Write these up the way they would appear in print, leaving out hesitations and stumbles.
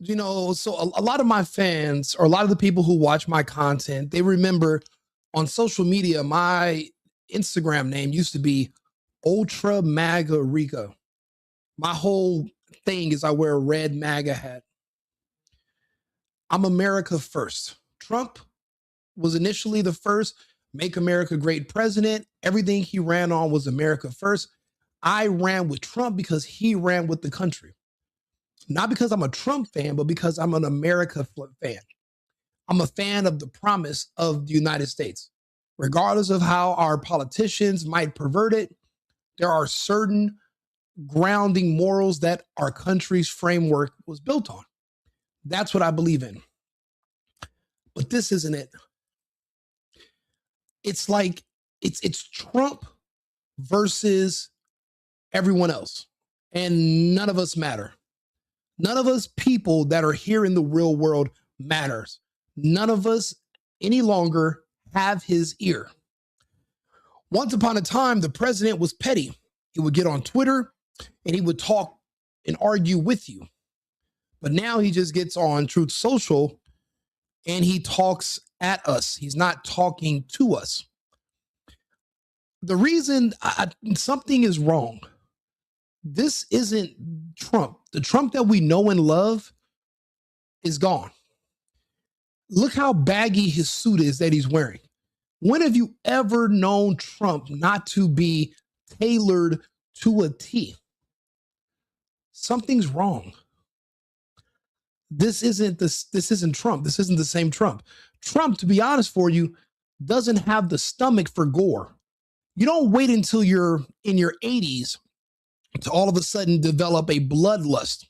So a lot of my fans or a lot of the people who watch my content, they remember on social media, my Instagram name used to be Ultra MAGA Rico. My whole thing is I wear a red MAGA hat. I'm America first. Trump was initially the first make America great president. Everything he ran on was America first. I ran with Trump because he ran with the country. Not because I'm a Trump fan, but because I'm an America fan. I'm a fan of the promise of the United States. Regardless of how our politicians might pervert it, there are certain grounding morals that our country's framework was built on. That's what I believe in. But this isn't it. It's like it's Trump versus everyone else. And none of us matter. None of us people that are here in the real world matters. None of us any longer have his ear. Once upon a time, the president was petty. He would get on Twitter and he would talk and argue with you. But now he just gets on Truth Social and he talks at us. He's not talking to us. The reason something is wrong, this isn't Trump. The Trump that we know and love is gone. Look how baggy his suit is that he's wearing. When have you ever known Trump not to be tailored to a T? Something's wrong. This isn't Trump. This isn't the same Trump. Trump, to be honest for you, doesn't have the stomach for gore. You don't wait until you're in your 80s to all of a sudden develop a bloodlust.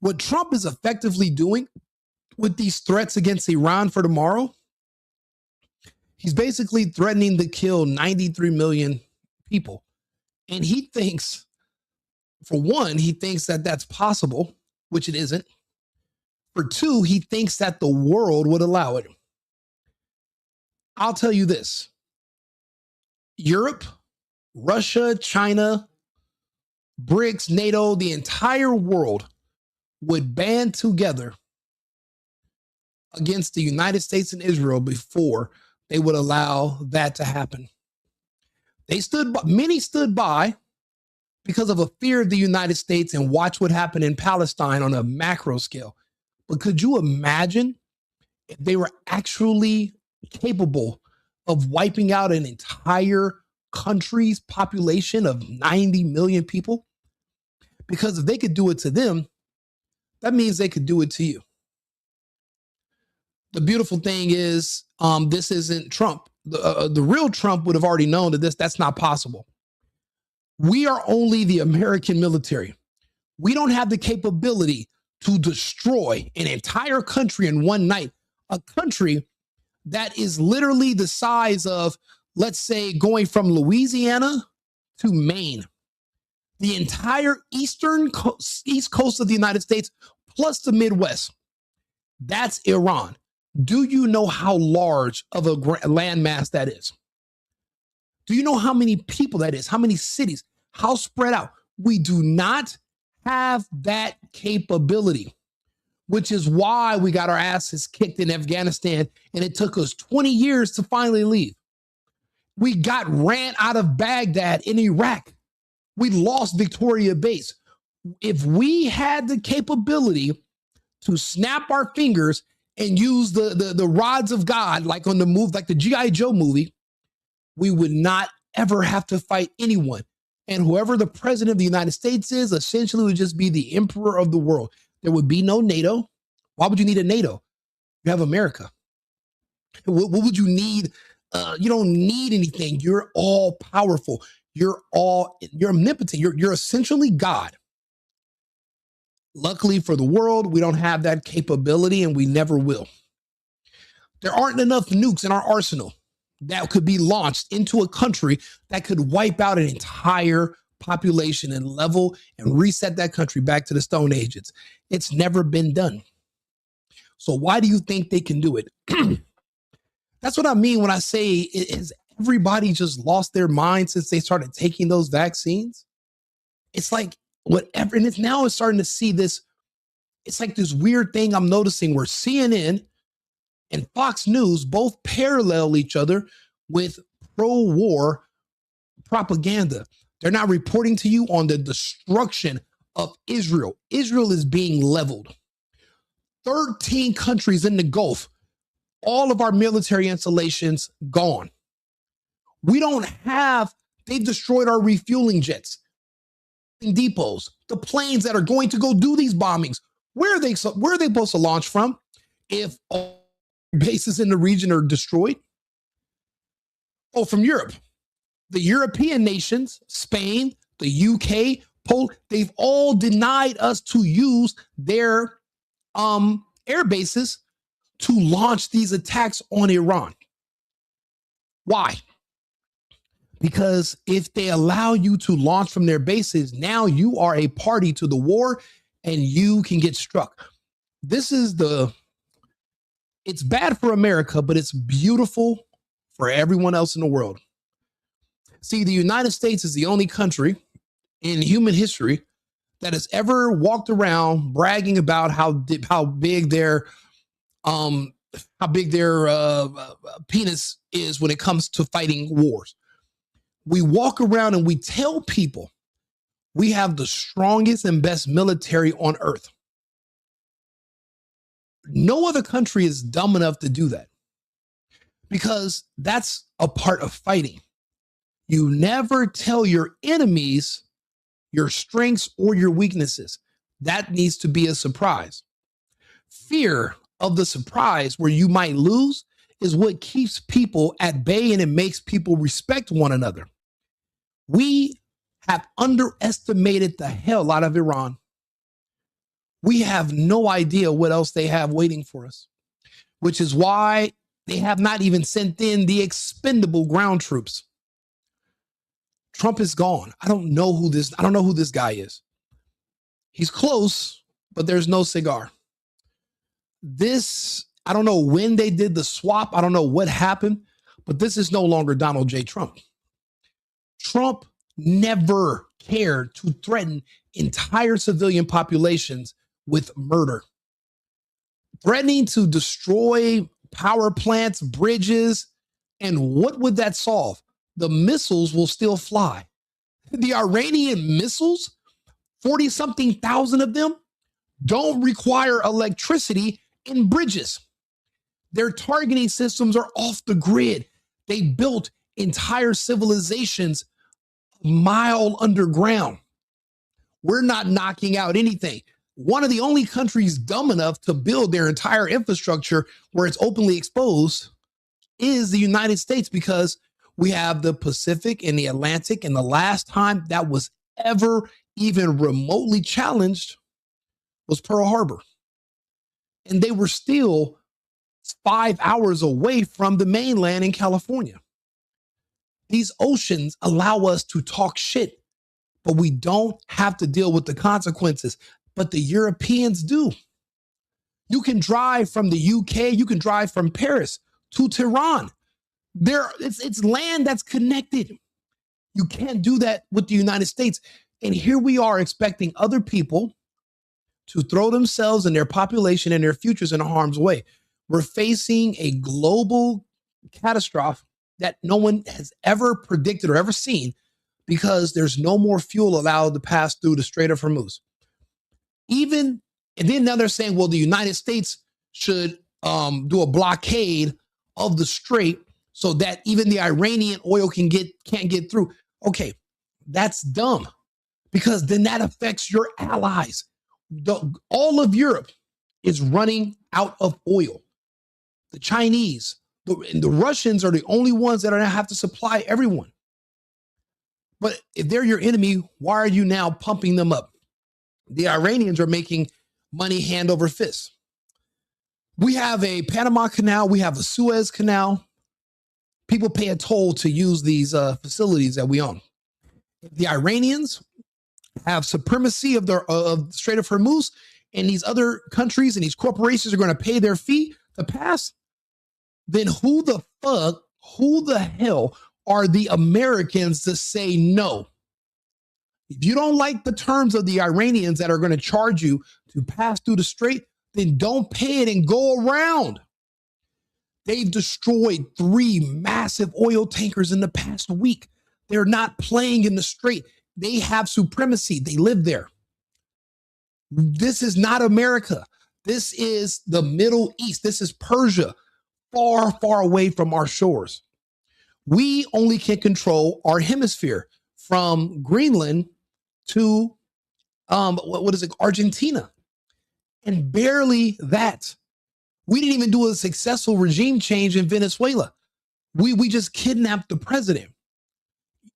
What Trump is effectively doing with these threats against Iran for tomorrow, he's basically threatening to kill 93 million people. And he thinks, for one, he thinks that that's possible, which it isn't. For two, he thinks that the world would allow it. I'll tell you this. Europe, Russia, China, BRICS, NATO, the entire world would band together against the United States and Israel before they would allow that to happen. Many stood by because of a fear of the United States and watch what happened in Palestine on a macro scale. But could you imagine if they were actually capable of wiping out an entire country's population of 90 million people? Because if they could do it to them, that means they could do it to you. The beautiful thing is, this isn't Trump. The real Trump would have already known that that's not possible. We are only the American military. We don't have the capability to destroy an entire country in one night. A country that is literally the size of, let's say, going from Louisiana to Maine. The entire east coast of the United States, plus the Midwest. That's Iran. Do you know how large of a landmass that is? Do you know how many people that is? How many cities? How spread out? We do not have that capability, which is why we got our asses kicked in Afghanistan, and it took us 20 years to finally leave. We got ran out of Baghdad in Iraq. We lost Victoria Base. If we had the capability to snap our fingers and use the rods of God, like on the move, like the G.I. Joe movie, we would not ever have to fight anyone. And whoever the president of the United States is, essentially would just be the emperor of the world. There would be no NATO. Why would you need a NATO? You have America. What would you need? You don't need anything. You're all powerful. You're omnipotent. You're essentially God. Luckily for the world, we don't have that capability and we never will. There aren't enough nukes in our arsenal that could be launched into a country that could wipe out an entire population and level and reset that country back to the Stone Ages. It's never been done. So why do you think they can do it? That's what I mean when I say, is everybody just lost their mind since they started taking those vaccines? It's like whatever, and it's starting to see this it's like this weird thing I'm noticing where CNN and Fox News both parallel each other with pro-war propaganda. They're not reporting to you on the destruction of Israel. Israel is being leveled. 13 countries in the Gulf, all of our military installations gone. We don't have, they've destroyed our refueling jets, depots, the planes that are going to go do these bombings. Where are they supposed to launch from if all bases in the region are destroyed? Oh, from Europe. The European nations, Spain, the UK, Poland, they've all denied us to use their air bases to launch these attacks on Iran. Why? Because if they allow you to launch from their bases, now you are a party to the war and you can get struck. It's bad for America, but it's beautiful for everyone else in the world. See, the United States is the only country in human history that has ever walked around bragging about how big their penis is when it comes to fighting wars. We walk around and we tell people we have the strongest and best military on earth. No other country is dumb enough to do that because that's a part of fighting. You never tell your enemies your strengths or your weaknesses. That needs to be a surprise. Fear of the surprise where you might lose is what keeps people at bay and it makes people respect one another. We have underestimated the hell out of Iran. We have no idea what else they have waiting for us, which is why they have not even sent in the expendable ground troops. Trump is gone. I don't know who this guy is. He's close, but there's no cigar. I don't know when they did the swap. I don't know what happened, but this is no longer Donald J. Trump. Trump never cared to threaten entire civilian populations with murder. Threatening to destroy power plants, bridges, and what would that solve? The missiles will still fly. The Iranian missiles, 40-something thousand of them, don't require electricity in bridges. Their targeting systems are off the grid. They built entire civilizations a mile underground. We're not knocking out anything. One of the only countries dumb enough to build their entire infrastructure where it's openly exposed is the United States, because we have the Pacific and the Atlantic. And the last time that was ever even remotely challenged was Pearl Harbor. And they were still 5 hours away from the mainland in California. These oceans allow us to talk shit, but we don't have to deal with the consequences. But the Europeans do. You can drive from the UK, you can drive from Paris to Tehran. It's land that's connected. You can't do that with the United States. And here we are expecting other people to throw themselves and their population and their futures in harm's way. We're facing a global catastrophe that no one has ever predicted or ever seen, because there's no more fuel allowed to pass through the Strait of Hormuz. And then now they're saying, well, the United States should do a blockade of the Strait so that even the Iranian oil can't get through. Okay, that's dumb, because then that affects your allies. All of Europe is running out of oil. The Chinese, and the Russians are the only ones that are going to have to supply everyone. But if they're your enemy, why are you now pumping them up? The Iranians are making money hand over fist. We have a Panama Canal. We have a Suez Canal. People pay a toll to use these facilities that we own. The Iranians have supremacy of the Strait of Hormuz, and these other countries and these corporations are going to pay their fee to pass. Then who the hell are the Americans to say no? If you don't like the terms of the Iranians that are going to charge you to pass through the strait, then don't pay it and go around. They've destroyed 3 massive oil tankers in the past week. They're not playing in the strait. They have supremacy. They live there. This is not America. This is the Middle East. This is Persia, far, far away from our shores. We only can control our hemisphere from Greenland to Argentina, and barely that. We didn't even do a successful regime change in Venezuela. We just kidnapped the president.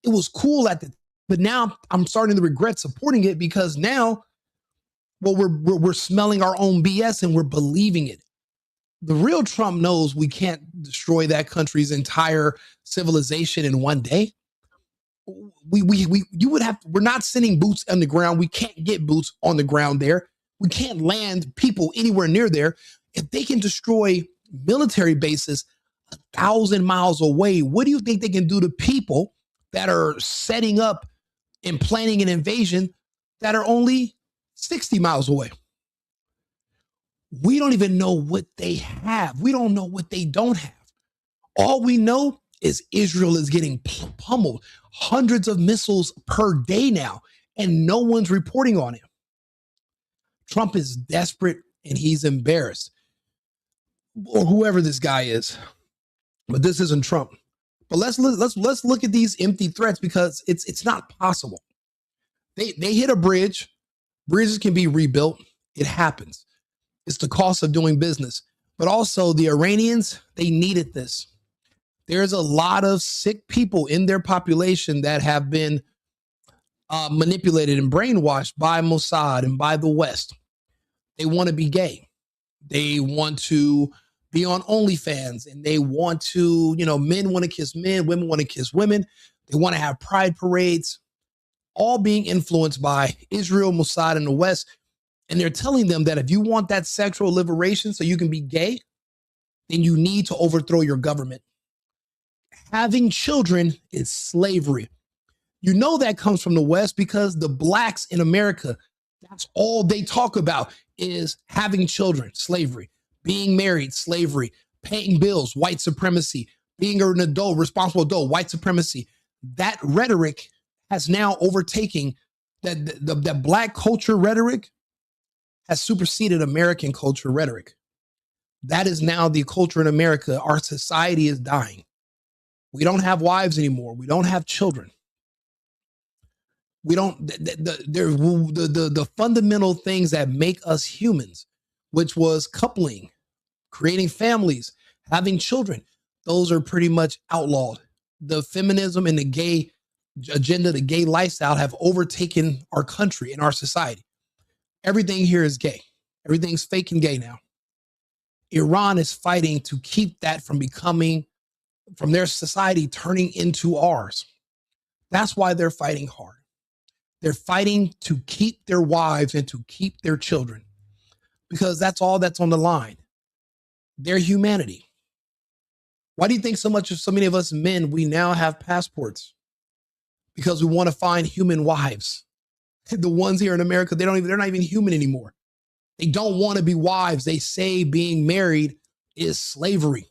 It was cool at the, but now I'm starting to regret supporting it because now, well, we're smelling our own BS and we're believing it. The real Trump knows we can't destroy that country's entire civilization in one day. We're not sending boots on the ground. We can't get boots on the ground there. We can't land people anywhere near there. If they can destroy military bases 1,000 miles away, what do you think they can do to people that are setting up and planning an invasion that are only 60 miles away? We don't even know what they have. We don't know what they don't have. All we know is Israel is getting pummeled, hundreds of missiles per day now, and no one's reporting on it. Trump is desperate and he's embarrassed, or whoever this guy is. But this isn't Trump. But let's look at these empty threats because it's not possible. They hit a bridge. Bridges can be rebuilt. It happens. It's the cost of doing business. But also the Iranians, they needed this. There's a lot of sick people in their population that have been manipulated and brainwashed by Mossad and by the West. They want to be gay. They want to be on OnlyFans, and they want to, men want to kiss men, women want to kiss women. They want to have pride parades, all being influenced by Israel, Mossad, and the West. And they're telling them that if you want that sexual liberation so you can be gay, then you need to overthrow your government. Having children is slavery. You know that comes from the West because the blacks in America, that's all they talk about is having children, slavery, being married, slavery, paying bills, white supremacy, being an adult, responsible adult, white supremacy. That rhetoric has now overtaken that black culture rhetoric has superseded American culture rhetoric. That is now the culture in America. Our society is dying. We don't have wives anymore. We don't have children. We don't, the fundamental things that make us humans, which was coupling, creating families, having children, those are pretty much outlawed. The feminism and the gay agenda, the gay lifestyle have overtaken our country and our society. Everything here is gay. Everything's fake and gay now. Iran is fighting to keep that from their society turning into ours. That's why they're fighting hard. They're fighting to keep their wives and to keep their children because that's all that's on the line. Their humanity. Why do you think so many of us men, we now have passports? Because we want to find human wives. The ones here in America, they're not even human anymore. They don't want to be wives. They say being married is slavery.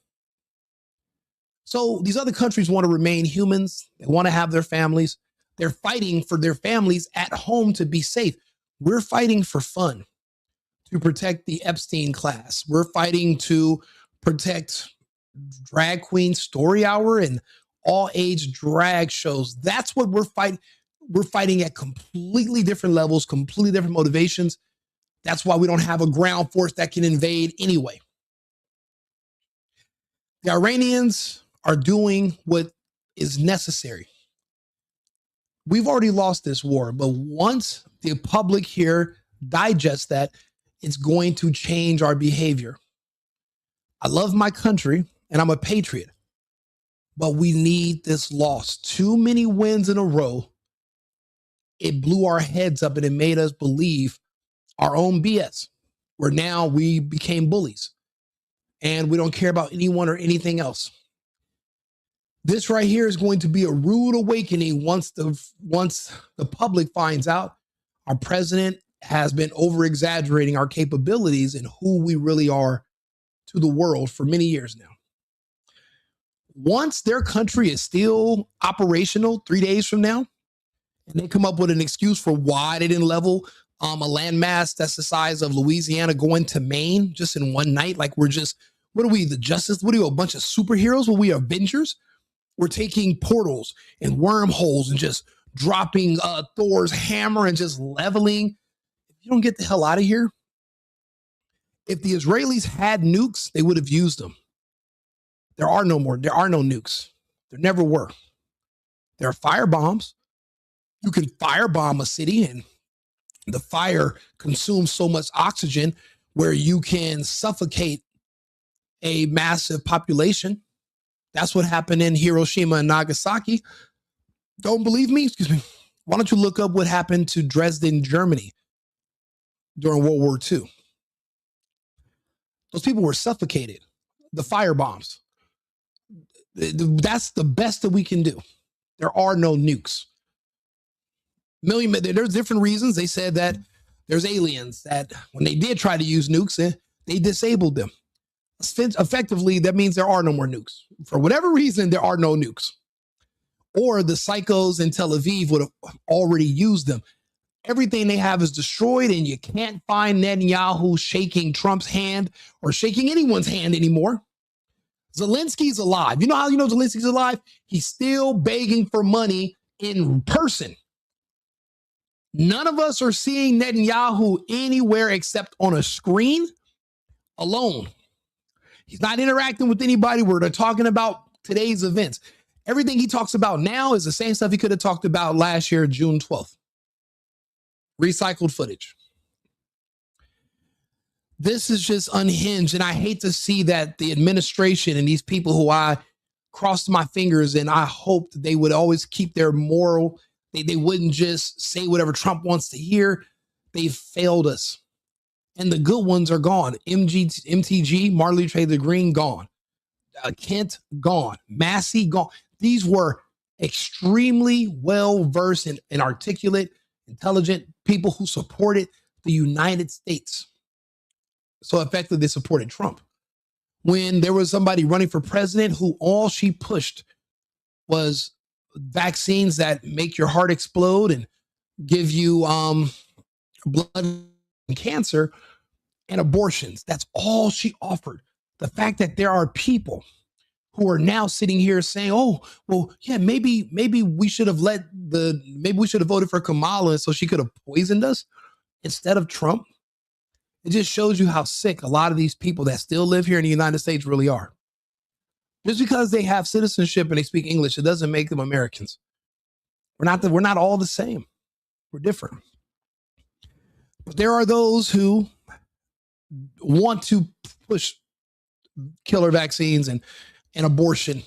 So these other countries want to remain humans. They want to have their families. They're fighting for their families at home to be safe. We're fighting for fun, to protect the Epstein class. We're fighting to protect drag queen story hour and all age drag shows. That's what we're fighting. We're fighting at completely different levels, completely different motivations. That's why we don't have a ground force that can invade anyway. The Iranians are doing what is necessary. We've already lost this war, but once the public here digests that, it's going to change our behavior. I love my country and I'm a patriot, but we need this loss. Too many wins in a row. It blew our heads up and it made us believe our own BS, where now we became bullies and we don't care about anyone or anything else. This right here is going to be a rude awakening once the public finds out our president has been over exaggerating our capabilities and who we really are to the world for many years now. Once their country is still operational 3 days from now, and they come up with an excuse for why they didn't level a landmass that's the size of Louisiana going to Maine just in one night, like we're just, what are we, the Justice? What are you, a bunch of superheroes? Well, we are Avengers. We're taking portals and wormholes and just dropping Thor's hammer and just leveling. If you don't get the hell out of here, if the Israelis had nukes, they would have used them. There are no more. There are no nukes. There never were. There are fire bombs. You can firebomb a city and the fire consumes so much oxygen where you can suffocate a massive population. That's what happened in Hiroshima and Nagasaki. Don't believe me? Excuse me. Why don't you look up what happened to Dresden, Germany during World War II? Those people were suffocated. The fire bombs. That's the best that we can do. There are no nukes. There's different reasons. They said that there's aliens that when they did try to use nukes, they disabled them. Effectively, that means there are no more nukes. For whatever reason, there are no nukes. Or the psychos in Tel Aviv would have already used them. Everything they have is destroyed, and you can't find Netanyahu shaking Trump's hand or shaking anyone's hand anymore. Zelensky's alive. You know how you know Zelensky's alive? He's still begging for money in person. None of us are seeing Netanyahu anywhere except on a screen alone. He's not interacting with anybody. We're talking about today's events. Everything he talks about now is the same stuff he could have talked about last year, June 12th. Recycled footage. This is just unhinged. And I hate to see that the administration and these people who I crossed my fingers and I hoped they would always keep their moral. They wouldn't just say whatever Trump wants to hear. They failed us. And the good ones are gone. MTG, Martin Luther Green, gone. Kent, gone. Massey, gone. These were extremely well-versed and articulate, intelligent people who supported the United States. So effectively, they supported Trump. When there was somebody running for president who all she pushed was vaccines that make your heart explode and give you blood and cancer and abortions. That's all she offered. The fact that there are people who are now sitting here saying, oh, well, yeah, maybe we should have voted for Kamala so she could have poisoned us instead of Trump. It just shows you how sick a lot of these people that still live here in the United States really are. Just because they have citizenship and they speak English, it doesn't make them Americans. We're not all the same. We're different. But there are those who want to push killer vaccines and abortion.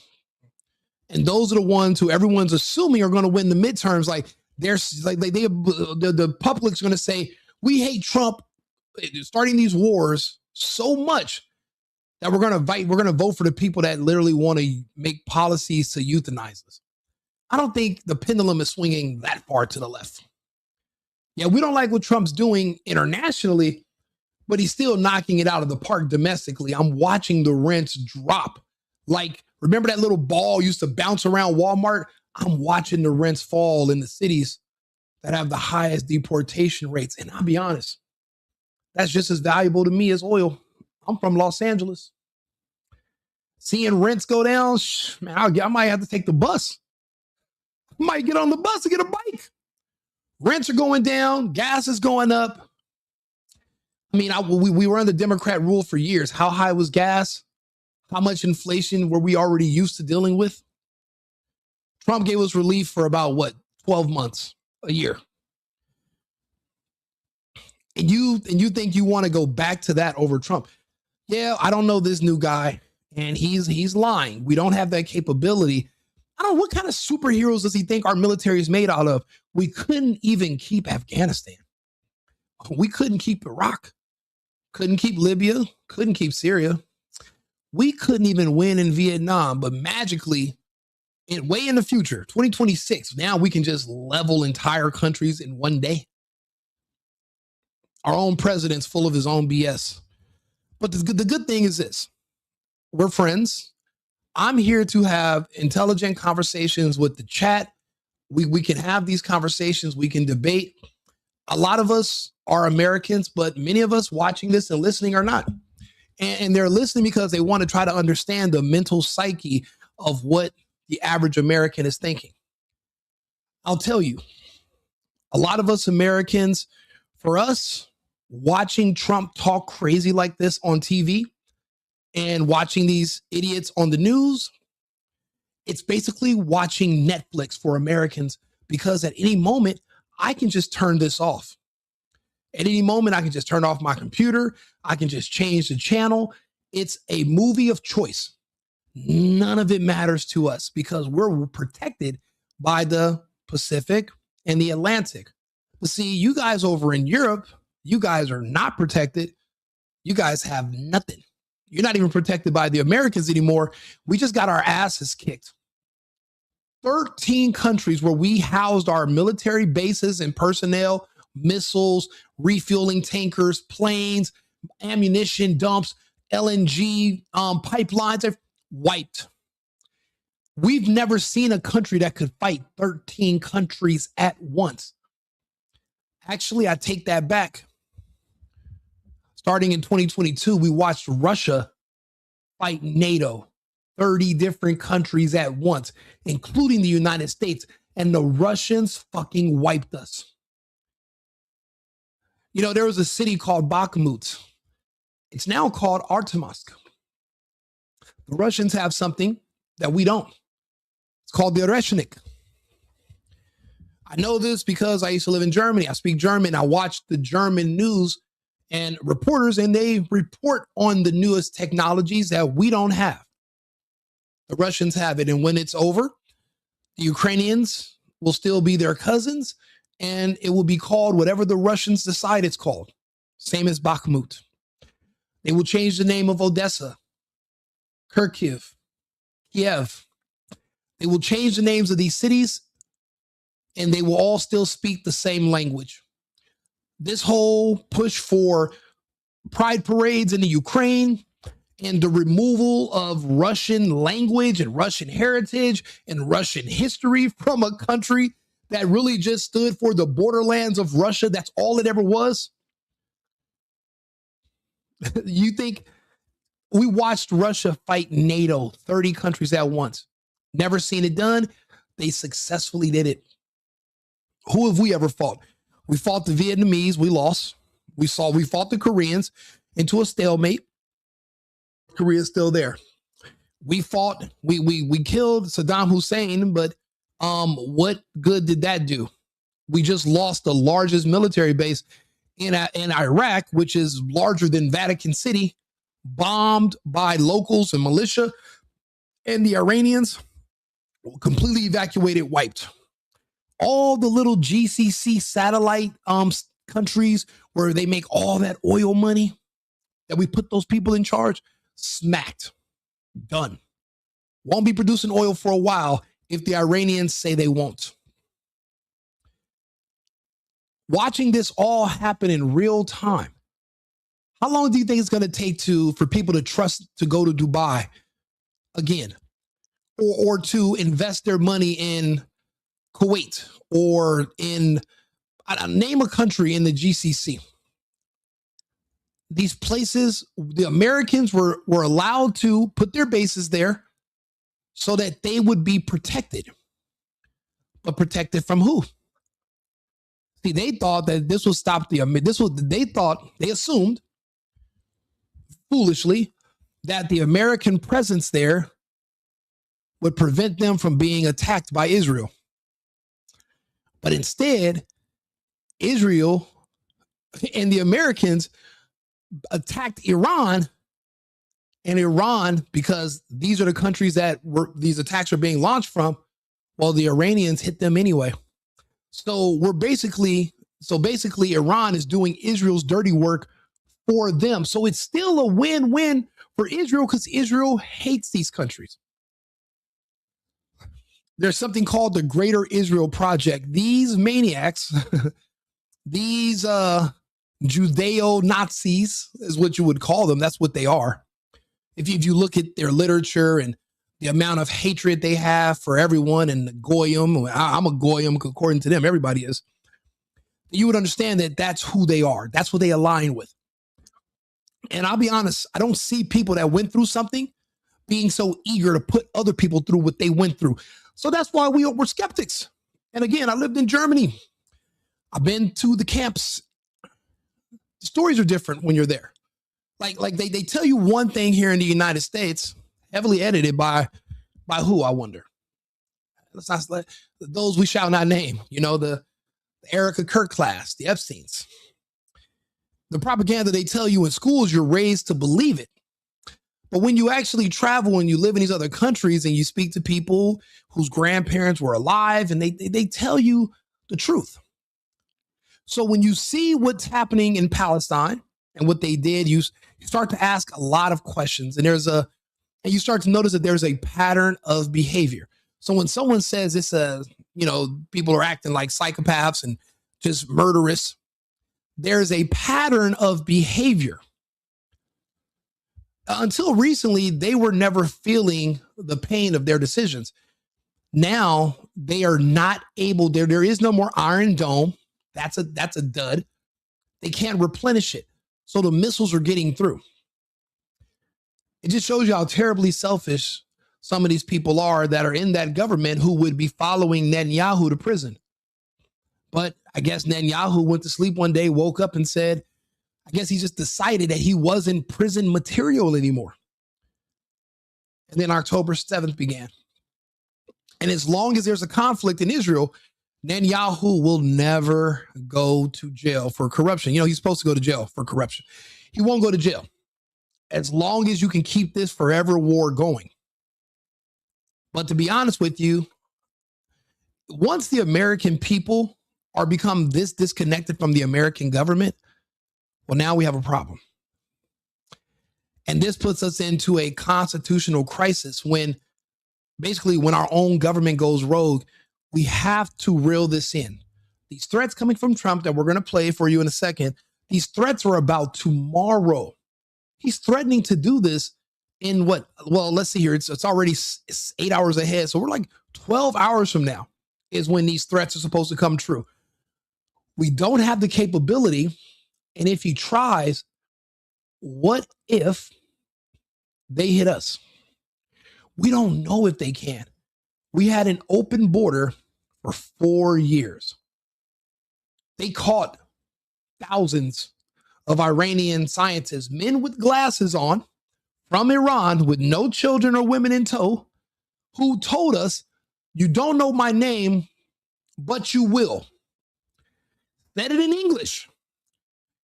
And those are the ones who everyone's assuming are going to win the midterms. Like the public's going to say, we hate Trump starting these wars so much that we're going to vote for the people that literally want to make policies to euthanize us. I don't think the pendulum is swinging that far to the left. Yeah, we don't like what Trump's doing internationally, but he's still knocking it out of the park domestically. I'm watching the rents drop. Like, remember that little ball used to bounce around Walmart? I'm watching the rents fall in the cities that have the highest deportation rates. And I'll be honest, that's just as valuable to me as oil. I'm from Los Angeles. Seeing rents go down, man, I might have to take the bus. I might get on the bus and get a bike. Rents are going down. Gas is going up. I mean, we were under Democrat rule for years. How high was gas? How much inflation were we already used to dealing with? Trump gave us relief for about, 12 months, a year. And you think you want to go back to that over Trump? Yeah, I don't know this new guy, and he's lying. We don't have that capability. I don't know, what kind of superheroes does he think our military is made out of? We couldn't even keep Afghanistan. We couldn't keep Iraq. Couldn't keep Libya. Couldn't keep Syria. We couldn't even win in Vietnam, but magically way in the future, 2026, now we can just level entire countries in one day. Our own president's full of his own BS. But the good thing is this: we're friends. I'm here to have intelligent conversations with the chat. We can have these conversations. We can debate. A lot of us are Americans, but many of us watching this and listening are not. And they're listening because they want to try to understand the mental psyche of what the average American is thinking. I'll tell you, a lot of us Americans, for us, watching Trump talk crazy like this on TV and watching these idiots on the news, it's basically watching Netflix for Americans, because at any moment, I can just turn this off. At any moment, I can just turn off my computer. I can just change the channel. It's a movie of choice. None of it matters to us because we're protected by the Pacific and the Atlantic. But see, you guys over in Europe, you guys are not protected. You guys have nothing. You're not even protected by the Americans anymore. We just got our asses kicked. 13 countries where we housed our military bases and personnel, missiles, refueling tankers, planes, ammunition dumps, LNG pipelines, are wiped. We've never seen a country that could fight 13 countries at once. Actually, I take that back. Starting in 2022, we watched Russia fight NATO, 30 different countries at once, including the United States, and the Russians fucking wiped us. You know, there was a city called Bakhmut. It's now called Artemovsk. The Russians have something that we don't. It's called the rhetoric. I know this because I used to live in Germany. I speak German. I watch the German news and reporters, and they report on the newest technologies that we don't have. The Russians have it. And when it's over, the Ukrainians will still be their cousins, and it will be called whatever the Russians decide it's called. Same as Bakhmut. They will change the name of Odessa, Kharkiv, Kiev. They will change the names of these cities, and they will all still speak the same language. This whole push for pride parades in the Ukraine and the removal of Russian language and Russian heritage and Russian history from a country that really just stood for the borderlands of Russia. That's all it ever was. You think we watched Russia fight NATO, 30 countries at once. Never seen it done. They successfully did it. Who have we ever fought? We fought the Vietnamese. We lost. We fought the Koreans into a stalemate. Korea's still there. We fought. We killed Saddam Hussein, but what good did that do? We just lost the largest military base in Iraq, which is larger than Vatican City, bombed by locals and militia, and the Iranians completely evacuated, wiped. All the little GCC satellite countries where they make all that oil money that we put those people in charge, smacked, done. Won't be producing oil for a while if the Iranians say they won't. Watching this all happen in real time, how long do you think it's going to take for people to trust to go to Dubai again, or to invest their money in Kuwait or in, name a country in the GCC? These places, the Americans were allowed to put their bases there so that they would be protected. But protected from who? See, they thought that this would stop they assumed foolishly that the American presence there would prevent them from being attacked by Israel. But instead, Israel and the Americans attacked Iran, and Iran, because these are the countries that these attacks are being launched from, well, the Iranians hit them anyway. So basically Iran is doing Israel's dirty work for them. So it's still a win-win for Israel because Israel hates these countries. There's something called the Greater Israel Project. These maniacs, these Judeo-Nazis is what you would call them. That's what they are. If you look at their literature and the amount of hatred they have for everyone and the goyim, I'm a goyim according to them, everybody is, you would understand that that's who they are. That's what they align with. And I'll be honest, I don't see people that went through something being so eager to put other people through what they went through. So that's why we're skeptics. And again, I lived in Germany. I've been to the camps. The stories are different when you're there. Like they tell you one thing here in the United States, heavily edited by who, I wonder. Let's not let those we shall not name, the Erica Kirk class, the Epsteins. The propaganda they tell you in schools, you're raised to believe it. But when you actually travel and you live in these other countries and you speak to people whose grandparents were alive and they tell you the truth. So when you see what's happening in Palestine and what they did, you start to ask a lot of questions, and you start to notice that there's a pattern of behavior. So when someone says it's people are acting like psychopaths and just murderous, there's a pattern of behavior. Until recently, they were never feeling the pain of their decisions. Now they are not able. There is no more Iron Dome. That's a dud. They can't replenish it. So the missiles are getting through. It just shows you how terribly selfish some of these people are that are in that government who would be following Netanyahu to prison. But I guess Netanyahu went to sleep one day, woke up and said, I guess he just decided that he wasn't prison material anymore. And then October 7th began. And as long as there's a conflict in Israel, Netanyahu will never go to jail for corruption. He's supposed to go to jail for corruption. He won't go to jail as long as you can keep this forever war going. But to be honest with you, once the American people are become this disconnected from the American government, well, now we have a problem. And this puts us into a constitutional crisis when our own government goes rogue. We have to reel this in. These threats coming from Trump that we're going to play for you in a second, these threats are about tomorrow. He's threatening to do this in what? Well, let's see here. It's already 8 hours ahead. So we're like 12 hours from now is when these threats are supposed to come true. We don't have the capability. And if he tries, what if they hit us? We don't know if they can. We had an open border for 4 years. They caught thousands of Iranian scientists, men with glasses on from Iran with no children or women in tow, who told us, you don't know my name, but you will. Said it in English.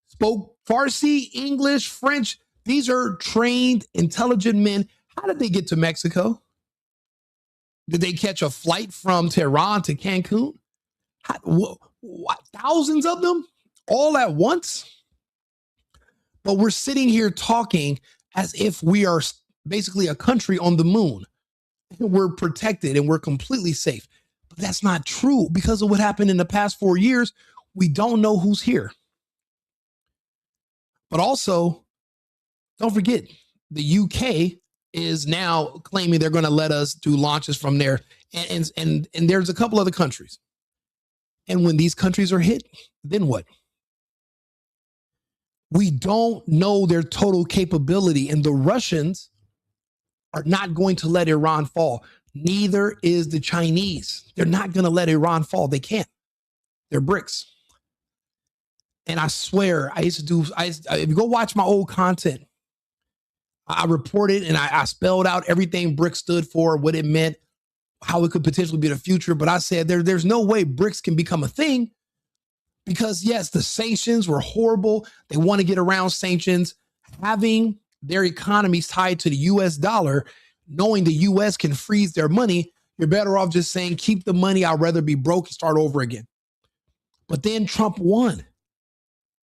Spoke Farsi, English, French. These are trained, intelligent men. How did they get to Mexico? Did they catch a flight from Tehran to Cancun? What, thousands of them all at once? But we're sitting here talking as if we are basically a country on the moon. We're protected and we're completely safe. But that's not true because of what happened in the past 4 years. We don't know who's here. But also, don't forget, the UK is now claiming they're going to let us do launches from there. And there's a couple other countries. And when these countries are hit, then what? We don't know their total capability. And the Russians are not going to let Iran fall. Neither is the Chinese. They're not going to let Iran fall. They can't. They're bricks. And I swear, if you go watch my old content, I reported and I spelled out everything BRICS stood for, what it meant, how it could potentially be the future. But I said there's no way BRICS can become a thing because, yes, the sanctions were horrible. They want to get around sanctions. Having their economies tied to the U.S. dollar, knowing the U.S. can freeze their money, you're better off just saying, keep the money. I'd rather be broke and start over again. But then Trump won.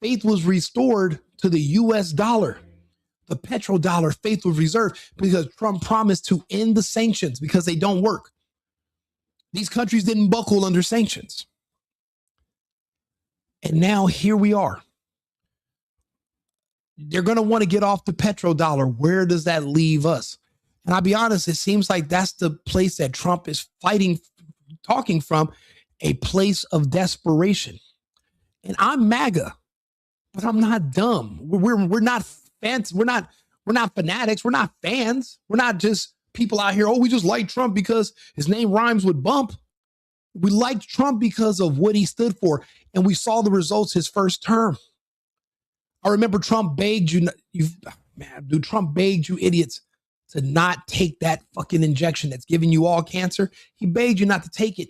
Faith was restored to the U.S. dollar. The petrodollar, faith was reserved because Trump promised to end the sanctions because they don't work. These countries didn't buckle under sanctions. And now here we are. They're going to want to get off the petrodollar. Where does that leave us? And I'll be honest, it seems like that's the place that Trump is fighting, talking from, a place of desperation. And I'm MAGA, but I'm not dumb. We're not fans. We're not fanatics. We're not fans. We're not just people out here. Oh, we just like Trump because his name rhymes with bump. We liked Trump because of what he stood for, and we saw the results his first term. I remember Trump begged Trump begged you idiots to not take that fucking injection that's giving you all cancer. He begged you not to take it.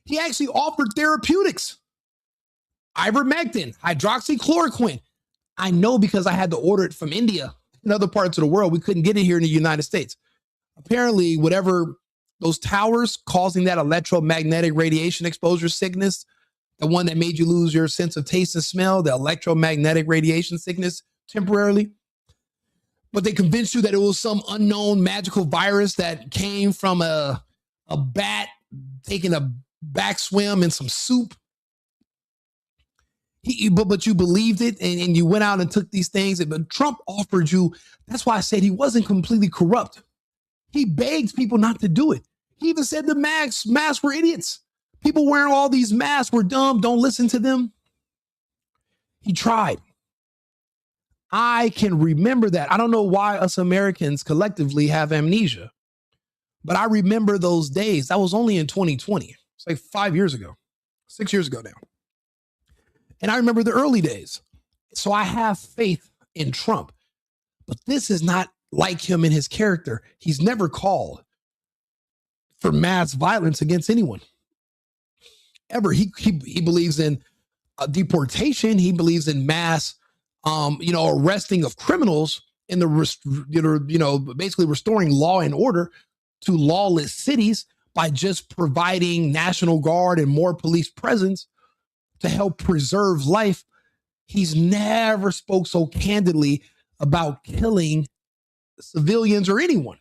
He actually offered therapeutics. Ivermectin, hydroxychloroquine. I know because I had to order it from India and other parts of the world. We couldn't get it here in the United States. Apparently, whatever those towers causing that electromagnetic radiation exposure sickness, the one that made you lose your sense of taste and smell, the electromagnetic radiation sickness temporarily. But they convinced you that it was some unknown magical virus that came from a bat taking a back swim in some soup. But you believed it and you went out and took these things. But Trump offered you. That's why I said he wasn't completely corrupt. He begged people not to do it. He even said the masks were idiots. People wearing all these masks were dumb. Don't listen to them. He tried. I can remember that. I don't know why us Americans collectively have amnesia, but I remember those days. That was only in 2020. It's like 5 years ago, 6 years ago now. And I remember the early days. So I have faith in Trump, but this is not like him in his character. He's never called for mass violence against anyone. Ever. He believes in deportation. He believes in mass, arresting of criminals in the, basically restoring law and order to lawless cities by just providing National Guard and more police presence to help preserve life. He's never spoke so candidly about killing civilians or anyone.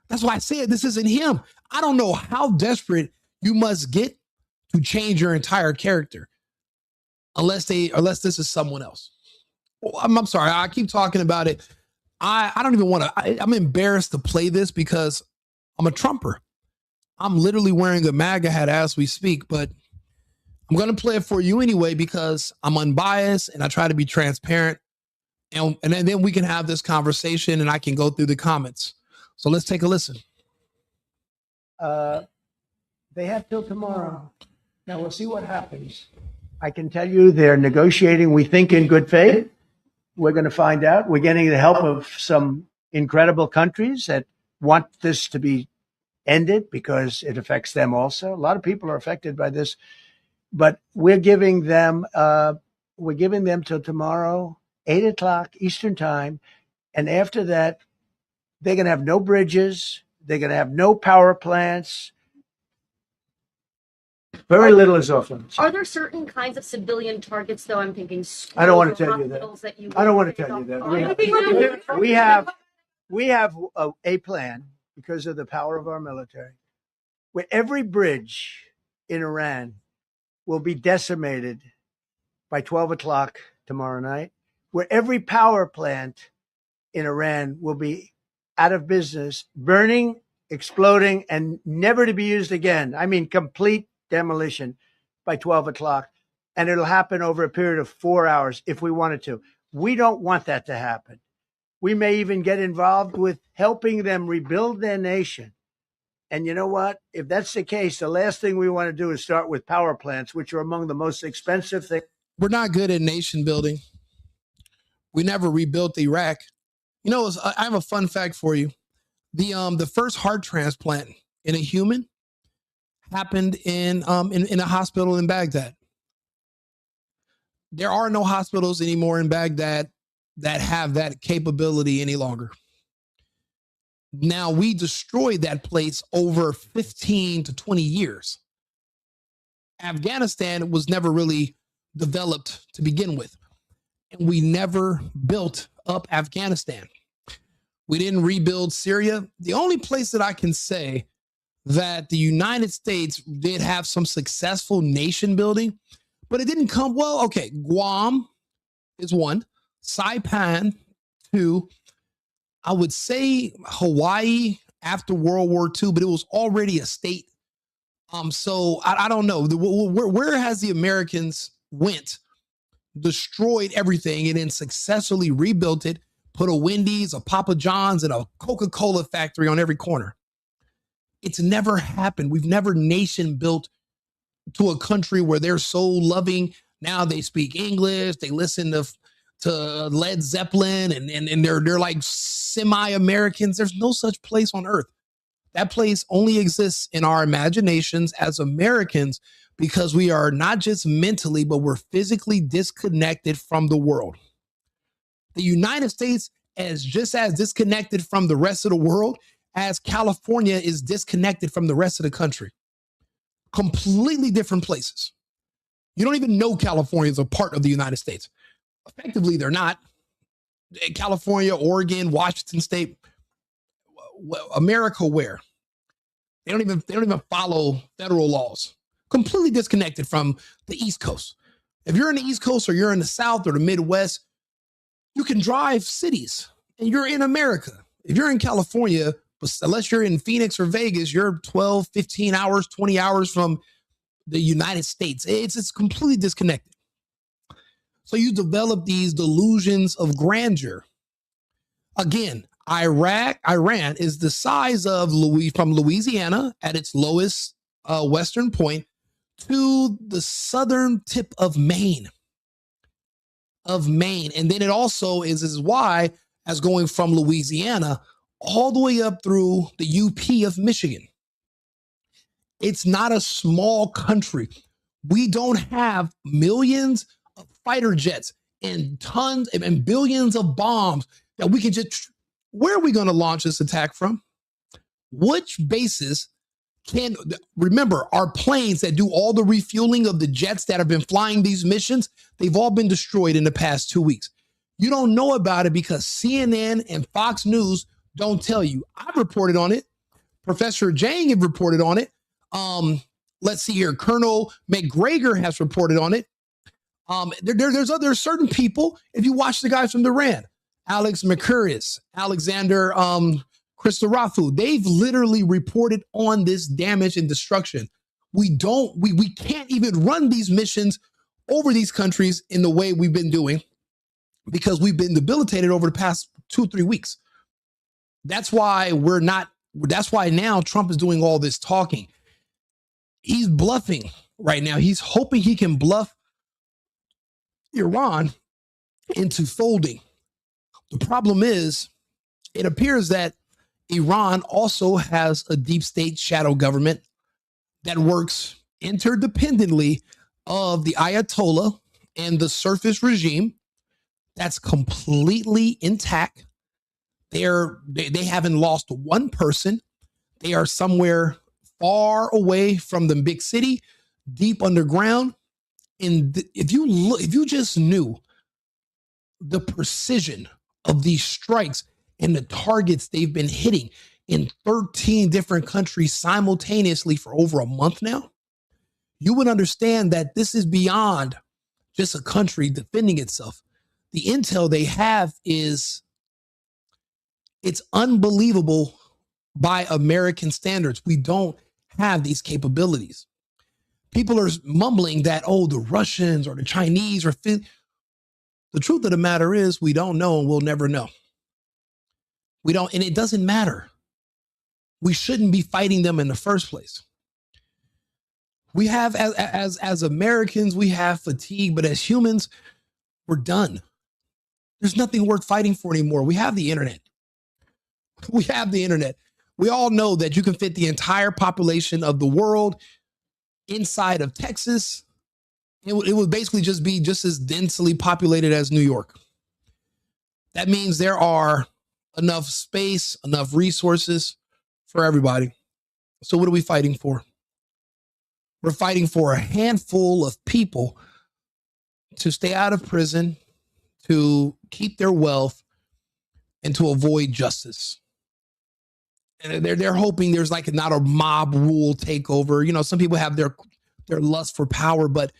That's why I said this isn't him. I don't know how desperate you must get to change your entire character, unless this is someone else. Well, I'm sorry. I keep talking about it. I don't even want to. I'm embarrassed to play this because I'm a Trumper. I'm literally wearing a MAGA hat as we speak, but I'm going to play it for you anyway because I'm unbiased and I try to be transparent. And then we can have this conversation and I can go through the comments. So let's take a listen. They have till tomorrow. Now we'll see what happens. I can tell you they're negotiating, we think, in good faith. We're going to find out. We're getting the help of some incredible countries that want this to be ended because it affects them also. A lot of people are affected by this, but we're giving them till tomorrow, 8:00 Eastern time. And after that, they're going to have no bridges. They're going to have no power plants. Very little is off limits. Are there certain kinds of civilian targets, though? I'm thinking schools. I don't want to tell you that. I don't want to tell you that. We have a plan because of the power of our military, where every bridge in Iran will be decimated by 12:00 tomorrow night, where every power plant in Iran will be out of business, burning, exploding, and never to be used again. I mean, complete demolition by 12:00. And it'll happen over a period of 4 hours if we wanted to. We don't want that to happen. We may even get involved with helping them rebuild their nation. And you know what? If that's the case, the last thing we want to do is start with power plants, which are among the most expensive things. We're not good at nation building. We never rebuilt Iraq. I have a fun fact for you. The first heart transplant in a human happened in a hospital in Baghdad. There are no hospitals anymore in Baghdad that have that capability any longer. Now, we destroyed that place over 15 to 20 years. Afghanistan was never really developed to begin with. And we never built up Afghanistan. We didn't rebuild Syria. The only place that I can say that the United States did have some successful nation building, but it didn't come, well, okay, Guam is one, Saipan two, I would say Hawaii after World War II, but it was already a state. So I don't know. Where has the Americans went, destroyed everything, and then successfully rebuilt it, put a Wendy's, a Papa John's, and a Coca-Cola factory on every corner? It's never happened. We've never nation built to a country where they're so loving. Now they speak English. They listen to Led Zeppelin, and they're like semi-Americans. There's no such place on earth. That place only exists in our imaginations as Americans, because we are not just mentally, but we're physically disconnected from the world. The United States is just as disconnected from the rest of the world as California is disconnected from the rest of the country. Completely different places. You don't even know California is a part of the United States. Effectively, they're not. California, Oregon, Washington State, America, where? They don't even follow federal laws. Completely disconnected from the East Coast. If you're in the East Coast or you're in the South or the Midwest, you can drive cities and you're in America. If you're in California, unless you're in Phoenix or Vegas, you're 12, 15 hours, 20 hours from the United States. It's completely disconnected. So you develop these delusions of grandeur. Again, Iran is the size of from Louisiana at its lowest western point to the southern tip of Maine. And then it also is wide as going from Louisiana all the way up through the UP of Michigan. It's not a small country. We don't have millions of fighter jets and tons and billions of bombs that we can just, where are we going to launch this attack from? Which bases can, remember, our planes that do all the refueling of the jets that have been flying these missions, they've all been destroyed in the past 2 weeks. You don't know about it because CNN and Fox News don't tell you. I've reported on it. Professor Jang have reported on it. Let's see here. Colonel McGregor has reported on it. There's certain people, if you watch the guys from Iran, Alex Mercurius, Alexander Christorafu, they've literally reported on this damage and destruction. We can't even run these missions over these countries in the way we've been doing because we've been debilitated over the past 2-3 weeks. That's why now Trump is doing all this talking. He's bluffing right now. He's hoping he can bluff Iran into folding. The problem is, it appears that Iran also has a deep state shadow government that works interdependently of the Ayatollah and the surface regime that's completely intact. They haven't lost one person. They are somewhere far away from the big city, deep underground. And if you just knew the precision of these strikes and the targets they've been hitting in 13 different countries simultaneously for over a month now, you would understand that this is beyond just a country defending itself. The intel they have it's unbelievable by American standards. We don't have these capabilities. People are mumbling that, oh, the Russians or the Chinese are the truth of the matter is we don't know and we'll never know. We don't, and it doesn't matter. We shouldn't be fighting them in the first place. We have, as Americans, we have fatigue, but as humans, we're done. There's nothing worth fighting for anymore. We have the internet. We have the internet. We all know that you can fit the entire population of the world inside of Texas. It would basically just be just as densely populated as New York. That means there are enough space, enough resources for everybody. So what are we fighting for? We're fighting for a handful of people to stay out of prison, to keep their wealth, and to avoid justice. And they're hoping there's like not a mob rule takeover. You know, some people have their lust for power, but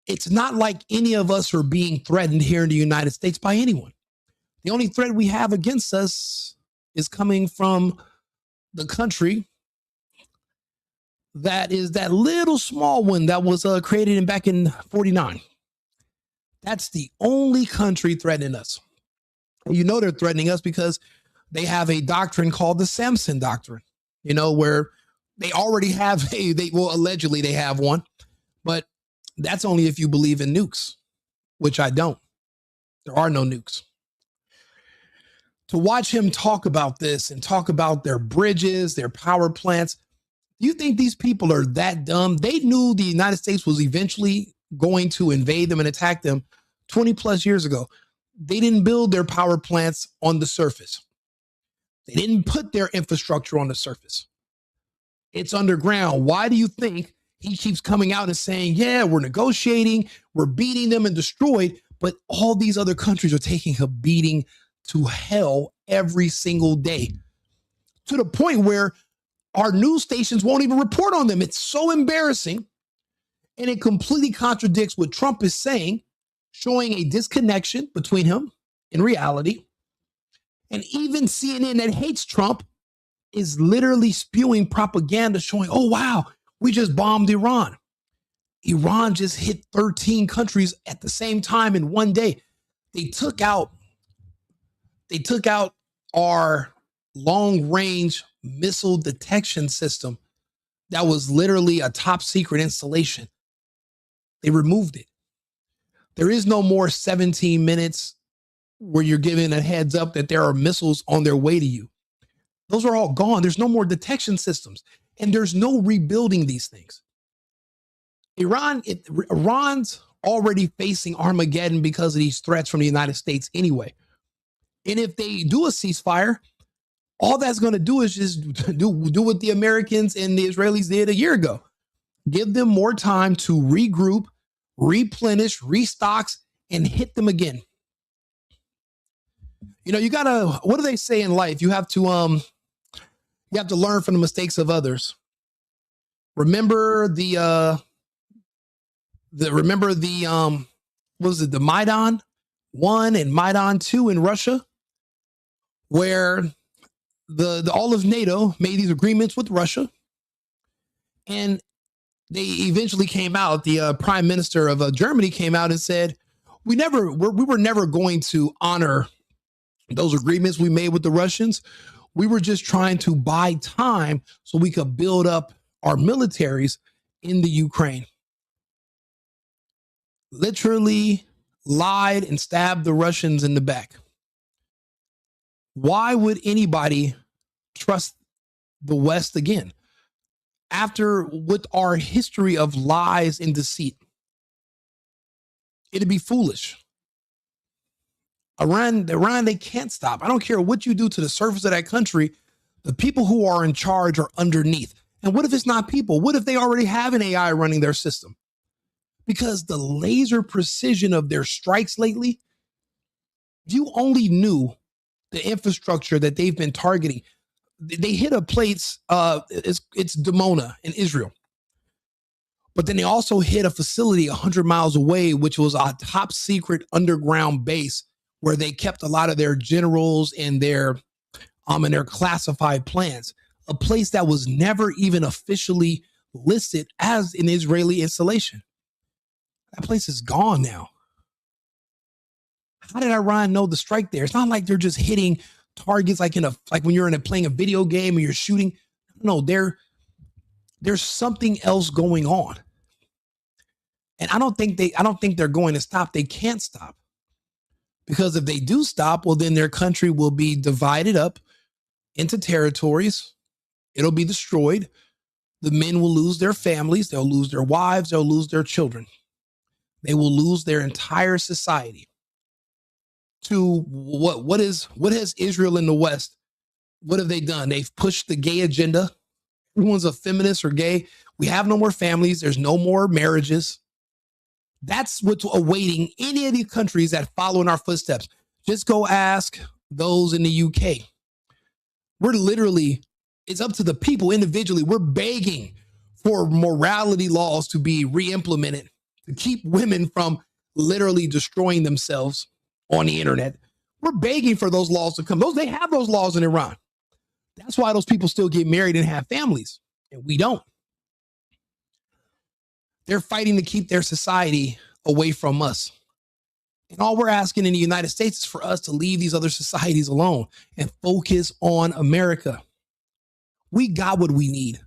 it's not like any of us are being threatened here in the United States by anyone. The only threat we have against us is coming from the country that is that little small one that was created back in 49. That's the only country threatening us. You know they're threatening us because they have a doctrine called the Samson doctrine, you know, where they already have allegedly they have one, but that's only if you believe in nukes, which I don't. There are no nukes. To watch him talk about this and talk about their bridges, their power plants, do you think these people are that dumb? They knew the United States was eventually going to invade them and attack them 20 plus years ago. They didn't build their power plants on the surface. They didn't put their infrastructure on the surface. It's underground. Why do you think he keeps coming out and saying, yeah, we're negotiating, we're beating them and destroyed, but all these other countries are taking a beating to hell every single day, to the point where our news stations won't even report on them. It's so embarrassing. And it completely contradicts what Trump is saying, showing a disconnection between him and reality. And even CNN that hates Trump is literally spewing propaganda showing, oh, wow, we just bombed Iran. Iran just hit 13 countries at the same time in one day. They took out our long-range missile detection system that was literally a top secret installation. They removed it. There is no more 17 minutes where you're given a heads up that there are missiles on their way to you. Those are all gone. There's no more detection systems, and there's no rebuilding these things. Iran's already facing Armageddon because of these threats from the United States anyway. And if they do a ceasefire, all that's going to do is just do what the Americans and the Israelis did a year ago. Give them more time to regroup, replenish, restocks, and hit them again. You know, you gotta, what do they say in life? You have to learn from the mistakes of others. Remember the what was it, the Maidan 1 and Maidan 2 in Russia, where the all of NATO made these agreements with Russia, and they eventually came out. The prime minister of Germany came out and said, we were never going to honor those agreements we made with the Russians. We were just trying to buy time so we could build up our militaries in the Ukraine. Literally lied and stabbed the Russians in the back. Why would anybody trust the West again? After with our history of lies and deceit, it'd be foolish. Iran, they can't stop. I don't care what you do to the surface of that country. The people who are in charge are underneath. And what if it's not people? What if they already have an AI running their system? Because the laser precision of their strikes lately, if you only knew the infrastructure that they've been targeting. They hit a place, it's Dimona in Israel. But then they also hit a facility 100 miles away, which was a top secret underground base where they kept a lot of their generals and their classified plans. A place that was never even officially listed as an Israeli installation. That place is gone now. How did Iran know to strike there? It's not like they're just hitting targets like when you're playing a video game and you're shooting. No, there's something else going on. And I don't think they're going to stop. They can't stop. Because if they do stop, well, then their country will be divided up into territories. It'll be destroyed. The men will lose their families. They'll lose their wives. They'll lose their children. They will lose their entire society. To what has Israel in the West? What have they done? They've pushed the gay agenda. Everyone's a feminist or gay. We have no more families. There's no more marriages. That's what's awaiting any of the countries that follow in our footsteps. Just go ask those in the UK. We're literally, it's up to the people individually. We're begging for morality laws to be re-implemented to keep women from literally destroying themselves on the internet. We're begging for those laws to come. They have those laws in Iran. That's why those people still get married and have families, and we don't. They're fighting to keep their society away from us. And all we're asking in the United States is for us to leave these other societies alone and focus on America. We got what we need.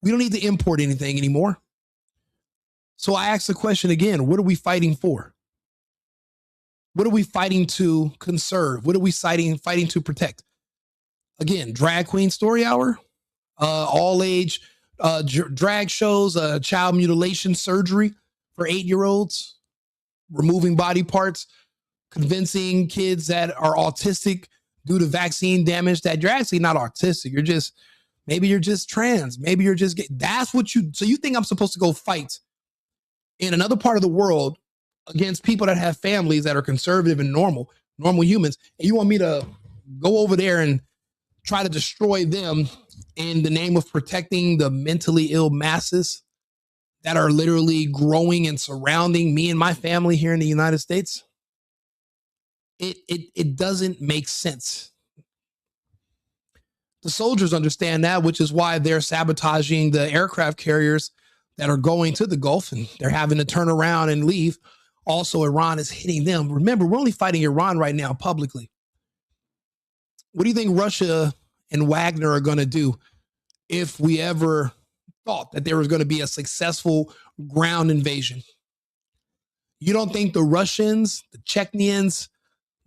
We don't need to import anything anymore. So I ask the question again, what are we fighting for? What are we fighting to conserve? What are we fighting to protect? Again, drag queen story hour, all age drag shows, child mutilation surgery for 8-year-olds, removing body parts, convincing kids that are autistic due to vaccine damage that you're actually not autistic. Maybe you're just trans. Maybe you're just gay. So you think I'm supposed to go fight in another part of the world against people that have families that are conservative and normal humans. And you want me to go over there and try to destroy them in the name of protecting the mentally ill masses that are literally growing and surrounding me and my family here in the United States? It doesn't make sense. The soldiers understand that, which is why they're sabotaging the aircraft carriers that are going to the Gulf, and they're having to turn around and leave. Also, Iran is hitting them. Remember, we're only fighting Iran right now publicly. What do you think Russia and Wagner are going to do if we ever thought that there was going to be a successful ground invasion? You don't think the Russians, the Chechens,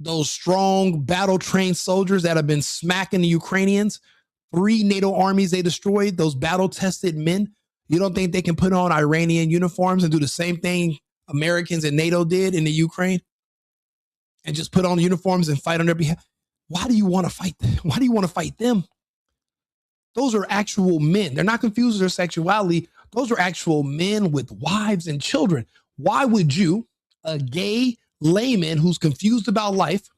those strong battle-trained soldiers that have been smacking the Ukrainians, 3 NATO armies they destroyed, those battle-tested men, you don't think they can put on Iranian uniforms and do the same thing Americans and NATO did in the Ukraine and just put on uniforms and fight on their behalf? Why do you want to fight them? Why do you want to fight them? Those are actual men. They're not confused with their sexuality. Those are actual men with wives and children. Why would you, a gay layman who's confused about life,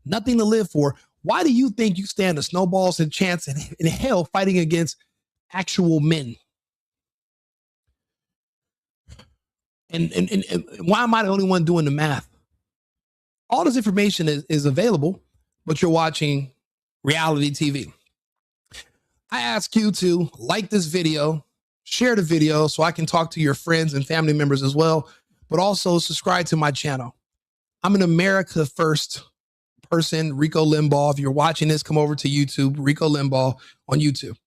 nothing to live for, why do you think you stand a snowball's chance in hell fighting against actual men? And why am I the only one doing the math? All this information is available, but you're watching reality TV. I ask you to like this video, share the video so I can talk to your friends and family members as well, but also subscribe to my channel. I'm an America First person, Rico Limbaugh. If you're watching this, come over to YouTube, Rico Limbaugh on YouTube.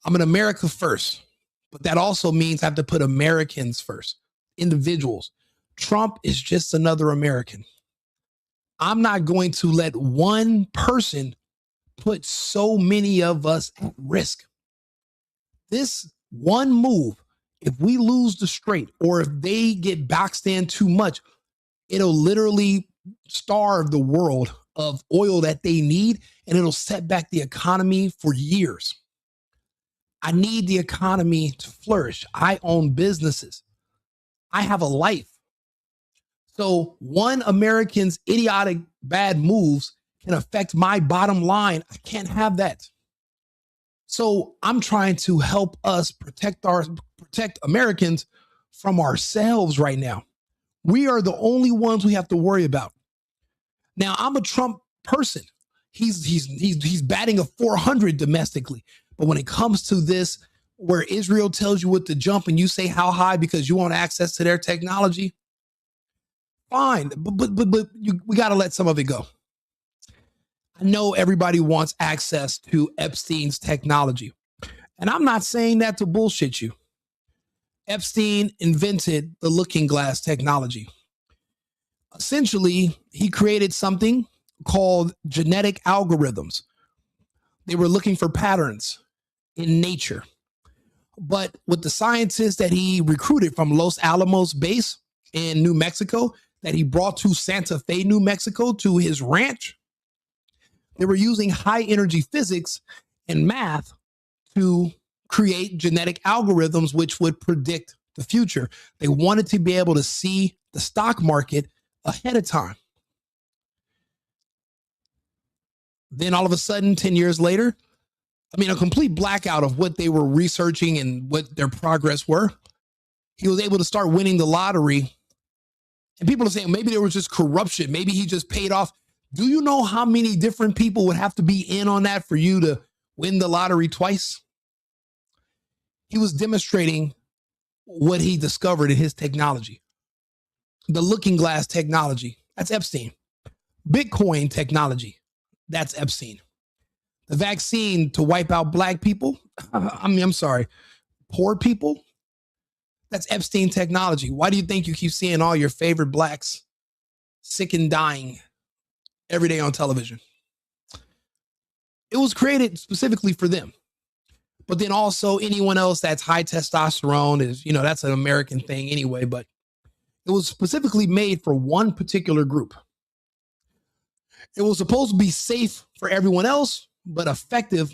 I'm an America First, but that also means I have to put Americans first, individuals. Trump is just another American. I'm not going to let one person put so many of us at risk. This one move, if we lose the strait or if they get boxed in too much, it'll literally starve the world of oil that they need, and it'll set back the economy for years. I need the economy to flourish. I own businesses. I have a life. So one American's idiotic bad moves can affect my bottom line. I can't have that. So I'm trying to help us protect Americans from ourselves right now. We are the only ones we have to worry about. Now, I'm a Trump person. He's batting a 400 domestically. But when it comes to this, where Israel tells you what to jump and you say how high because you want access to their technology, fine. But we got to let some of it go. I know everybody wants access to Epstein's technology. And I'm not saying that to bullshit you. Epstein invented the looking glass technology. Essentially, he created something called genetic algorithms. They were looking for patterns in nature. But with the scientists that he recruited from Los Alamos base in New Mexico, that he brought to Santa Fe, New Mexico, to his ranch, they were using high energy physics and math to create genetic algorithms which would predict the future. They wanted to be able to see the stock market ahead of time. Then all of a sudden, 10 years later, a complete blackout of what they were researching and what their progress were. He was able to start winning the lottery. And people are saying maybe there was just corruption. Maybe he just paid off. Do you know how many different people would have to be in on that for you to win the lottery twice? He was demonstrating what he discovered in his technology. The looking glass technology, that's Epstein. Bitcoin technology, that's Epstein. The vaccine to wipe out black people, poor people, that's Epstein technology. Why do you think you keep seeing all your favorite blacks sick and dying every day on television? It was created specifically for them. But then also anyone else that's high testosterone is, that's an American thing anyway, but it was specifically made for one particular group. It was supposed to be safe for everyone else, but effective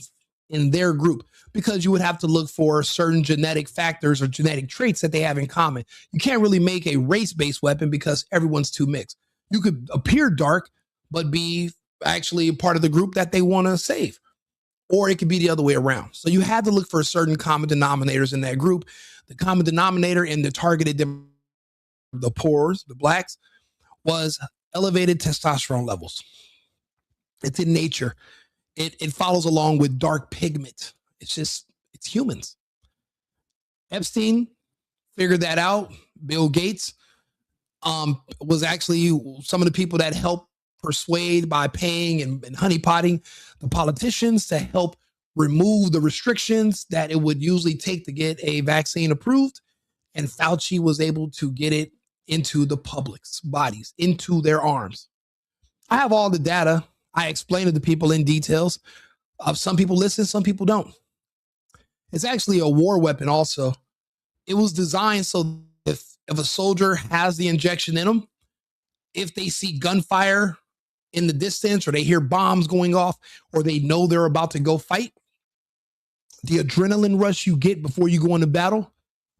in their group because you would have to look for certain genetic factors or genetic traits that they have in common. You can't really make a race-based weapon because everyone's too mixed. You could appear dark, but be actually part of the group that they want to save. Or it could be the other way around. So you had to look for certain common denominators in that group. The common denominator in the targeted, the poors, the blacks, was elevated testosterone levels. It's in nature. It follows along with dark pigment. It's humans. Epstein figured that out. Bill Gates was actually some of the people that helped persuade by paying and honeypotting the politicians to help remove the restrictions that it would usually take to get a vaccine approved. And Fauci was able to get it into the public's bodies, into their arms. I have all the data. I explain it to people in details. Some people listen, some people don't. It's actually a war weapon also. It was designed so if a soldier has the injection in them, if they see gunfire in the distance or they hear bombs going off or they know they're about to go fight, the adrenaline rush you get before you go into battle,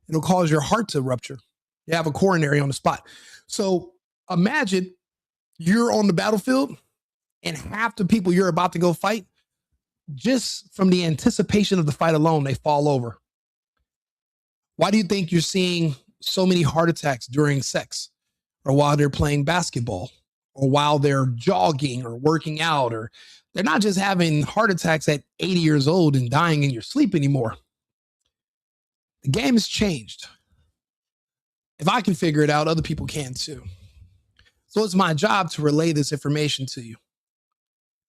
it'll cause your heart to rupture. You have a coronary on the spot. So imagine you're on the battlefield and half the people you're about to go fight, just from the anticipation of the fight alone, they fall over. Why do you think you're seeing so many heart attacks during sex or while they're playing basketball or while they're jogging or working out? Or they're not just having heart attacks at 80 years old and dying in your sleep anymore. The game has changed. If I can figure it out, other people can too. So it's my job to relay this information to you.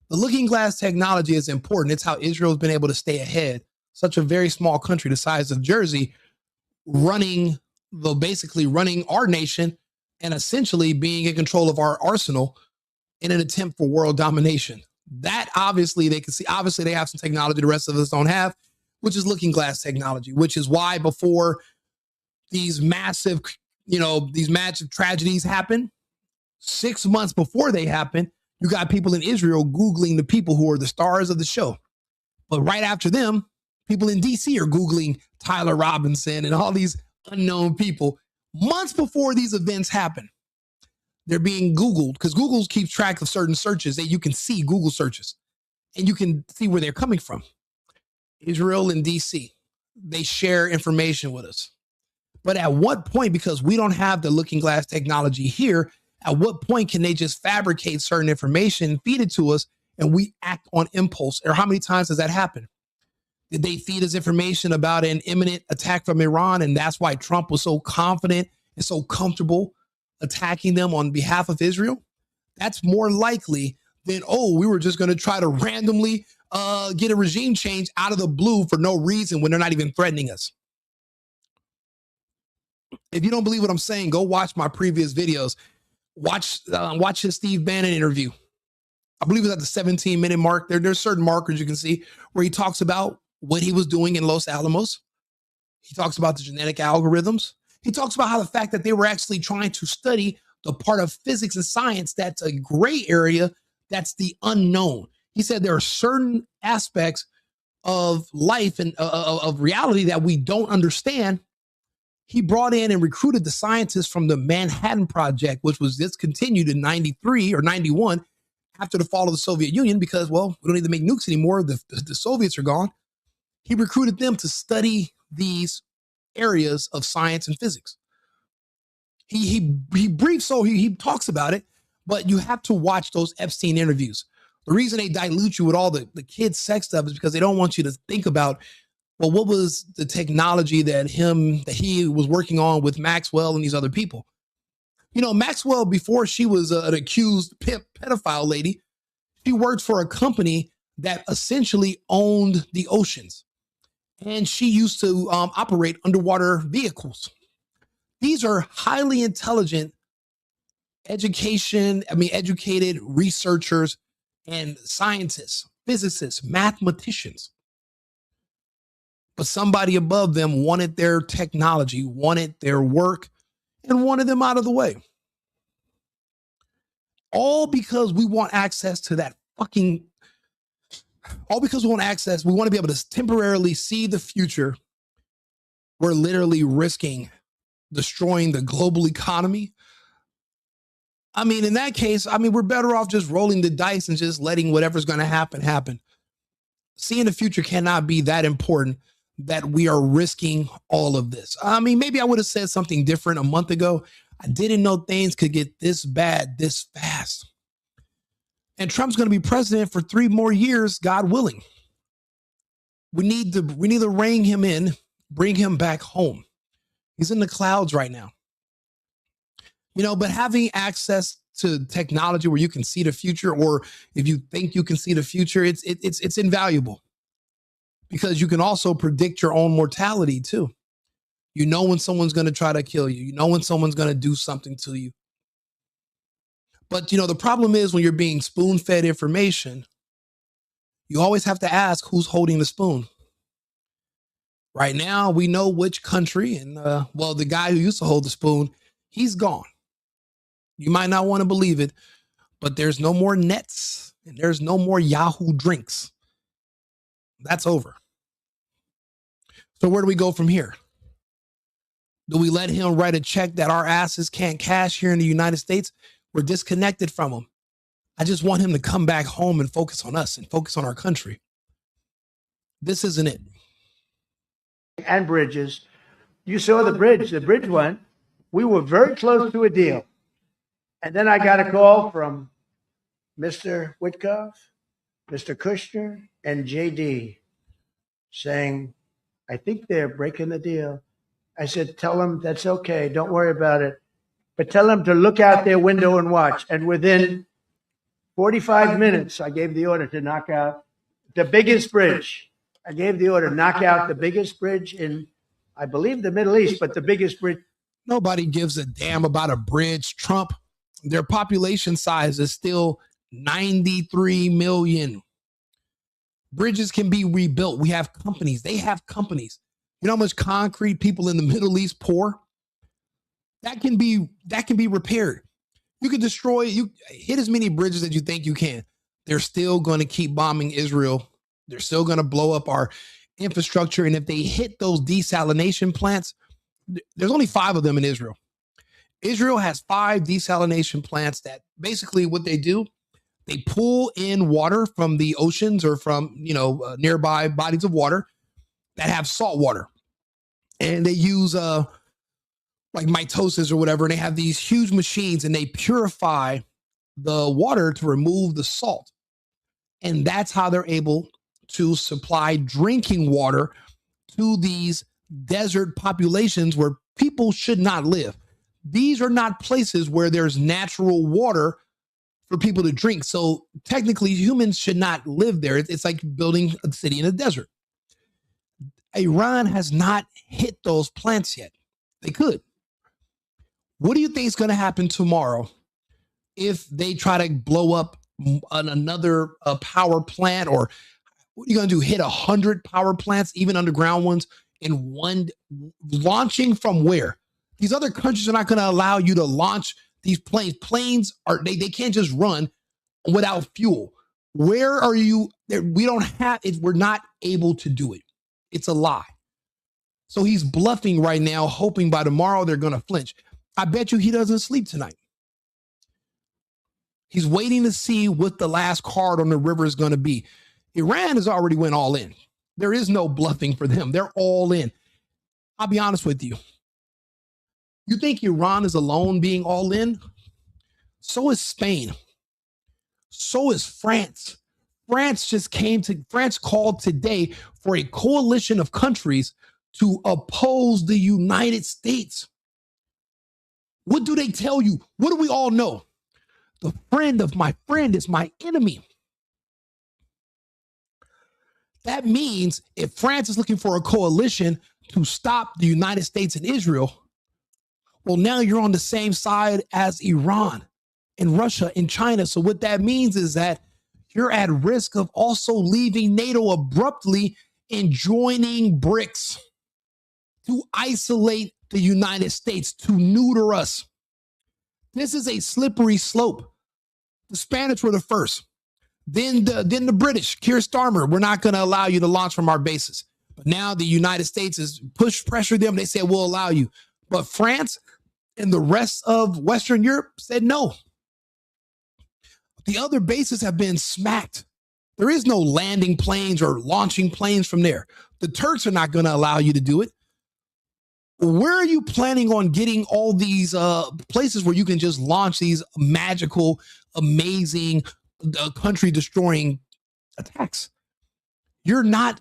The looking glass technology is important. It's how Israel has been able to stay ahead. Such a very small country the size of Jersey, basically running our nation and essentially being in control of our arsenal in an attempt for world domination. That obviously they can see. Obviously they have some technology the rest of us don't have, which is looking glass technology, which is why before these massive tragedies happen, 6 months before they happen, you got people in Israel Googling the people who are the stars of the show. But right after them, people in DC are Googling Tyler Robinson and all these unknown people. Months before these events happen, they're being Googled because Google keeps track of certain searches that you can see, Google searches, and you can see where they're coming from. Israel and DC, they share information with us. But at what point, because we don't have the looking glass technology here, at what point can they just fabricate certain information, feed it to us, and we act on impulse? Or how many times does that happen? Did they feed us information about an imminent attack from Iran, and that's why Trump was so confident and so comfortable attacking them on behalf of Israel? That's more likely than, we were just going to try to randomly get a regime change out of the blue for no reason when they're not even threatening us. If you don't believe what I'm saying, go watch my previous videos. Watch his Steve Bannon interview. I believe it's at the 17-minute mark. There's certain markers you can see where he talks about what he was doing in Los Alamos. He talks about the genetic algorithms. He talks about how the fact that they were actually trying to study the part of physics and science that's a gray area, that's the unknown. He said there are certain aspects of life and of reality that we don't understand. He brought in and recruited the scientists from the Manhattan Project, which was discontinued in 93 or 91 after the fall of the Soviet Union because, well, we don't need to make nukes anymore. The Soviets are gone. He recruited them to study these areas of science and physics. He briefs, so he talks about it, but you have to watch those Epstein interviews. The reason they dilute you with all the kids' sex stuff is because they don't want you to think about, well, what was the technology that he was working on with Maxwell and these other people? You know, Maxwell, before she was an accused pimp pedophile lady, she worked for a company that essentially owned the oceans. And she used to operate underwater vehicles. These are highly intelligent educated researchers and scientists, physicists, mathematicians. But somebody above them wanted their technology, wanted their work, and wanted them out of the way. All because we want access to that all because we want access, we want to be able to temporarily see the future. We're literally risking destroying the global economy. I mean, in that case, we're better off just rolling the dice and just letting whatever's going to happen. Seeing the future cannot be that important that we are risking all of this. Maybe I would have said something different a month ago. I didn't know things could get this bad this fast. And Trump's going to be president for 3 more years, God willing. We need to rein him in, bring him back home. He's in the clouds right now. But having access to technology where you can see the future, or if you think you can see the future, it's invaluable because you can also predict your own mortality too. You know when someone's going to try to kill you. You know when someone's going to do something to you. But, the problem is when you're being spoon-fed information, you always have to ask who's holding the spoon. Right now, we know which country, and, the guy who used to hold the spoon, he's gone. You might not want to believe it, but there's no more nets and there's no more Yahoo drinks. That's over. So where do we go from here? Do we let him write a check that our asses can't cash here in the United States? We're disconnected from him. I just want him to come back home and focus on us and focus on our country. This isn't it. And bridges. You saw the bridge one. We were very close to a deal. And then I got a call from Mr. Witkoff, Mr. Kushner, and JD saying, I think they're breaking the deal. I said, tell them that's okay. Don't worry about it. But tell them to look out their window and watch. And within 45 minutes, I gave the order to knock out the biggest bridge. I gave the order, knock out the biggest bridge in, I believe, the Middle East, but the biggest bridge. Nobody gives a damn about a bridge. Trump, their population size is still 93 million. Bridges can be rebuilt. We have companies. They have companies. You know how much concrete people in the Middle East pour? That can be repaired. You can hit as many bridges as you think you can. They're still going to keep bombing Israel. They're still going to blow up our infrastructure. And if they hit those desalination plants, there's only 5 of them in Israel. Israel has 5 desalination plants that basically what they do, they pull in water from the oceans or from, nearby bodies of water that have salt water. And they use like mitosis or whatever. And they have these huge machines and they purify the water to remove the salt. And that's how they're able to supply drinking water to these desert populations where people should not live. These are not places where there's natural water for people to drink. So technically humans should not live there. It's like building a city in a desert. Iran has not hit those plants yet. They could. What do you think is going to happen tomorrow if they try to blow up another power plant? Or what are you going to do? Hit 100 power plants, even underground ones, in one launching from where? These other countries are not going to allow you to launch these planes. Planes they can't just run without fuel. Where are you? We don't have it. We're not able to do it. It's a lie. So he's bluffing right now, hoping by tomorrow they're going to flinch. I bet you he doesn't sleep tonight. He's waiting to see what the last card on the river is going to be. Iran has already went all in. There is no bluffing for them. They're all in. I'll be honest with you. You think Iran is alone being all in? So is Spain. So is France. France called today for a coalition of countries to oppose the United States. What do they tell you? What do we all know? The friend of my friend is my enemy. That means if France is looking for a coalition to stop the United States and Israel, well, now you're on the same side as Iran and Russia and China. So what that means is that you're at risk of also leaving NATO abruptly and joining BRICS to isolate the United States, to neuter us. This is a slippery slope. The Spanish were the first. Then the British, Keir Starmer, we're not going to allow you to launch from our bases. But now the United States has pressured them. They said, we'll allow you. But France and the rest of Western Europe said no. The other bases have been smacked. There is no landing planes or launching planes from there. The Turks are not going to allow you to do it. Where are you planning on getting all these places where you can just launch these magical, amazing, country-destroying attacks? We're not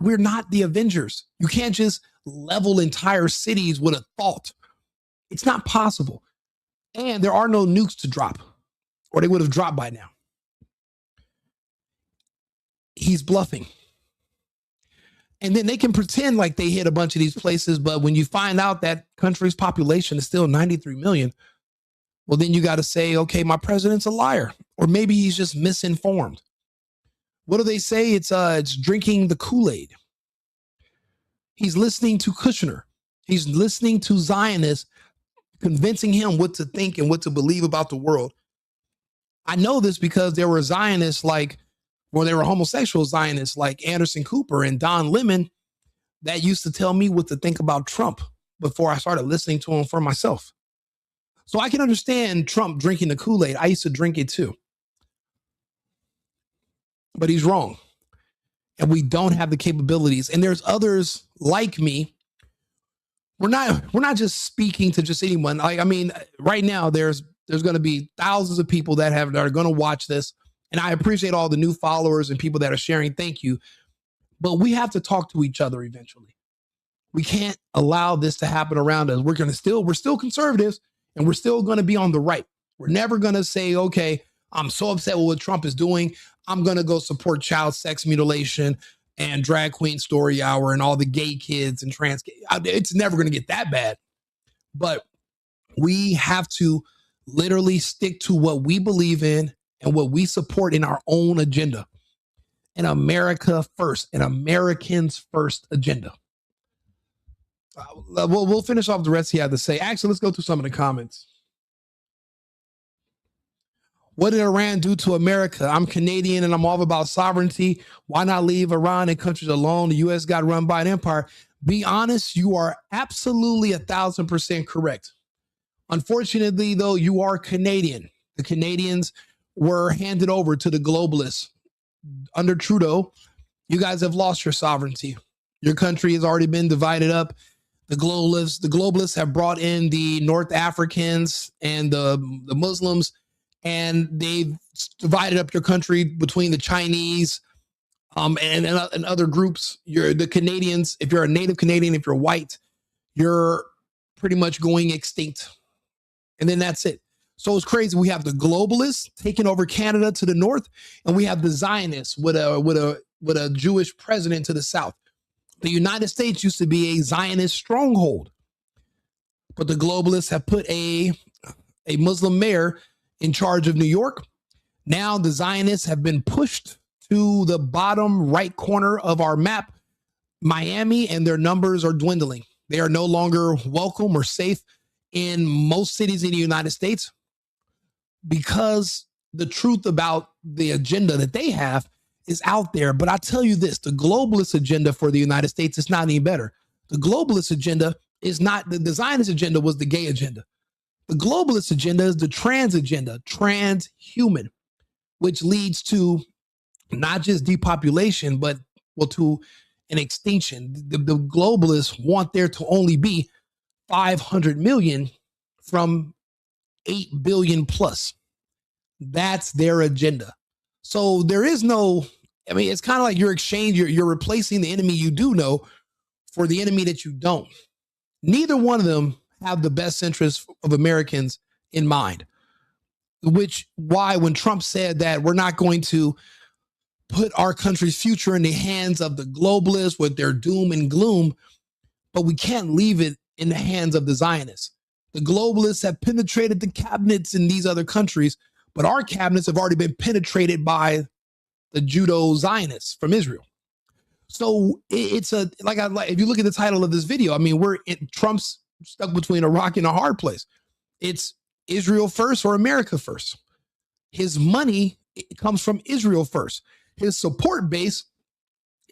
the Avengers. You can't just level entire cities with a thought. It's not possible. And there are no nukes to drop, or they would have dropped by now. He's bluffing. And then they can pretend like they hit a bunch of these places, but when you find out that country's population is still 93 million, well, then you got to say, okay, my president's a liar, or maybe he's just misinformed. What do they say? It's drinking the Kool-Aid. He's listening to Kushner. He's listening to Zionists, convincing him what to think and what to believe about the world. I know this because there were Zionists there were homosexual Zionists like Anderson Cooper and Don Lemon that used to tell me what to think about Trump before I started listening to him for myself. So I can understand Trump drinking the Kool-Aid. I used to drink it too. But he's wrong. And we don't have the capabilities. And there's others like me. We're not just speaking to just anyone. Right now there's going to be thousands of people that are going to watch this. And I appreciate all the new followers and people that are sharing. Thank you. But we have to talk to each other eventually. We can't allow this to happen around us. We're still conservatives, and we're still going to be on the right. We're never going to say, okay, I'm so upset with what Trump is doing. I'm going to go support child sex mutilation and drag queen story hour and all the gay kids and trans. It's never going to get that bad. But we have to literally stick to what we believe in and what we support in our own agenda. An America first, an Americans first agenda. We'll finish off the rest he had to say. Actually, let's go through some of the comments. What did Iran do to America? I'm Canadian and I'm all about sovereignty. Why not leave Iran and countries alone? The U.S. got run by an empire. Be honest, you are absolutely 1,000% correct. Unfortunately, though, you are Canadian. The Canadians were handed over to the globalists. Under Trudeau, you guys have lost your sovereignty. Your country has already been divided up. The globalists have brought in the North Africans and the Muslims, and they've divided up your country between the Chinese and other groups. You're the Canadians. If you're a native Canadian, if you're white, you're pretty much going extinct. And then that's it. So it's crazy. We have the globalists taking over Canada to the north, and we have the Zionists with a Jewish president to the south. The United States used to be a Zionist stronghold, but the globalists have put a Muslim mayor in charge of New York. Now the Zionists have been pushed to the bottom right corner of our map, Miami, and their numbers are dwindling. They are no longer welcome or safe in most cities in the United States, because the truth about the agenda that they have is out there. But I tell you this, the globalist agenda for the United States is not any better. The globalist agenda is not, the Zionist agenda was the gay agenda. The globalist agenda is the trans agenda, transhuman. which leads to not just depopulation, but to an extinction. The globalists want there to only be 500 million from 8 billion plus. That's their agenda. So there is no, I mean, it's kind of like you're replacing the enemy you do know for the enemy that you don't. Neither one of them have the best interests of Americans in mind, which why when Trump said that we're not going to put our country's future in the hands of the globalists with their doom and gloom, but we can't leave it in the hands of the Zionists. The globalists have penetrated the cabinets in these other countries, but our cabinets have already been penetrated by the Judo-Zionists from Israel. So it's if you look at the title of this video, I mean, Trump's stuck between a rock and a hard place. It's Israel first or America first. His money comes from Israel first. His support base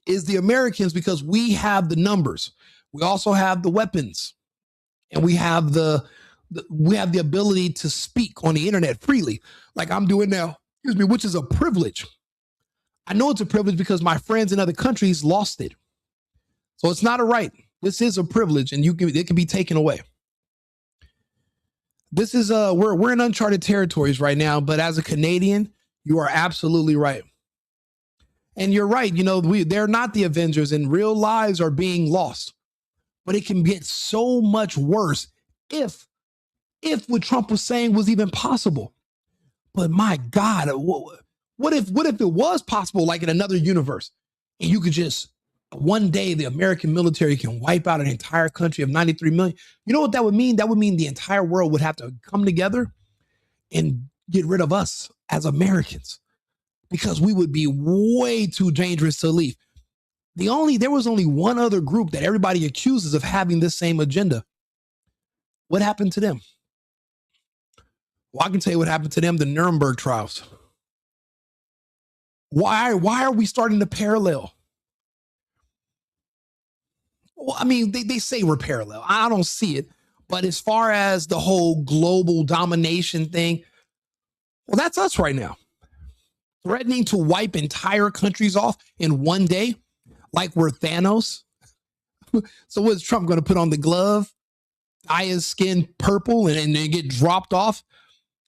is the Americans because we have the numbers. We also have the weapons, and we have the ability to speak on the internet freely, like I'm doing now. Excuse me, which is a privilege. I know it's a privilege because my friends in other countries lost it. So it's not a right. This is a privilege, and it can be taken away. This is we're in uncharted territories right now, but as a Canadian, you are absolutely right. And you're right, they're not the Avengers, and real lives are being lost. But it can get so much worse if what Trump was saying was even possible. But my God, what if it was possible, like in another universe, and you could just one day the American military can wipe out an entire country of 93 million? You know what that would mean? That would mean the entire world would have to come together and get rid of us as Americans, because we would be way too dangerous to leave. There was only one other group that everybody accuses of having this same agenda. What happened to them? Well, I can tell you what happened to them: the Nuremberg trials. Why are we starting to parallel? Well, I mean, they say we're parallel. I don't see it. But as far as the whole global domination thing, well, that's us right now. Threatening to wipe entire countries off in one day, like we're Thanos. So what is Trump going to put on the glove, dye his skin purple, and then get dropped off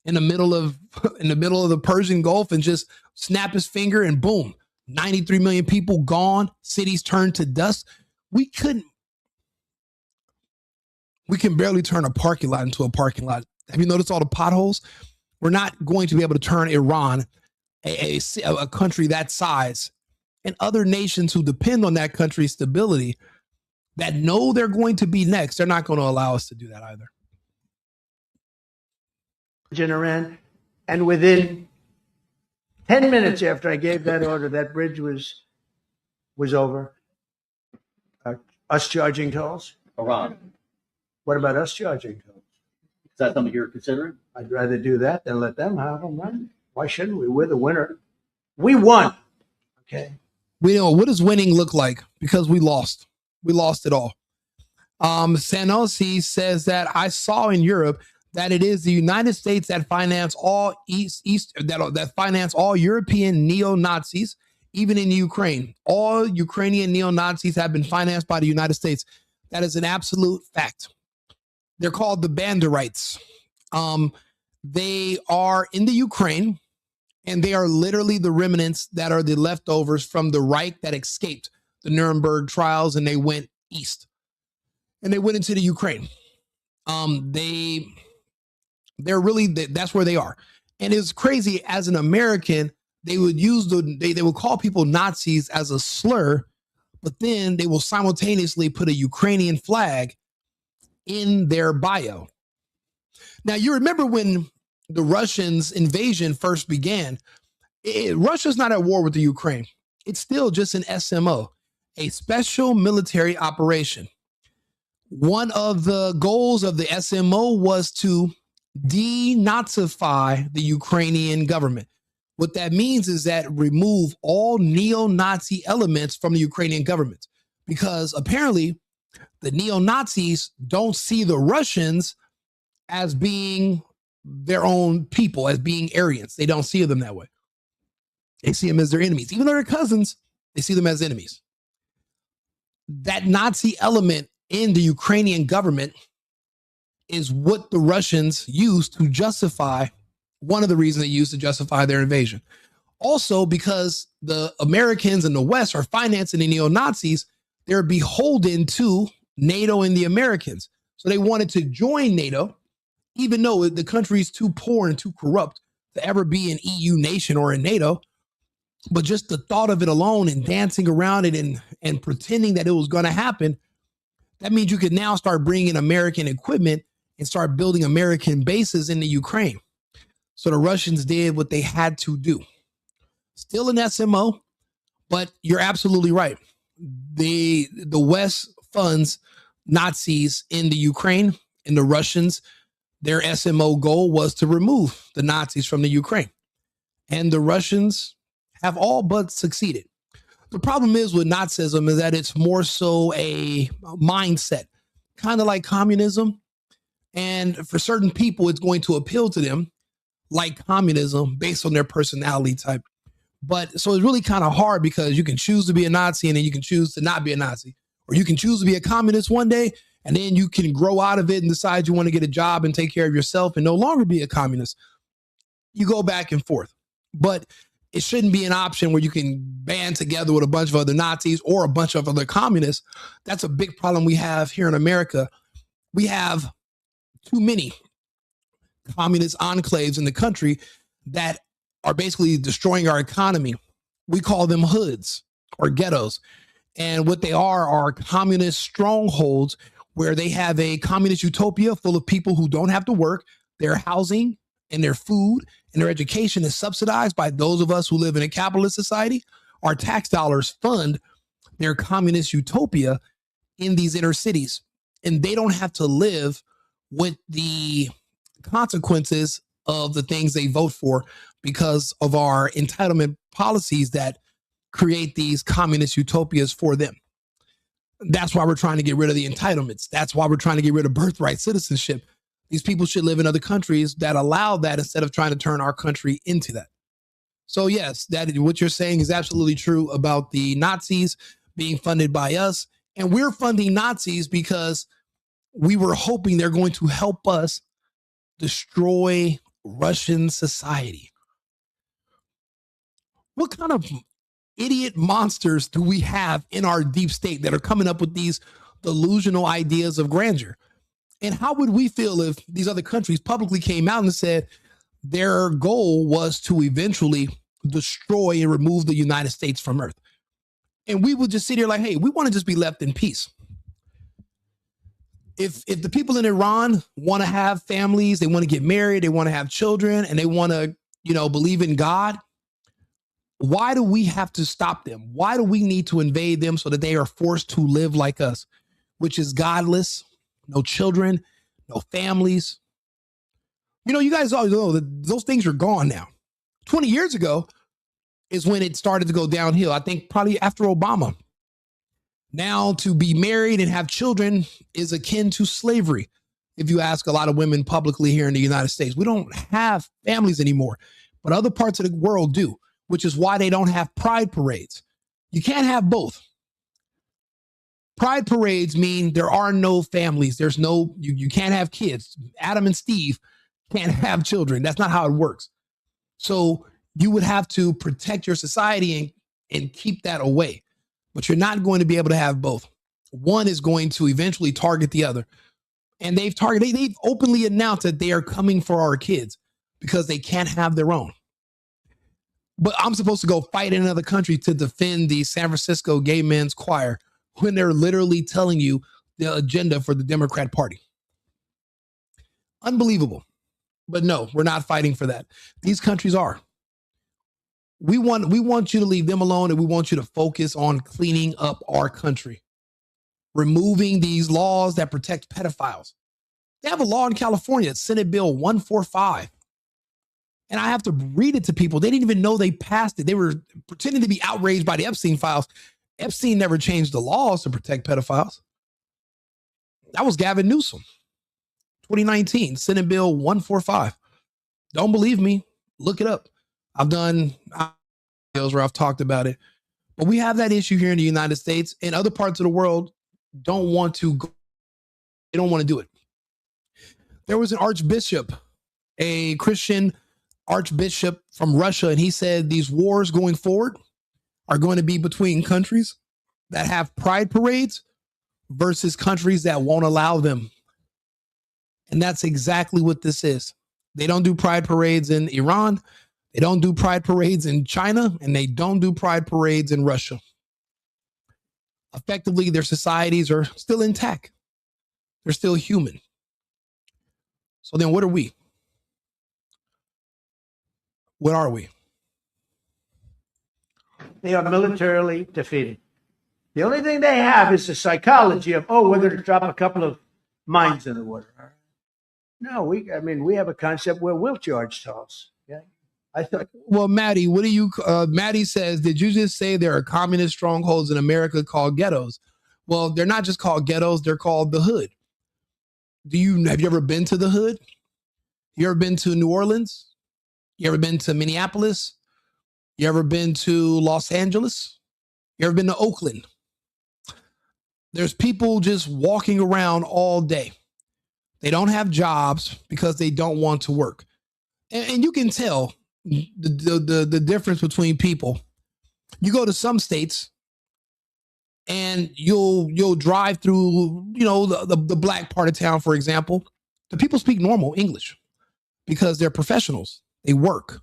in the middle of the Persian Gulf and just snap his finger and boom, 93 million people gone, cities turned to dust? We can barely turn a parking lot into a parking lot. Have you noticed all the potholes? We're not going to be able to turn Iran, a country that size, and other nations who depend on that country's stability, that know they're going to be next. They're not going to allow us to do that either. In Iran, and within 10 minutes after I gave that order, that bridge was over. Us charging tolls? Iran. What about us charging tolls? Is that something you're considering? I'd rather do that than let them have them, right? Why shouldn't we? We're the winner. We won. Okay. We know, what does winning look like? Because we lost. We lost it all. Sanosi says that I saw in Europe that it is the United States that finance all that finance all European neo-Nazis, even in Ukraine. All Ukrainian neo-Nazis have been financed by the United States. That is an absolute fact. They're called the Banderites. They are in the Ukraine, and they are literally the remnants that are the leftovers from the Reich that escaped the Nuremberg trials, and they went east. And they went into the Ukraine. They're really, that's where they are. And it's crazy, as an American, they would use they would call people Nazis as a slur, but then they will simultaneously put a Ukrainian flag in their bio. Now, you remember when the Russians' invasion first began, Russia's not at war with the Ukraine. It's still just an SMO, a special military operation. One of the goals of the SMO was to denazify the Ukrainian government. What that means is that remove all neo-Nazi elements from the Ukrainian government, because apparently the neo-Nazis don't see the Russians as being their own people, as being Aryans. They don't see them that way. They see them as their enemies. Even though they're cousins, they see them as enemies. That Nazi element in the Ukrainian government is what the Russians use to justify, one of the reasons they use to justify their invasion. Also, because the Americans and the West are financing the neo-Nazis, they're beholden to NATO and the Americans. So they wanted to join NATO, even though the country is too poor and too corrupt to ever be an EU nation or in NATO. But just the thought of it alone and dancing around it and pretending that it was going to happen, that means you could now start bringing American equipment and start building American bases in the Ukraine. So the Russians did what they had to do. Still an SMO, but you're absolutely right. The West funds Nazis in the Ukraine, and the Russians, their SMO goal was to remove the Nazis from the Ukraine. And the Russians have all but succeeded. The problem is with Nazism is that it's more so a mindset, kind of like communism. And for certain people, it's going to appeal to them like communism based on their personality type. But so it's really kind of hard because you can choose to be a Nazi and then you can choose to not be a Nazi. Or you can choose to be a communist one day and then you can grow out of it and decide you want to get a job and take care of yourself and no longer be a communist. You go back and forth. But it shouldn't be an option where you can band together with a bunch of other Nazis or a bunch of other communists. That's a big problem we have here in America. We have too many communist enclaves in the country that are basically destroying our economy. We call them hoods or ghettos. And what they are communist strongholds where they have a communist utopia full of people who don't have to work. Their housing and their food and their education is subsidized by those of us who live in a capitalist society. Our tax dollars fund their communist utopia in these inner cities. And they don't have to live with the consequences of the things they vote for because of our entitlement policies that create these communist utopias for them. That's why we're trying to get rid of the entitlements. That's why we're trying to get rid of birthright citizenship. These people should live in other countries that allow that instead of trying to turn our country into that. So yes, that what you're saying is absolutely true about the Nazis being funded by us. And we're funding Nazis because we were hoping they're going to help us destroy Russian society. What kind of idiot monsters do we have in our deep state that are coming up with these delusional ideas of grandeur? And how would we feel if these other countries publicly came out and said their goal was to eventually destroy and remove the United States from Earth? And we would just sit here like, hey, we want to just be left in peace. If the people in Iran want to have families, they want to get married, they want to have children, and they want to, believe in God, why do we have to stop them? Why do we need to invade them so that they are forced to live like us, which is godless, no children, no families? You guys all know that those things are gone now. 20 years ago is when it started to go downhill. I think probably after Obama. Now to be married and have children is akin to slavery. If you ask a lot of women publicly here in the United States, we don't have families anymore, but other parts of the world do, which is why they don't have pride parades. You can't have both. Pride parades mean there are no families. There's no, you can't have kids. Adam and Steve can't have children. That's not how it works. So you would have to protect your society and keep that away. But you're not going to be able to have both. One is going to eventually target the other. And they've openly announced that they are coming for our kids because they can't have their own. But I'm supposed to go fight in another country to defend the San Francisco Gay Men's Choir when they're literally telling you the agenda for the Democrat Party. Unbelievable. But no, we're not fighting for that. These countries are. We want you to leave them alone, and we want you to focus on cleaning up our country, removing these laws that protect pedophiles. They have a law in California, Senate Bill 145. And I have to read it to people. They didn't even know they passed it. They were pretending to be outraged by the Epstein files. Epstein never changed the laws to protect pedophiles. That was Gavin Newsom, 2019, Senate Bill 145. Don't believe me? Look it up. I've done where I've talked about it. But we have that issue here in the United States, and other parts of the world don't want to go, they don't want to do it. There was an archbishop, a Christian archbishop from Russia, and he said these wars going forward are going to be between countries that have pride parades versus countries that won't allow them. And that's exactly what this is. They don't do pride parades in Iran. They don't do pride parades in China, and they don't do pride parades in Russia. Effectively, their societies are still intact. They're still human. So then what are we? What are we? They are militarily defeated. The only thing they have is the psychology of, oh, we're going to drop a couple of mines in the water. No, we have a concept where we'll charge tolls. Yeah. I thought. Well, Maddie, what do you, Maddie says, did you just say there are communist strongholds in America called ghettos? Well, they're not just called ghettos, they're called the hood. Have you ever been to the hood? You ever been to New Orleans? You ever been to Minneapolis? You ever been to Los Angeles? You ever been to Oakland? There's people just walking around all day. They don't have jobs because they don't want to work. And you can tell the difference between people. You go to some states and you'll drive through, the black part of town, for example. The people speak normal English because they're professionals. They work.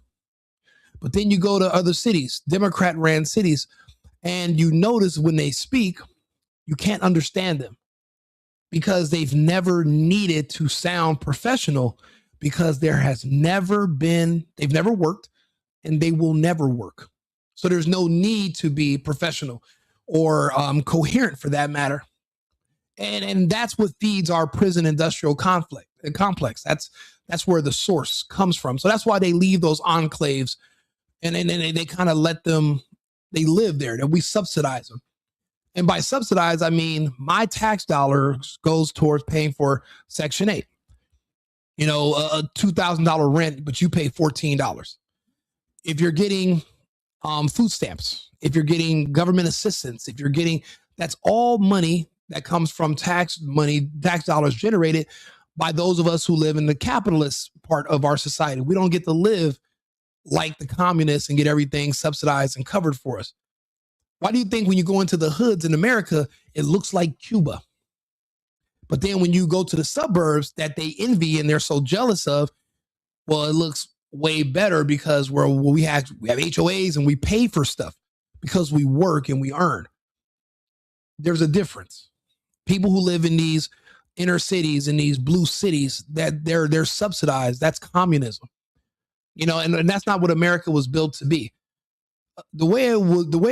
But then you go to other cities, Democrat-ran cities, and you notice when they speak, you can't understand them because they've never needed to sound professional because they've never worked and they will never work. So there's no need to be professional or coherent for that matter. And that's what feeds our prison industrial complex. That's where the source comes from. So that's why they leave those enclaves and they kind of they live there, and we subsidize them. And by subsidize, I mean my tax dollars goes towards paying for Section 8. A $2,000 rent, but you pay $14. If you're getting food stamps, if you're getting government assistance, that's all money that comes from tax dollars generated by those of us who live in the capitalist part of our society. We don't get to live like the communists and get everything subsidized and covered for us. Why do you think when you go into the hoods in America, it looks like Cuba? But then when you go to the suburbs that they envy and they're so jealous of, well, it looks way better because we have HOAs and we pay for stuff because we work and we earn. There's a difference. People who live in these inner cities, in these blue cities, that they're subsidized. That's communism. And that's not what America was built to be. The way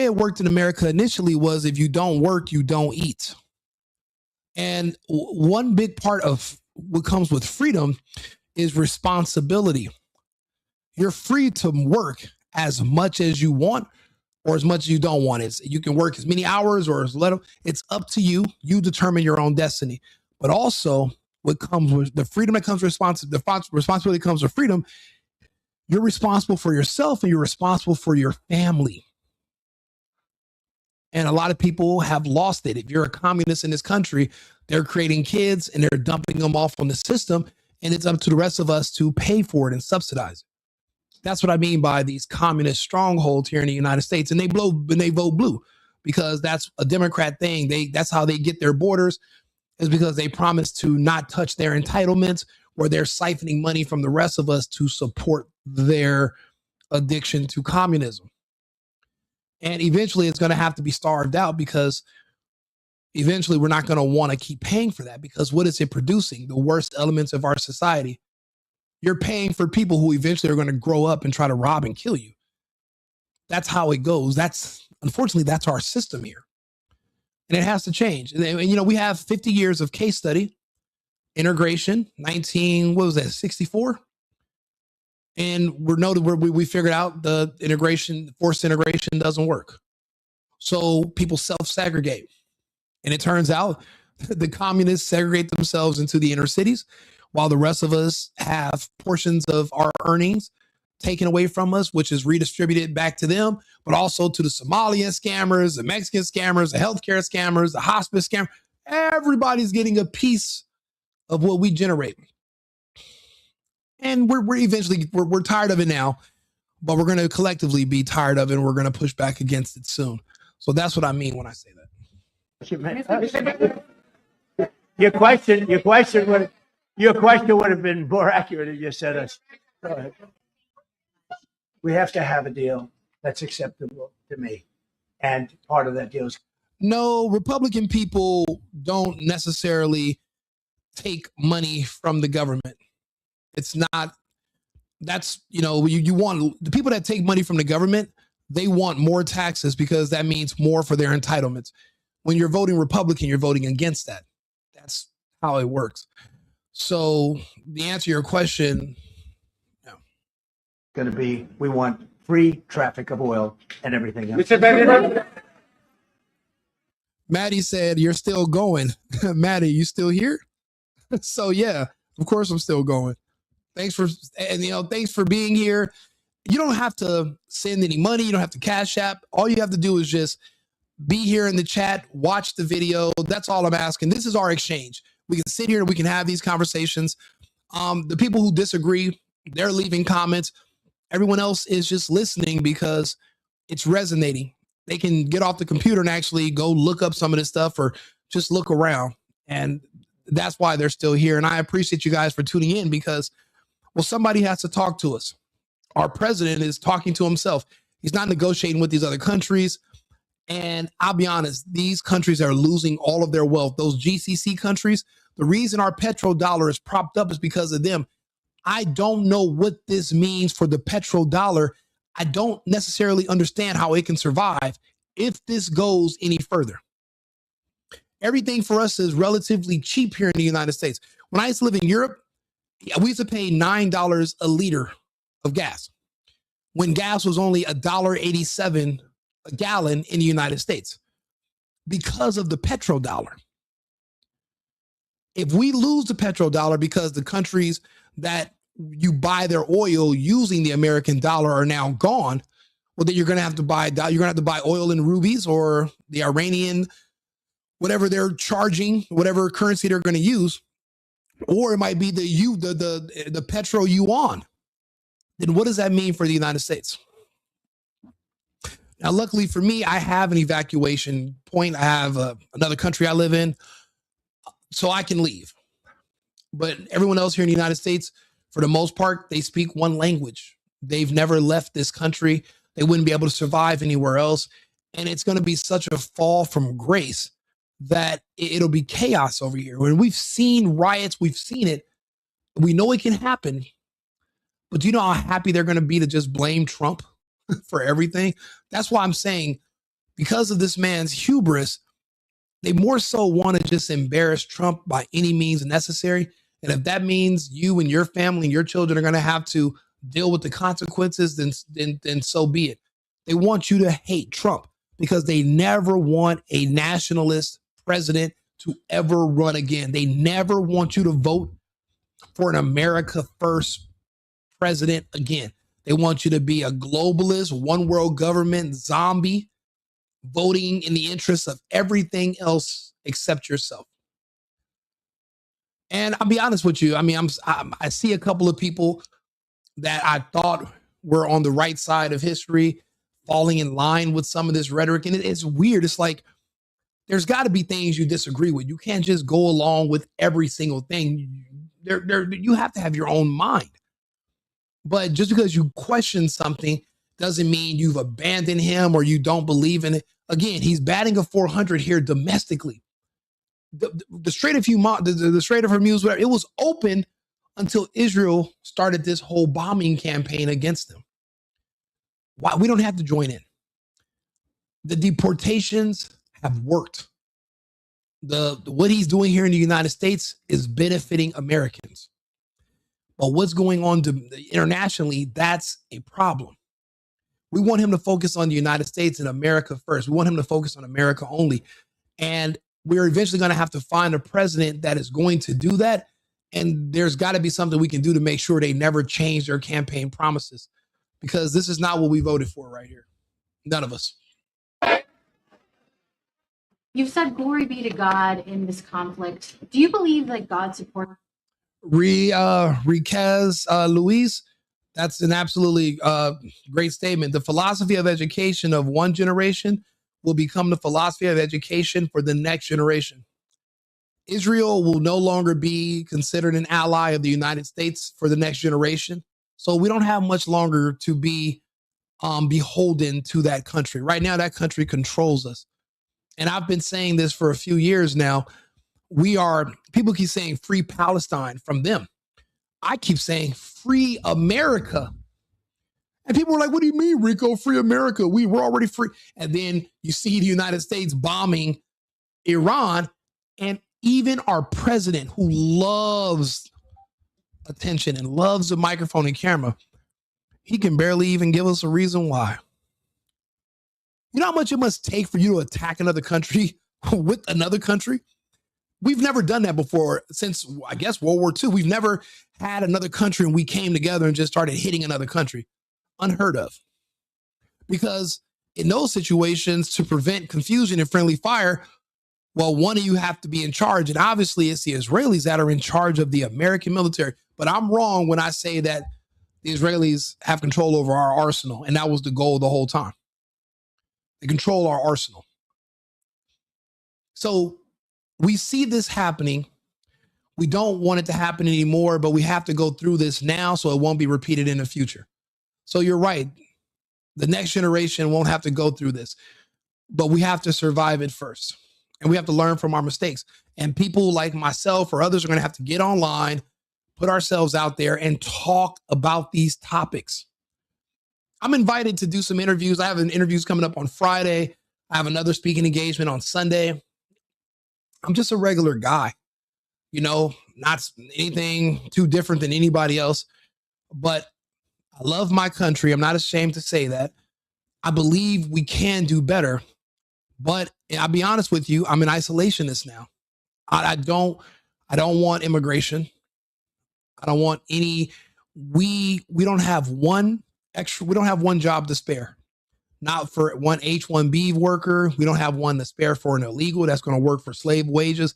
it worked in America initially was if you don't work, you don't eat. And one big part of what comes with freedom is responsibility. You're free to work as much as you want or as much as you don't want. You can work as many hours or as little. It's up to you. You determine your own destiny. But also what comes with the freedom that comes with responsibility comes with freedom. You're responsible for yourself and you're responsible for your family. And a lot of people have lost it. If you're a communist in this country, they're creating kids and they're dumping them off on the system. And it's up to the rest of us to pay for it and subsidize it. That's what I mean by these communist strongholds here in the United States. And they vote blue because that's a Democrat thing. That's how they get their borders, is because they promise to not touch their entitlements, or they're siphoning money from the rest of us to support their addiction to communism. And eventually it's going to have to be starved out because eventually we're not going to want to keep paying for that, because what is it producing? The worst elements of our society. You're paying for people who eventually are going to grow up and try to rob and kill you. That's how it goes. Unfortunately, that's our system here. And it has to change. And we have 50 years of case study, integration, 64? And we figured out the forced integration doesn't work. So people self-segregate. And it turns out the communists segregate themselves into the inner cities, while the rest of us have portions of our earnings taken away from us, which is redistributed back to them, but also to the Somalian scammers, the Mexican scammers, the healthcare scammers, the hospice scammers. Everybody's getting a piece of what we generate. And we're eventually tired of it now, but we're going to collectively be tired of it, and we're going to push back against it soon. So that's what I mean when I say that. Your question would have been more accurate if you said us. Go ahead. We have to have a deal that's acceptable to me, and part of that deal is no, Republican people don't necessarily take money from the government. It's not. That's, you want the people that take money from the government, they want more taxes because that means more for their entitlements. When you're voting Republican, you're voting against that. That's how it works. So the answer to your question, no. Going to be, we want free traffic of oil and everything else. Maddie said, you're still going. Maddie, you still here? So yeah, of course I'm still going. Thanks for being here. You don't have to send any money. You don't have to Cash App. All you have to do is just be here in the chat, watch the video. That's all I'm asking. This is our exchange. We can sit here and we can have these conversations. The people who disagree, they're leaving comments. Everyone else is just listening because it's resonating. They can get off the computer and actually go look up some of this stuff or just look around. And that's why they're still here. And I appreciate you guys for tuning in because, well, somebody has to talk to us. Our president is talking to himself. He's not negotiating with these other countries. And I'll be honest, these countries are losing all of their wealth. Those GCC countries, the reason our petrodollar is propped up is because of them. I don't know what this means for the petrodollar. I don't necessarily understand how it can survive if this goes any further. Everything for us is relatively cheap here in the United States. When I used to live in Europe, we used to pay $9 a liter of gas when gas was only $1.87 a gallon in the United States because of the petrodollar. If we lose the petrodollar because the countries that you buy their oil using the American dollar are now gone, well, then you're going to have to buy oil in rubies or the Iranian, whatever they're charging, whatever currency they're going to use, or it might be the petro yuan. Then what does that mean for the United States? Now, luckily for me, I have an evacuation point. I have another country I live in, so I can leave. But everyone else here in the United States, for the most part, they speak one language. They've never left this country. They wouldn't be able to survive anywhere else. And it's going to be such a fall from grace that it'll be chaos over here. When we've seen riots, we've seen it. We know it can happen. But do you know how happy they're going to be to just blame Trump for everything? That's why I'm saying, because of this man's hubris, they more so want to just embarrass Trump by any means necessary. And if that means you and your family and your children are going to have to deal with the consequences, then so be it. They want you to hate Trump because they never want a nationalist president to ever run again. They never want you to vote for an America First president again. They want you to be a globalist, one world government zombie, voting in the interests of everything else except yourself. And I'll be honest with you. I mean, I see a couple of people that I thought were on the right side of history falling in line with some of this rhetoric. And it's weird. It's like, there's got to be things you disagree with. You can't just go along with every single thing. You have to have your own mind. But just because you question something doesn't mean you've abandoned him or you don't believe in it. Again, he's batting a 400 here domestically. The Strait of Hormuz, it was open until Israel started this whole bombing campaign against them. Why? We don't have to join in. The deportations have worked. What he's doing here in the United States is benefiting Americans. But what's going on internationally, that's a problem. We want him to focus on the United States and America first. We want him to focus on America only. And we're eventually going to have to find a president that is going to do that. And there's got to be something we can do to make sure they never change their campaign promises. because this is not what we voted for right here. None of us. You've said glory be to God in this conflict. Do you believe that God supports? Riquez, Luis, that's an absolutely great statement. The philosophy of education of one generation will become the philosophy of education for the next generation. Israel will no longer be considered an ally of the United States for the next generation. So we don't have much longer to be beholden to that country. Right now, that country controls us. And I've been saying this for a few years now. People keep saying free Palestine from them. I keep saying free America. And people are like, what do you mean, Rico, free America? We were already free. And then you see the United States bombing Iran, and even our president, who loves attention and loves the microphone and camera, he can barely even give us a reason why. You know how much it must take for you to attack another country with another country? We've never done that before since, I guess, World War II. We've never had another country and we came together and just started hitting another country. Unheard of. Because in those situations, to prevent confusion and friendly fire, well, one of you have to be in charge. And obviously, it's the Israelis that are in charge of the American military. But I'm wrong when I say that the Israelis have control over our arsenal. And that was the goal the whole time. They control our arsenal. So we see this happening. We don't want it to happen anymore, but we have to go through this now so it won't be repeated in the future. So you're right. The next generation won't have to go through this, but we have to survive it first. And we have to learn from our mistakes. And people like myself or others are going to have to get online, put ourselves out there and talk about these topics. I'm invited to do some interviews. I have interviews coming up on Friday. I have another speaking engagement on Sunday. I'm just a regular guy, you know, not anything too different than anybody else, but I love my country. I'm not ashamed to say that. I believe we can do better, but I'll be honest with you. I'm an isolationist now. I don't want immigration. I don't want any, we don't have one job to spare. Not for one H-1B worker. We don't have one to spare for an illegal that's going to work for slave wages.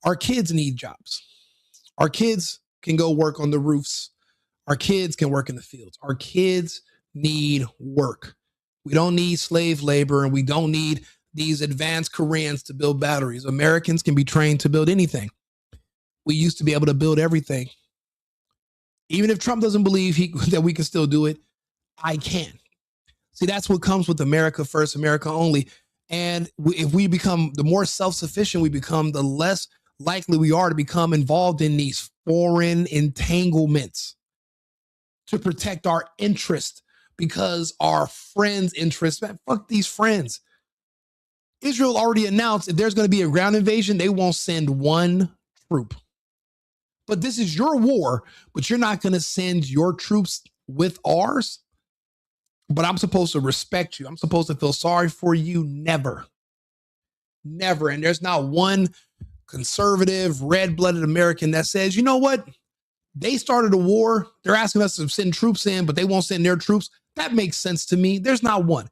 Our kids need jobs. Our kids can go work on the roofs. Our kids can work in the fields. Our kids need work. We don't need slave labor, and we don't need these advanced Koreans to build batteries. Americans can be trained to build anything. We used to be able to build everything. Even if Trump doesn't believe that we can still do it, I can. See, that's what comes with America first, America only. And if we become, the more self-sufficient we become, the less likely we are to become involved in these foreign entanglements to protect our interest, because our friends' interests, man, fuck these friends. Israel already announced if there's going to be a ground invasion, they won't send one troop. But this is your war, but you're not going to send your troops with ours. But I'm supposed to respect you. I'm supposed to feel sorry for you. Never. Never. And there's not one conservative, red-blooded American that says, you know what? They started a war. They're asking us to send troops in, but they won't send their troops. That makes sense to me. There's not one.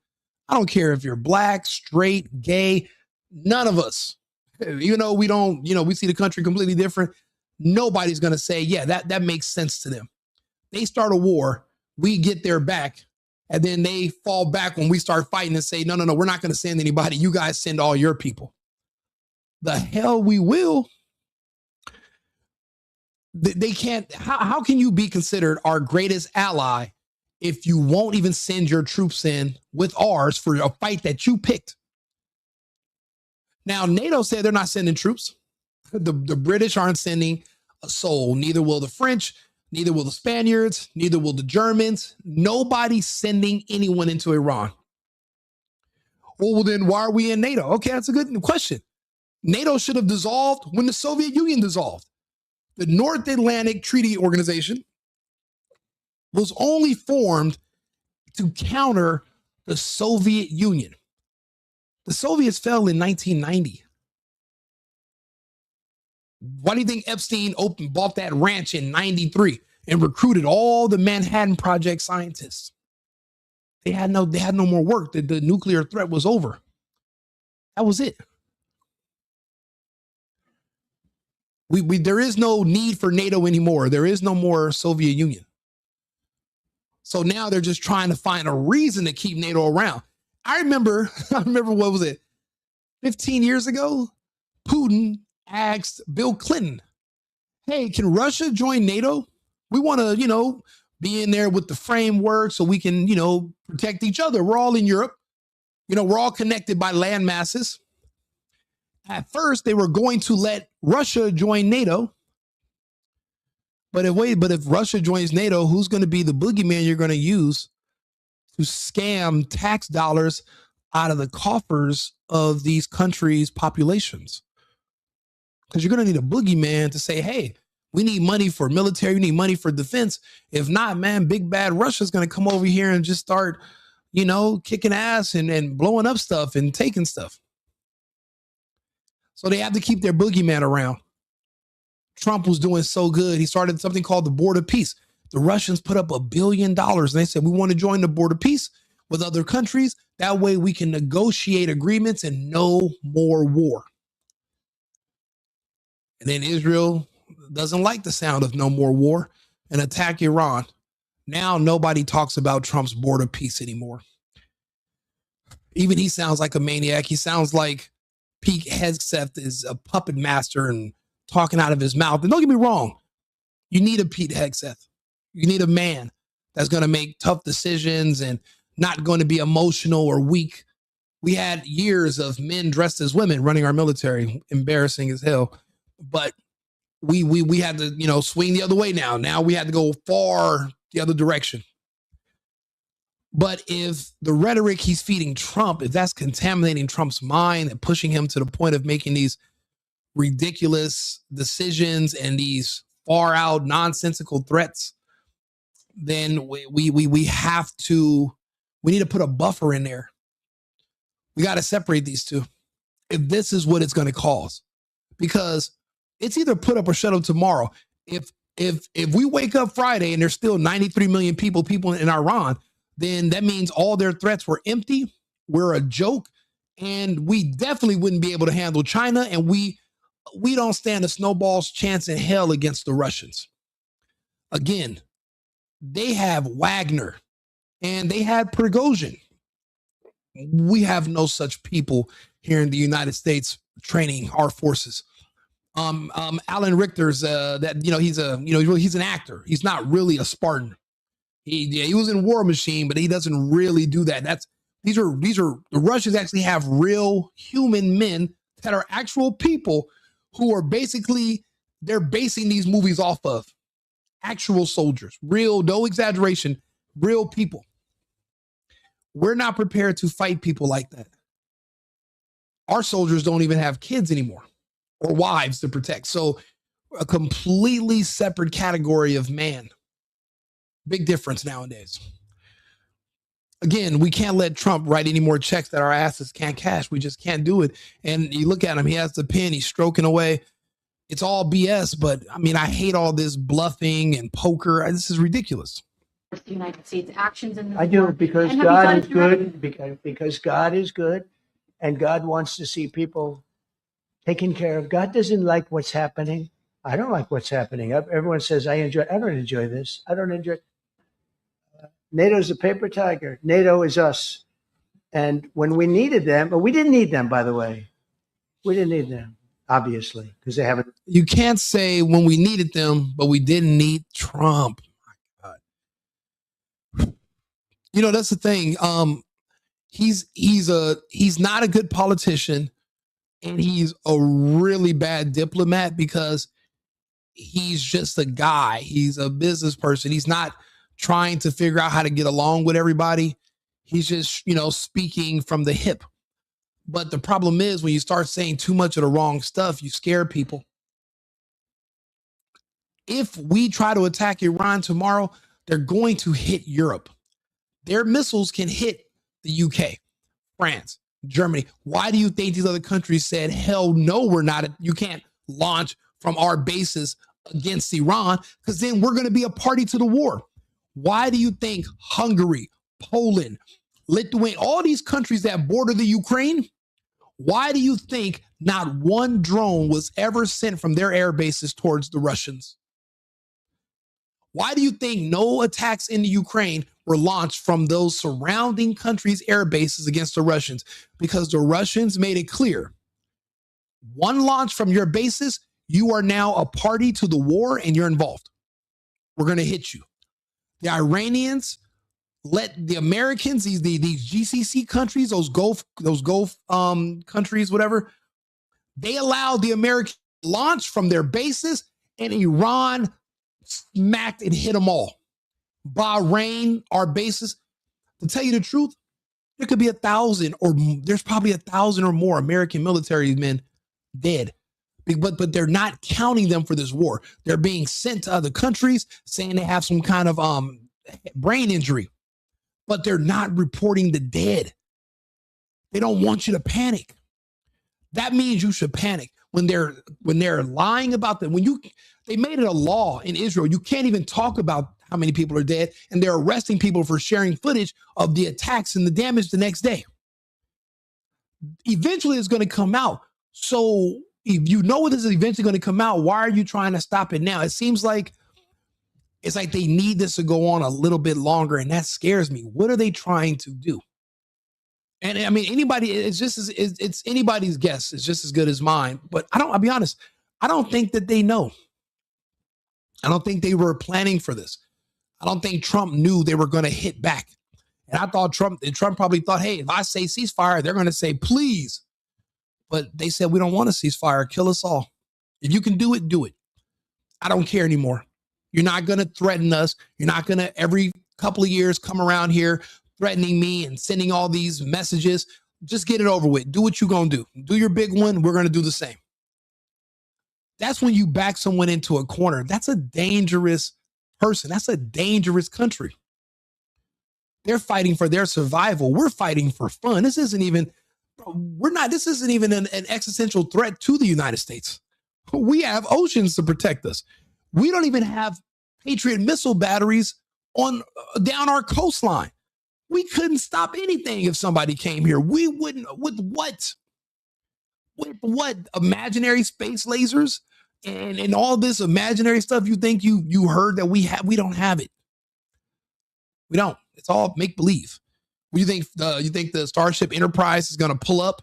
I don't care if you're black, straight, gay, none of us. Even though we don't, we see the country completely different. Nobody's going to say, yeah, that makes sense to them. They start a war. We get their back. And then they fall back when we start fighting and say, no, we're not going to send anybody. You guys send all your people. The hell we will. They can't. How can you be considered our greatest ally if you won't even send your troops in with ours for a fight that you picked? Now, NATO said they're not sending troops. The British aren't sending a soul. Neither will the French. Neither will the Spaniards. Neither will the Germans. Nobody's sending anyone into Iran. Well, then why are we in NATO? Okay, that's a good question. NATO should have dissolved when the Soviet Union dissolved. The North Atlantic Treaty Organization was only formed to counter the Soviet Union. The Soviets fell in 1990. Why do you think Epstein bought that ranch in 93 and recruited all the Manhattan Project scientists. They had no more work. The nuclear threat was over. That was it. There is no need for NATO anymore. There is no more Soviet Union. So now they're just trying to find a reason to keep NATO around. I remember what was it? 15 years ago, Putin asked Bill Clinton, hey, can Russia join NATO? We want to, be in there with the framework so we can, protect each other. We're all in Europe. We're all connected by land masses. At first, they were going to let Russia join NATO. But if Russia joins NATO, who's going to be the boogeyman you're going to use to scam tax dollars out of the coffers of these countries' populations? Because you're going to need a boogeyman to say, hey, we need money for military, we need money for defense. If not, man, big bad Russia's going to come over here and just start, kicking ass and blowing up stuff and taking stuff. So they have to keep their boogeyman around. Trump was doing so good. He started something called the Board of Peace. The Russians put up $1 billion and they said, we want to join the Board of Peace with other countries. That way we can negotiate agreements and no more war. And then Israel doesn't like the sound of no more war and attack Iran. Now nobody talks about Trump's Board of Peace anymore. Even he sounds like a maniac. He sounds like Pete Hegseth is a puppet master and talking out of his mouth. And don't get me wrong, you need a Pete Hegseth. You need a man that's going to make tough decisions and not going to be emotional or weak. We had years of men dressed as women running our military, embarrassing as hell. But we had to, swing the other way now. Now we had to go far the other direction. But if the rhetoric he's feeding Trump, if that's contaminating Trump's mind and pushing him to the point of making these ridiculous decisions and these far out nonsensical threats, then we need to put a buffer in there. We got to separate these two if this is what it's going to cause, because it's either put up or shut up tomorrow. If we wake up Friday and there's still 93 million people in Iran, then that means all their threats were empty. We're a joke, and we definitely wouldn't be able to handle China, and we don't stand a snowball's chance in hell against the Russians. Again, they have Wagner and they had Prigozhin. We have no such people here in the United States training our forces. Alan Richter's he's an actor. He's not really a Spartan. He was in War Machine, but he doesn't really do that. These are the Russians actually have real human men that are actual people who are they're basing these movies off of actual soldiers, real, no exaggeration, real people. We're not prepared to fight people like that. Our soldiers don't even have kids anymore or wives to protect. So a completely separate category of man. Big difference nowadays. Again, we can't let Trump write any more checks that our asses can't cash. We just can't do it. And you look at him, he has the pen, he's stroking away. It's all BS, but I hate all this bluffing and poker. This is ridiculous. The United States actions in this I do, war. because And God have is you thought good, because God is good, and God wants to see people taken care of. God doesn't like what's happening. I don't like what's happening. Everyone says, I don't enjoy this. I don't enjoy. NATO's a paper tiger. NATO is us. And when we needed them, but we didn't need them, by the way. We didn't need them, obviously, because they haven't. You can't say when we needed them, but we didn't need Trump. My God. That's the thing. He's not a good politician, and he's a really bad diplomat because he's just a guy. He's a business person. He's not trying to figure out how to get along with everybody. He's just, speaking from the hip. But the problem is when you start saying too much of the wrong stuff, you scare people. If we try to attack Iran tomorrow, they're going to hit Europe. Their missiles can hit the UK, France, Germany. Why do you think these other countries said, hell no, we're not? You can't launch from our bases against Iran, because then we're going to be a party to the war. Why do you think Hungary, Poland, Lithuania, all these countries that border the Ukraine, why do you think not one drone was ever sent from their air bases towards the Russians? Why do you think no attacks in the Ukraine were launched from those surrounding countries' air bases against the Russians? Because the Russians made it clear, one launch from your bases, you are now a party to the war and you're involved. We're going to hit you. The Iranians let the Americans, these GCC countries, those Gulf countries, whatever, they allowed the Americans to launch from their bases, and Iran smacked and hit them all. Bahrain, our bases. To tell you the truth, there could be 1,000 or there's probably 1,000 or more American military men dead. But they're not counting them for this war. They're being sent to other countries saying they have some kind of brain injury, but they're not reporting the dead. They don't want you to panic. That means you should panic when they're lying about that. They made it a law in Israel. You can't even talk about how many people are dead, and they're arresting people for sharing footage of the attacks and the damage the next day. Eventually, it's going to come out. So if you know this is eventually going to come out, why are you trying to stop it now? It seems like it's like they need this to go on a little bit longer, and that scares me. What are they trying to do? And I mean, it's anybody's guess. It's just as good as mine. But I'll be honest, I don't think that they know. I don't think they were planning for this. I don't think Trump knew they were going to hit back. And I thought Trump probably thought, hey, if I say ceasefire, they're going to say, please. But they said, we don't want a ceasefire. Kill us all. If you can do it, do it. I don't care anymore. You're not going to threaten us. You're not going to every couple of years come around here threatening me and sending all these messages. Just get it over with. Do what you're going to do. Do your big one. We're going to do the same. That's when you back someone into a corner. That's a dangerous person. That's a dangerous country. They're fighting for their survival. We're fighting for fun. This isn't even an existential threat to the United States. We have oceans to protect us. We don't even have Patriot missile batteries down our coastline. We couldn't stop anything if somebody came here. We wouldn't. With what? With what? Imaginary space lasers and all this imaginary stuff you think you heard that we have? We don't have it. We don't. It's all make believe. You think the Starship Enterprise is going to pull up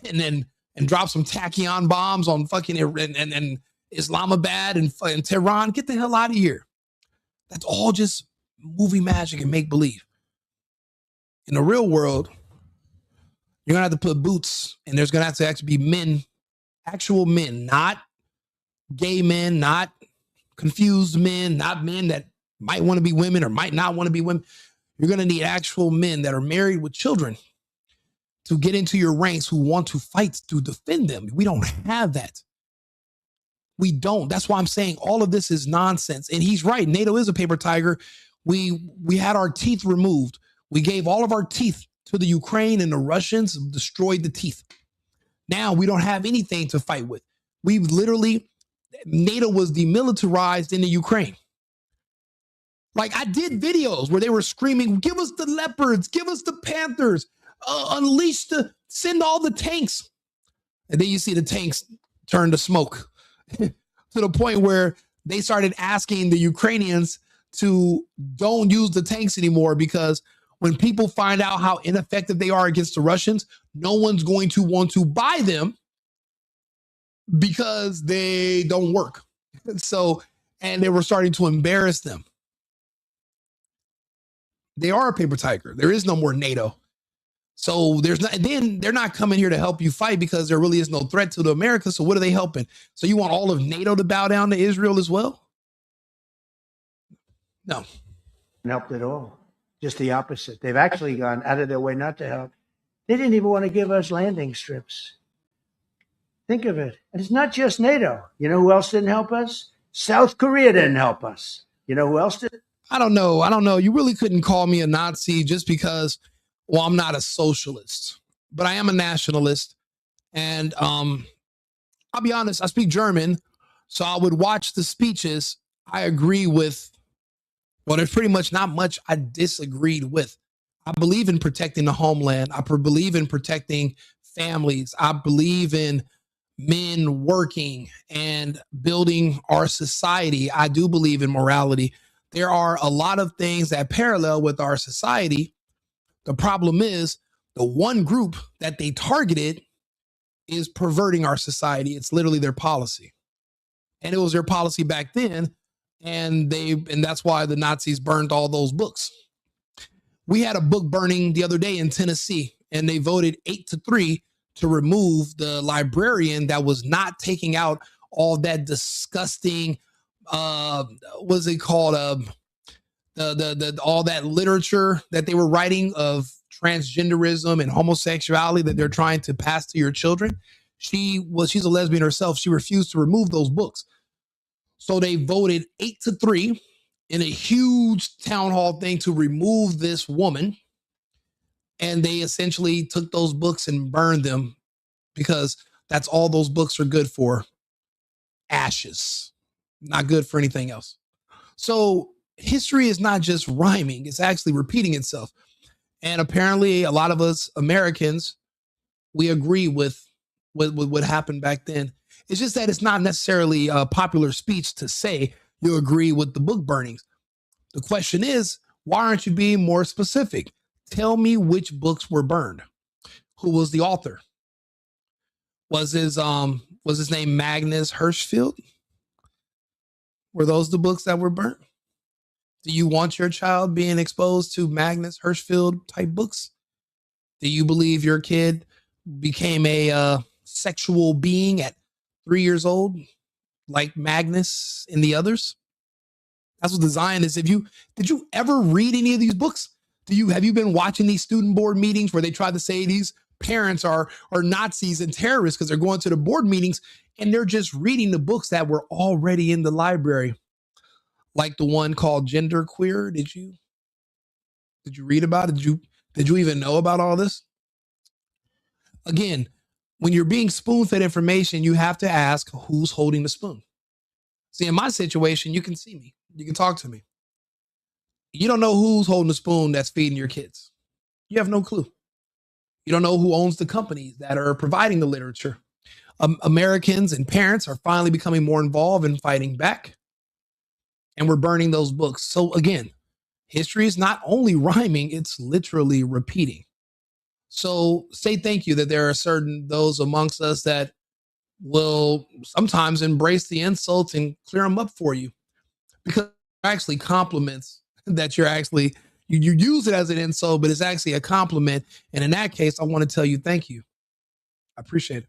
and drop some tachyon bombs on fucking and Islamabad and Tehran? Get the hell out of here. That's all just movie magic and make believe. In the real world, you're going to have to put boots, and there's going to have to actually be men, actual men, not gay men, not confused men, not men that might want to be women or might not want to be women. You're going to need actual men that are married with children to get into your ranks who want to fight to defend them. We don't have that. We don't. That's why I'm saying all of this is nonsense. And he's right. NATO is a paper tiger. We had our teeth removed. We gave all of our teeth to the Ukraine, and the Russians destroyed the teeth. Now we don't have anything to fight with. NATO was demilitarized in the Ukraine. Like, I did videos where they were screaming, give us the leopards, give us the panthers, send all the tanks. And then you see the tanks turn to smoke to the point where they started asking the Ukrainians to don't use the tanks anymore, because when people find out how ineffective they are against the Russians, no one's going to want to buy them because they don't work. And they were starting to embarrass them. They are a paper tiger. There is no more NATO. So then they're not coming here to help you fight because there really is no threat to the America. So what are they helping? So you want all of NATO to bow down to Israel as well? No. Helped at all. Just the opposite. They've actually gone out of their way not to help. They didn't even want to give us landing strips. Think of it. And it's not just NATO. You know who else didn't help us? South Korea didn't help us. You know who else did? I don't know. You really couldn't call me a Nazi just because, well, I'm not a socialist, but I am a nationalist. And I'll be honest, I speak German. So I would watch the speeches. I agree with, well, there's pretty much not much I disagreed with. I believe in protecting the homeland. I believe in protecting families. I believe in men working and building our society. I do believe in morality. There are a lot of things that parallel with our society. The problem is the one group that they targeted is perverting our society. It's literally their policy. And it was their policy back then. And that's why the Nazis burned all those books. We had a book burning the other day in Tennessee, and they voted 8-3 to remove the librarian that was not taking out all that disgusting, what's it called? All that literature that they were writing of transgenderism and homosexuality that they're trying to pass to your children. She's a lesbian herself. She refused to remove those books. So they voted 8-3 in a huge town hall thing to remove this woman. And they essentially took those books and burned them because that's all those books are good for. Ashes. Not good for anything else. So history is not just rhyming, it's actually repeating itself. And apparently a lot of us Americans, we agree with what happened back then. It's just that it's not necessarily a popular speech to say you agree with the book burnings. The question is, why aren't you being more specific? Tell me which books were burned. Who was the author? Was his name Magnus Hirschfeld? Were those the books that were burnt? Do you want your child being exposed to Magnus Hirschfeld type books? Do you believe your kid became a sexual being at 3 years old, like Magnus and the others? That's what the Zionists. Did you ever read any of these books? Have you been watching these student board meetings where they try to say these parents are Nazis and terrorists because they're going to the board meetings and they're just reading the books that were already in the library, like the one called Gender Queer? Did you read about it? Did you even know about all this? Again, when you're being spoon-fed information, you have to ask who's holding the spoon. See, in my situation, you can see me. You can talk to me. You don't know who's holding the spoon that's feeding your kids. You have no clue. You don't know who owns the companies that are providing the literature. Americans and parents are finally becoming more involved in fighting back. And we're burning those books. So again, history is not only rhyming, it's literally repeating. So say thank you that there are those amongst us that will sometimes embrace the insults and clear them up for you, because it actually compliments that you use it as an insult, but it's actually a compliment. And in that case, I want to tell you thank you. I appreciate it.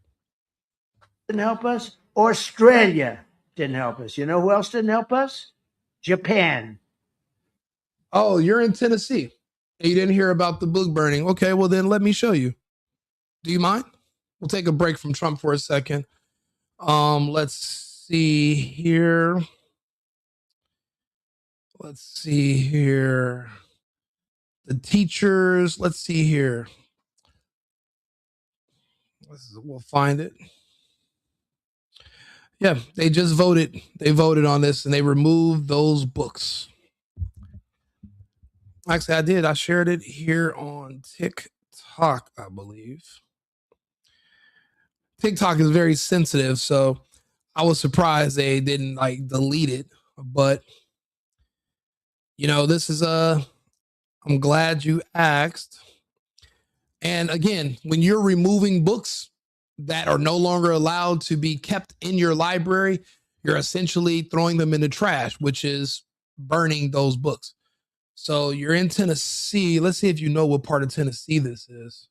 Didn't help us. Australia didn't help us. You know who else didn't help us? Japan. Oh, you're in Tennessee and you didn't hear about the book burning. Okay, well then let me show you. Do you mind? We'll take a break from Trump for a second. Let's see here. The teachers. Let's see here. We'll find it. Yeah, they just voted. They voted on this and they removed those books. Actually, I did. I shared it here on TikTok, I believe. TikTok is very sensitive, so I was surprised they didn't delete it. But this is I'm glad you asked. And again, when you're removing books that are no longer allowed to be kept in your library, you're essentially throwing them in the trash, which is burning those books. So you're in Tennessee. Let's see if you know what part of Tennessee this is.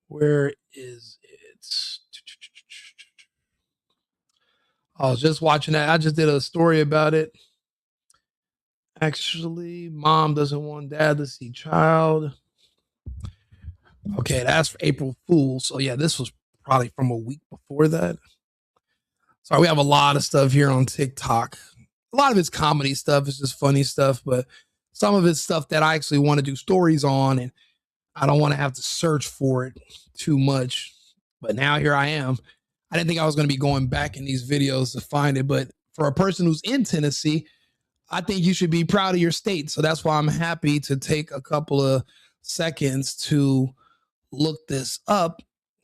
Where is it? I was just watching that. I just did a story about it. Actually, mom doesn't want dad to see child. Okay, that's for April Fool's. So yeah, this was probably from a week before that. Sorry, we have a lot of stuff here on TikTok. A lot of it's comedy stuff. It's just funny stuff, but some of it's stuff that I actually want to do stories on, and I don't want to have to search for it too much. But now here I am. I didn't think I was going to be going back in these videos to find it, but for a person who's in Tennessee, I think you should be proud of your state. So that's why I'm happy to take a couple of seconds to look this up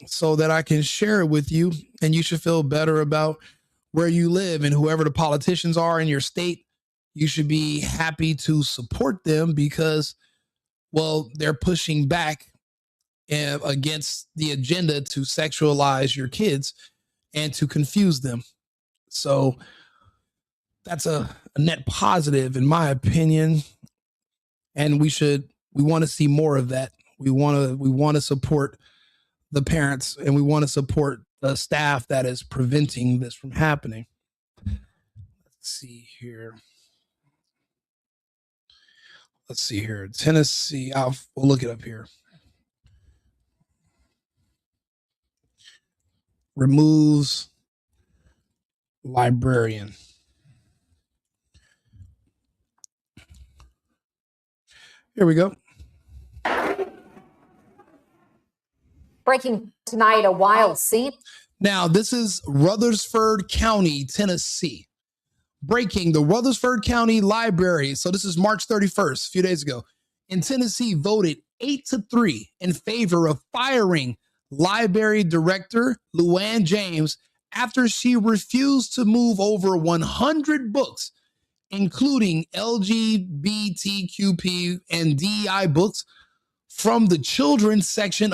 so that I can share it with you, and you should feel better about where you live, and whoever the politicians are in your state, you should be happy to support them because, well, they're pushing back against the agenda to sexualize your kids and to confuse them. So that's a net positive in my opinion. And we want to see more of that. We want to support the parents, and we want to support the staff that is preventing this from happening. Let's see here. Tennessee. We'll look it up here. Removes librarian. Here we go. Breaking tonight, a wild scene. Now, this is Rutherford County, Tennessee. Breaking, the Rutherford County Library. So this is March 31st, a few days ago. In Tennessee, voted 8-3 in favor of firing library director Luann James after she refused to move over 100 books, including LGBTQP and DEI books, from the children's section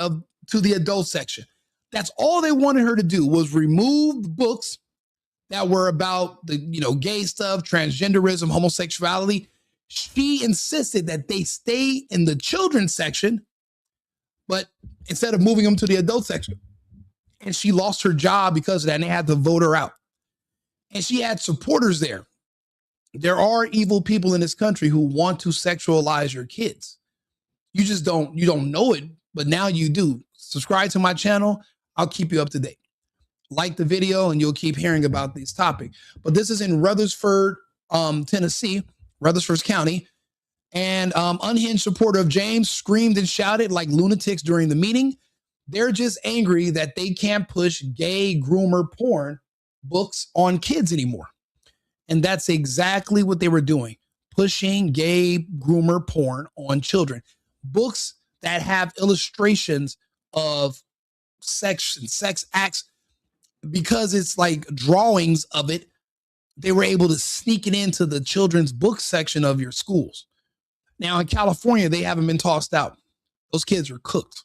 to the adult section. That's all they wanted her to do, was remove books that were about the, gay stuff, transgenderism, homosexuality. She insisted that they stay in the children's section, but instead of moving them to the adult section. And she lost her job because of that, and they had to vote her out. And she had supporters there. There are evil people in this country who want to sexualize your kids. You don't know it, but now you do. Subscribe to my channel. I'll keep you up to date. Like the video and you'll keep hearing about this topic. But this is in Rutherford, Tennessee, Rutherford County. And unhinged supporter of James screamed and shouted like lunatics during the meeting. They're just angry that they can't push gay groomer porn books on kids anymore. And that's exactly what they were doing, pushing gay groomer porn on children. Books that have illustrations of sex and sex acts, because it's like drawings of it, they were able to sneak it into the children's book section of your schools. Now in California, they haven't been tossed out. Those kids are cooked.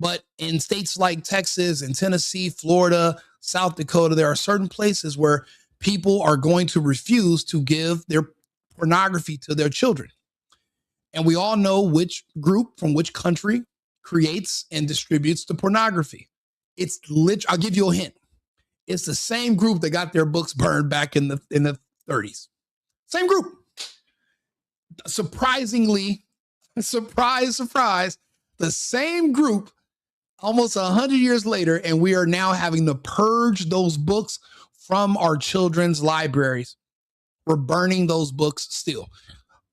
But in states like Texas and Tennessee, Florida, South Dakota, there are certain places where people are going to refuse to give their pornography to their children. And we all know which group from which country creates and distributes the pornography. It's I'll give you a hint. It's the same group that got their books burned back in the 30s. Same group. Surprisingly, surprise, the same group almost 100 years later, and we are now having to purge those books from our children's libraries. We're burning those books still.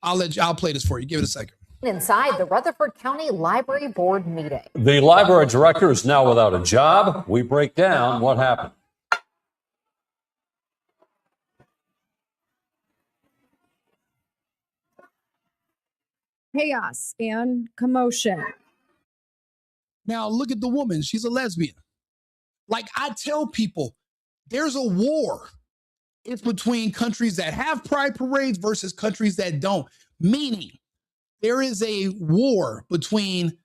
I'll play this for you. Give it a second. Inside the Rutherford County Library Board meeting. The library director is now without a job. We break down what happened. Chaos and commotion. Now look at the woman. She's a lesbian. Like I tell people, there's a war. It's between countries that have pride parades versus countries that don't. Meaning, there is a war between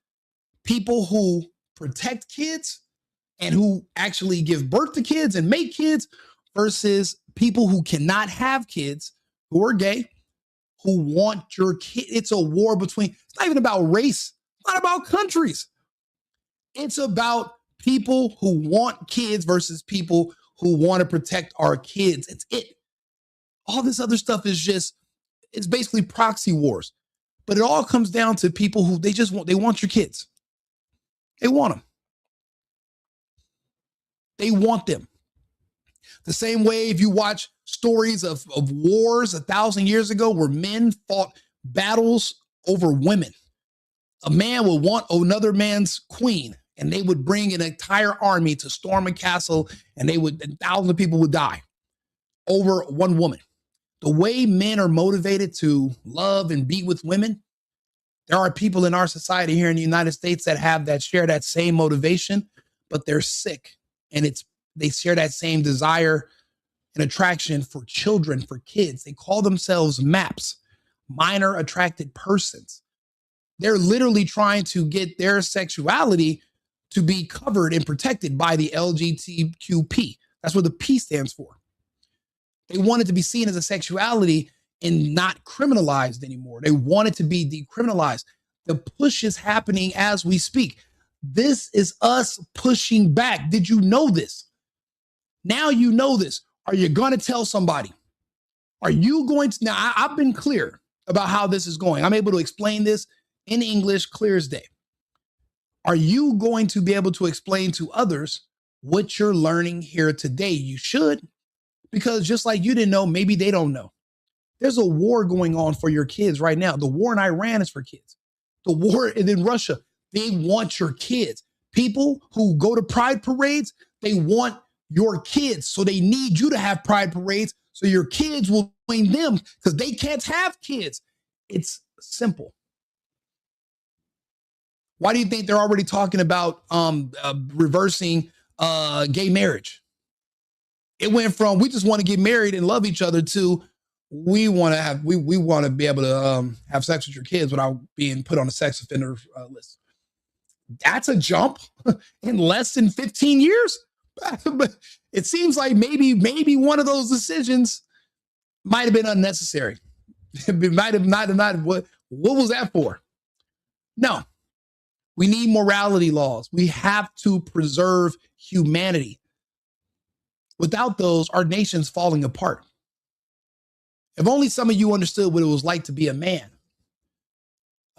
people who protect kids and who actually give birth to kids and make kids versus people who cannot have kids, who are gay, who want your kid. It's a war between, it's not even about race, it's not about countries. It's about people who want kids versus people who want to protect our kids. It's it. All this other stuff is it's basically proxy wars. But it all comes down to people who they want your kids. They want them. They want them. The same way if you watch stories of wars 1,000 years ago where men fought battles over women. A man will want another man's queen and they would bring an entire army to storm a castle, and thousands of people would die over one woman. The way men are motivated to love and be with women, there are people in our society here in the United States that share that same motivation, but they're sick, and they share that same desire and attraction for children, for kids. They call themselves MAPs, minor attracted persons. They're literally trying to get their sexuality to be covered and protected by the LGBTQP. That's what the P stands for. They want it to be seen as a sexuality and not criminalized anymore. They want it to be decriminalized. The push is happening as we speak. This is us pushing back. Did you know this? Now you know this. Are you going to tell somebody? Are you going to? Now, I've been clear about how this is going. I'm able to explain this in English clear as day. Are you going to be able to explain to others what you're learning here today? You should, because just like you didn't know, maybe they don't know. There's a war going on for your kids right now. The war in Iran is for kids. The war in Russia, they want your kids. People who go to pride parades, they want your kids. So they need you to have pride parades so your kids will join them because they can't have kids. It's simple. Why do you think they're already talking about reversing gay marriage? It went from we just want to get married and love each other to we want to be able to have sex with your kids without being put on a sex offender list. That's a jump in less than 15 years. But it seems like maybe one of those decisions might have been unnecessary. It might have not. What was that for? No. We need morality laws. We have to preserve humanity. Without those, our nation's falling apart. If only some of you understood what it was like to be a man.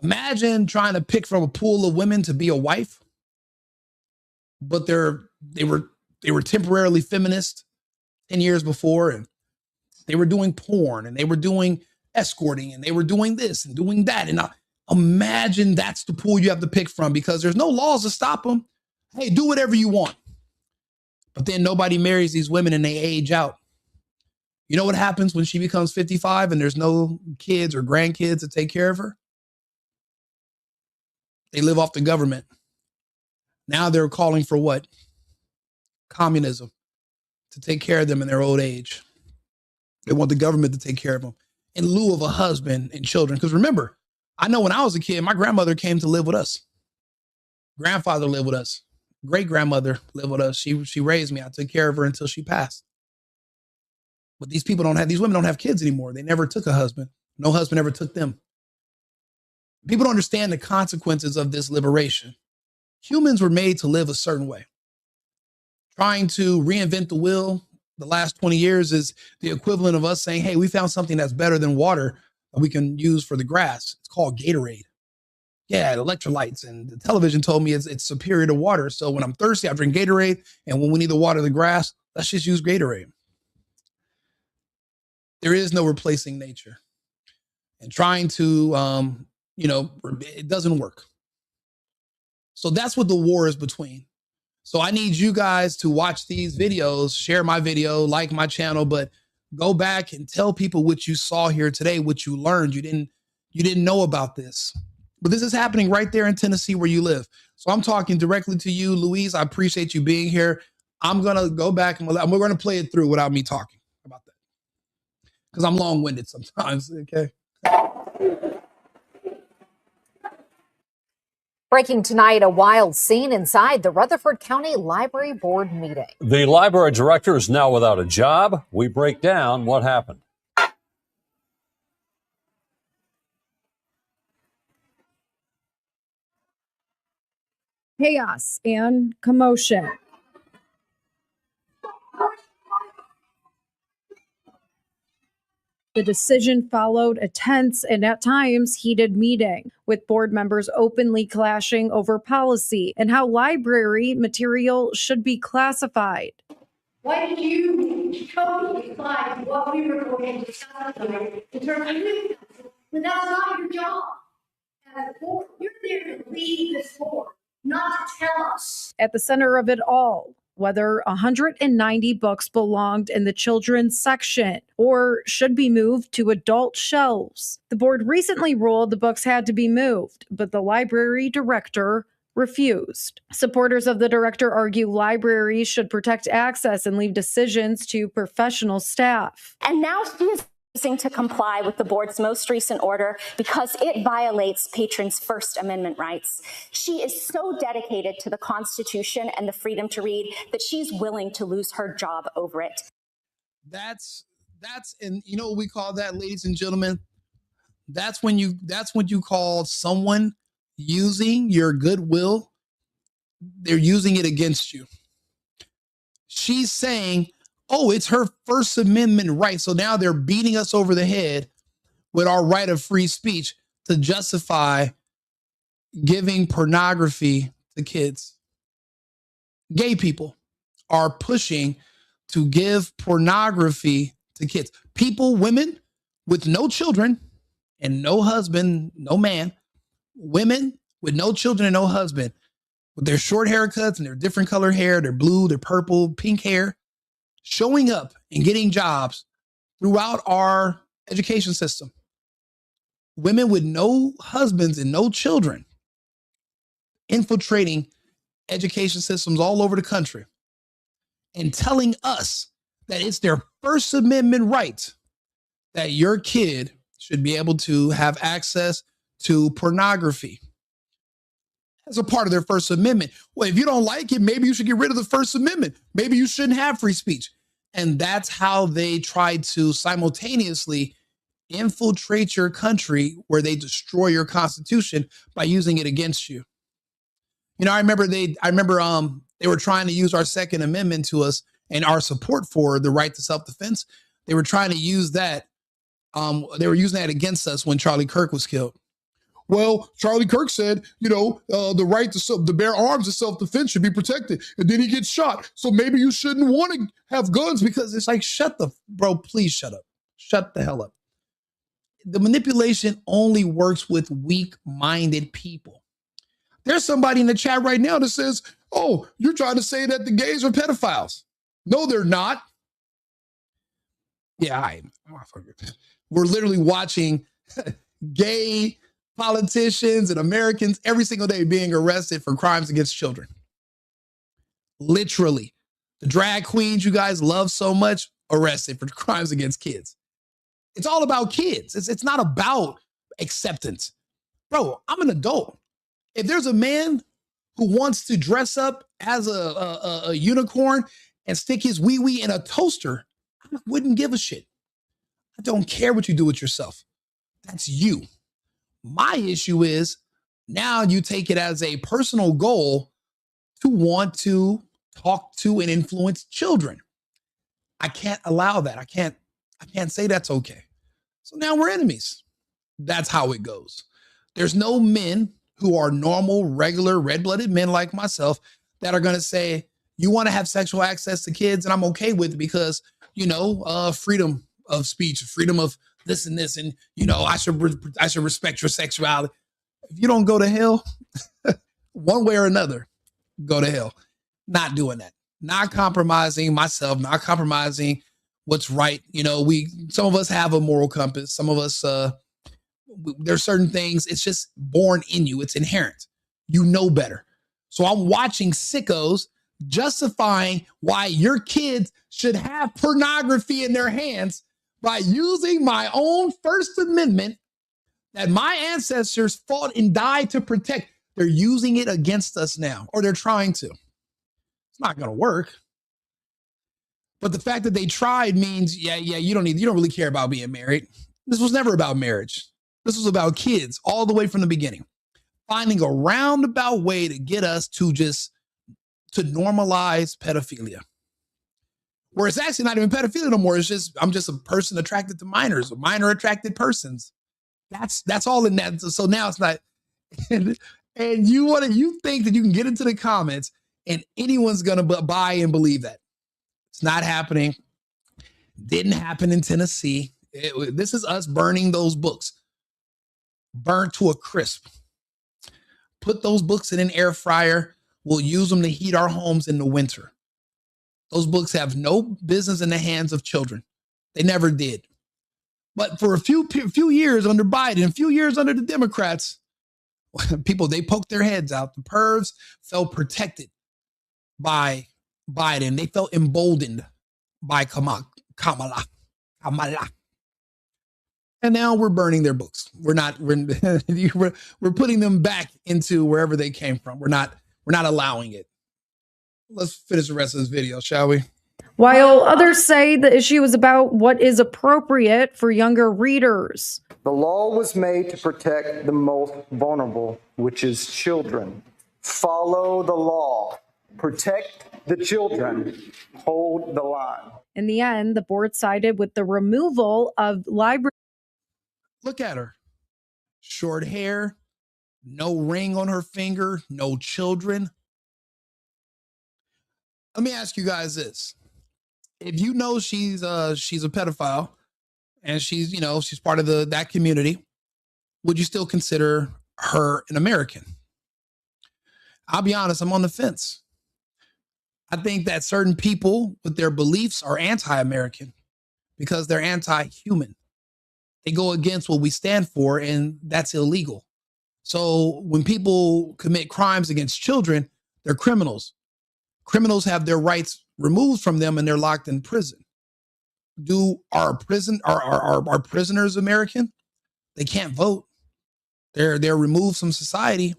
Imagine trying to pick from a pool of women to be a wife, but they were temporarily feminist 10 years before, and they were doing porn, and they were doing escorting, and they were doing this and doing that. And imagine that's the pool you have to pick from because there's no laws to stop them. Hey, do whatever you want. But then nobody marries these women and they age out. You know what happens when she becomes 55 and there's no kids or grandkids to take care of her? They live off the government. Now they're calling for what? Communism, to take care of them in their old age. They want the government to take care of them in lieu of a husband and children. Because remember, I know when I was a kid, my grandmother came to live with us. Grandfather lived with us. Great-grandmother lived with us. She raised me. I took care of her until she passed. But these women don't have kids anymore. They never took a husband. No husband ever took them. People don't understand the consequences of this liberation. Humans were made to live a certain way. Trying to reinvent the wheel the last 20 years is the equivalent of us saying, hey, we found something that's better than water that we can use for the grass. It's called Gatorade. Yeah, electrolytes. And the television told me it's superior to water. So when I'm thirsty, I drink Gatorade. And when we need to water the grass, let's just use Gatorade. There is no replacing nature. And trying to, it doesn't work. So that's what the war is between. So I need you guys to watch these videos, share my video, like my channel, but go back and tell people what you saw here today, what you learned. You didn't know about this. But this is happening right there in Tennessee where you live. So I'm talking directly to you, Louise. I appreciate you being here. I'm going to go back and we're going to play it through without me talking about that. Because I'm long-winded sometimes, okay? Breaking tonight, a wild scene inside the Rutherford County Library Board meeting. The library director is now without a job. We break down what happened. Chaos and commotion. The decision followed a tense and at times heated meeting, with board members openly clashing over policy and how library material should be classified. Why did you totally decide what we were going to discuss tonight in terms of new council when that's not your job? As a board, you're there to lead this board, not to tell house. At the center of it all, whether 190 books belonged in the children's section or should be moved to adult shelves. The board recently ruled the books had to be moved, but the library director refused. Supporters of the director argue libraries should protect access and leave decisions to professional staff. And now she is refusing to comply with the board's most recent order because it violates patrons' First Amendment rights. She is so dedicated to the Constitution and the freedom to read that she's willing to lose her job over it. That's and you know what we call that, ladies and gentlemen? That's when you call someone using your goodwill. They're using it against you. She's saying, oh, it's her First Amendment right. So now they're beating us over the head with our right of free speech to justify giving pornography to kids. Gay people are pushing to give pornography to kids. People, women with no children and no husband, no man, women with no children and no husband, with their short haircuts and their different color hair, their blue, their purple, pink hair, showing up and getting jobs throughout our education system. Women with no husbands and no children infiltrating education systems all over the country and telling us that it's their First Amendment right that your kid should be able to have access to pornography as a part of their First Amendment. Well, if you don't like it, maybe you should get rid of the First Amendment. Maybe you shouldn't have free speech. And that's how they try to simultaneously infiltrate your country, where they destroy your Constitution by using it against you. You know, I remember they were trying to use our Second Amendment to us and our support for the right to self-defense. They were trying to use that. They were using that against us when Charlie Kirk was killed. Well, Charlie Kirk said, you know, the right to bear arms in self-defense should be protected. And then he gets shot. So maybe you shouldn't want to have guns, because it's like, please shut up. Shut the hell up. The manipulation only works with weak-minded people. There's somebody in the chat right now that says, oh, you're trying to say that the gays are pedophiles. No, they're not. Yeah, we're literally watching gay politicians and Americans every single day being arrested for crimes against children. Literally. The drag queens you guys love so much, arrested for crimes against kids. It's all about kids. It's not about acceptance. Bro, I'm an adult. If there's a man who wants to dress up as a unicorn and stick his wee-wee in a toaster, I wouldn't give a shit. I don't care what you do with yourself. That's you. My issue is now you take it as a personal goal to want to talk to and influence children. I can't allow that. I can't say that's okay. So now we're enemies. That's how it goes. There's no men who are normal, regular, red-blooded men like myself that are going to say, you want to have sexual access to kids, and I'm okay with it because, you know, freedom of speech, freedom of this and this, and, you know, I should respect your sexuality. If you don't go to hell, one way or another, go to hell. Not doing that. Not compromising myself, not compromising what's right. You know, some of us have a moral compass. Some of us, there's certain things, it's just born in you. It's inherent. You know better. So I'm watching sickos justifying why your kids should have pornography in their hands by using my own First Amendment that my ancestors fought and died to protect. They're using it against us now, or they're trying to. It's not going to work. But the fact that they tried means, you don't really care about being married. This was never about marriage. This was about kids all the way from the beginning. Finding a roundabout way to get us to normalize pedophilia. Where it's actually not even pedophilia no more. It's just, I'm just a person attracted to minors, or minor attracted persons. That's all in that. So now it's not, and you think that you can get into the comments and anyone's going to buy and believe that. It's not happening. Didn't happen in Tennessee. This is us burning those books. Burnt to a crisp. Put those books in an air fryer We'll use them to heat our homes in the winter. Those books have no business in the hands of children. They never did. But for a few years under Biden, a few years under the Democrats, people, they poked their heads out. The pervs felt protected by Biden. They felt emboldened by Kamala. And now we're burning their books. We're putting them back into wherever they came from. We're not allowing it. Let's finish the rest of this video, shall we? While others say the issue is about what is appropriate for younger readers. The law was made to protect the most vulnerable, which is children. Follow the law. Protect the children. Hold the line. In the end, the board sided with the removal of library. Look at her. Short hair, no ring on her finger, no children. Let me ask you guys this. If you know she's a pedophile and she's part of that community, would you still consider her an American? I'll be honest, I'm on the fence. I think that certain people with their beliefs are anti-American because they're anti-human. They go against what we stand for, and that's illegal. So when people commit crimes against children, they're criminals. Criminals have their rights removed from them and they're locked in prison. Are prisoners American? They can't vote. They're removed from society.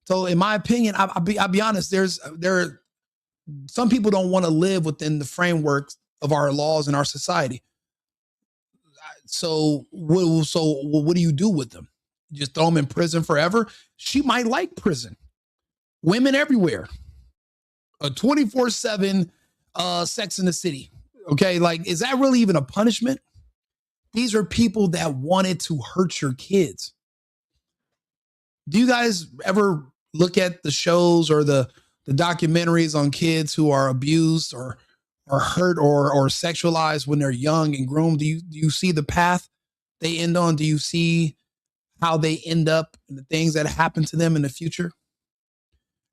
So in my opinion, I'll be honest, some people don't want to live within the framework of our laws and our society. So what do you do with them? You just throw them in prison forever? She might like prison. Women everywhere. A 24/7 Sex in the City. Okay, like, is that really even a punishment? These are people that wanted to hurt your kids. Do you guys ever look at the shows or the documentaries on kids who are abused or hurt or sexualized when they're young and groomed? Do you see the path they end on? Do you see how they end up and the things that happen to them in the future?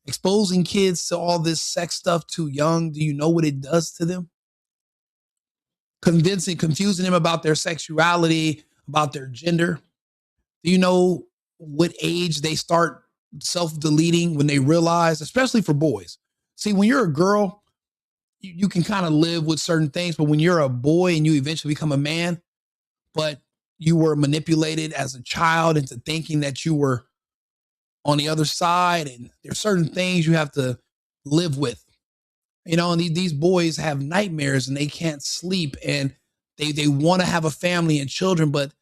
Exposing kids to all this sex stuff too young, do you know what it does to them? Confusing them about their sexuality, about their gender. Do you know what age they start self-deleting when they realize, especially for boys? See, when you're a girl, you can kind of live with certain things, but when you're a boy and you eventually become a man, but you were manipulated as a child into thinking that you were on the other side, and there's certain things you have to live with, and these boys have nightmares and they can't sleep and they want to have a family and children, but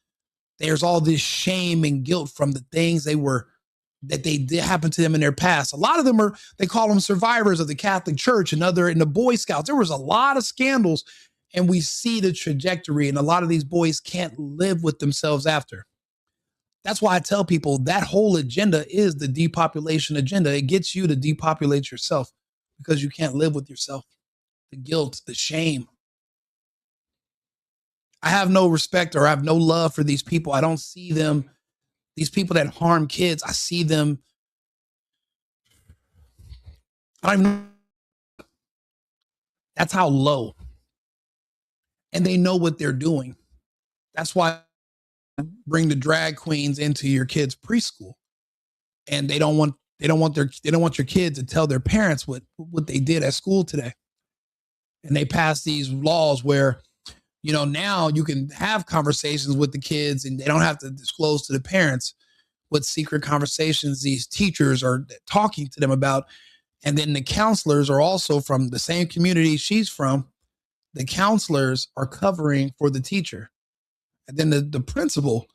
there's all this shame and guilt from the things that they did happen to them in their past. A lot of them they call them survivors of the Catholic Church and in the Boy Scouts. There was a lot of scandals, and we see the trajectory, and a lot of these boys can't live with themselves after. That's why I tell people that whole agenda is the depopulation agenda. It gets you to depopulate yourself because you can't live with yourself. The guilt, the shame. I have no respect or I have no love for these people. I don't see them, these people that harm kids. I see them. I don't even know. That's how low. And they know what they're doing. That's why bring the drag queens into your kids' preschool, and they don't want your kids to tell their parents what they did at school today. And they pass these laws where, now you can have conversations with the kids and they don't have to disclose to the parents what secret conversations these teachers are talking to them about. And then the counselors are also from the same community she's from. The counselors are covering for the teacher. And then the principal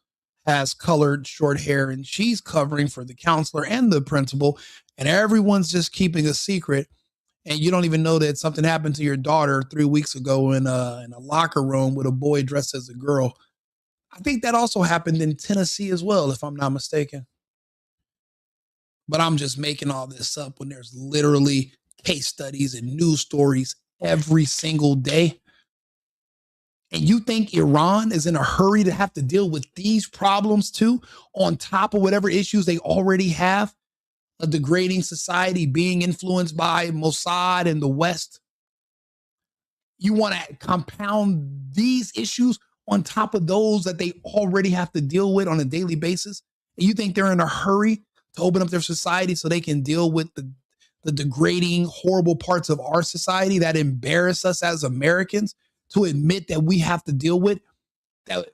has colored short hair and she's covering for the counselor and the principal. And everyone's just keeping a secret. And you don't even know that something happened to your daughter 3 weeks ago in a locker room with a boy dressed as a girl. I think that also happened in Tennessee as well, if I'm not mistaken. But I'm just making all this up when there's literally case studies and news stories every single day. And you think Iran is in a hurry to have to deal with these problems too, on top of whatever issues they already have? a degrading society being influenced by Mossad and the West. You want to compound these issues on top of those that they already have to deal with on a daily basis. And you think they're in a hurry to open up their society so they can deal with the degrading, horrible parts of our society that embarrass us as Americans to admit that we have to deal with?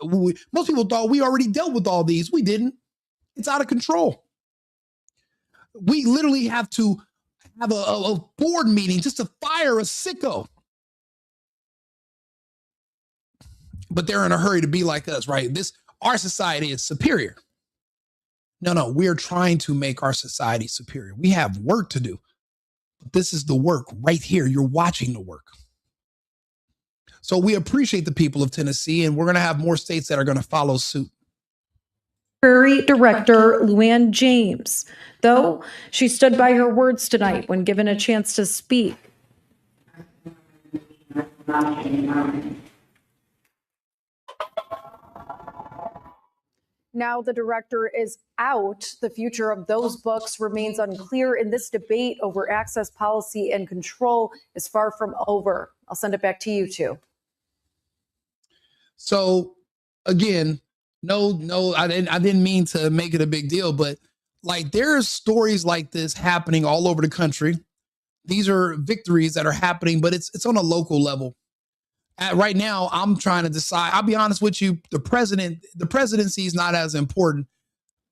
Most people thought we already dealt with all these. We didn't. It's out of control. We literally have to have a board meeting just to fire a sicko. But they're in a hurry to be like us, right? Our society is superior. No, we are trying to make our society superior. We have work to do. But this is the work right here. You're watching the work. So we appreciate the people of Tennessee, and we're going to have more states that are going to follow suit. Library Director Luann James, though she stood by her words tonight when given a chance to speak. Now the director is out. The future of those books remains unclear, and this debate over access policy and control is far from over. I'll send it back to you two. So again, no, I didn't mean to make it a big deal, but like there's stories like this happening all over the country. These are victories that are happening, but it's on a local level. Right now, I'm trying to decide. I'll be honest with you, the presidency is not as important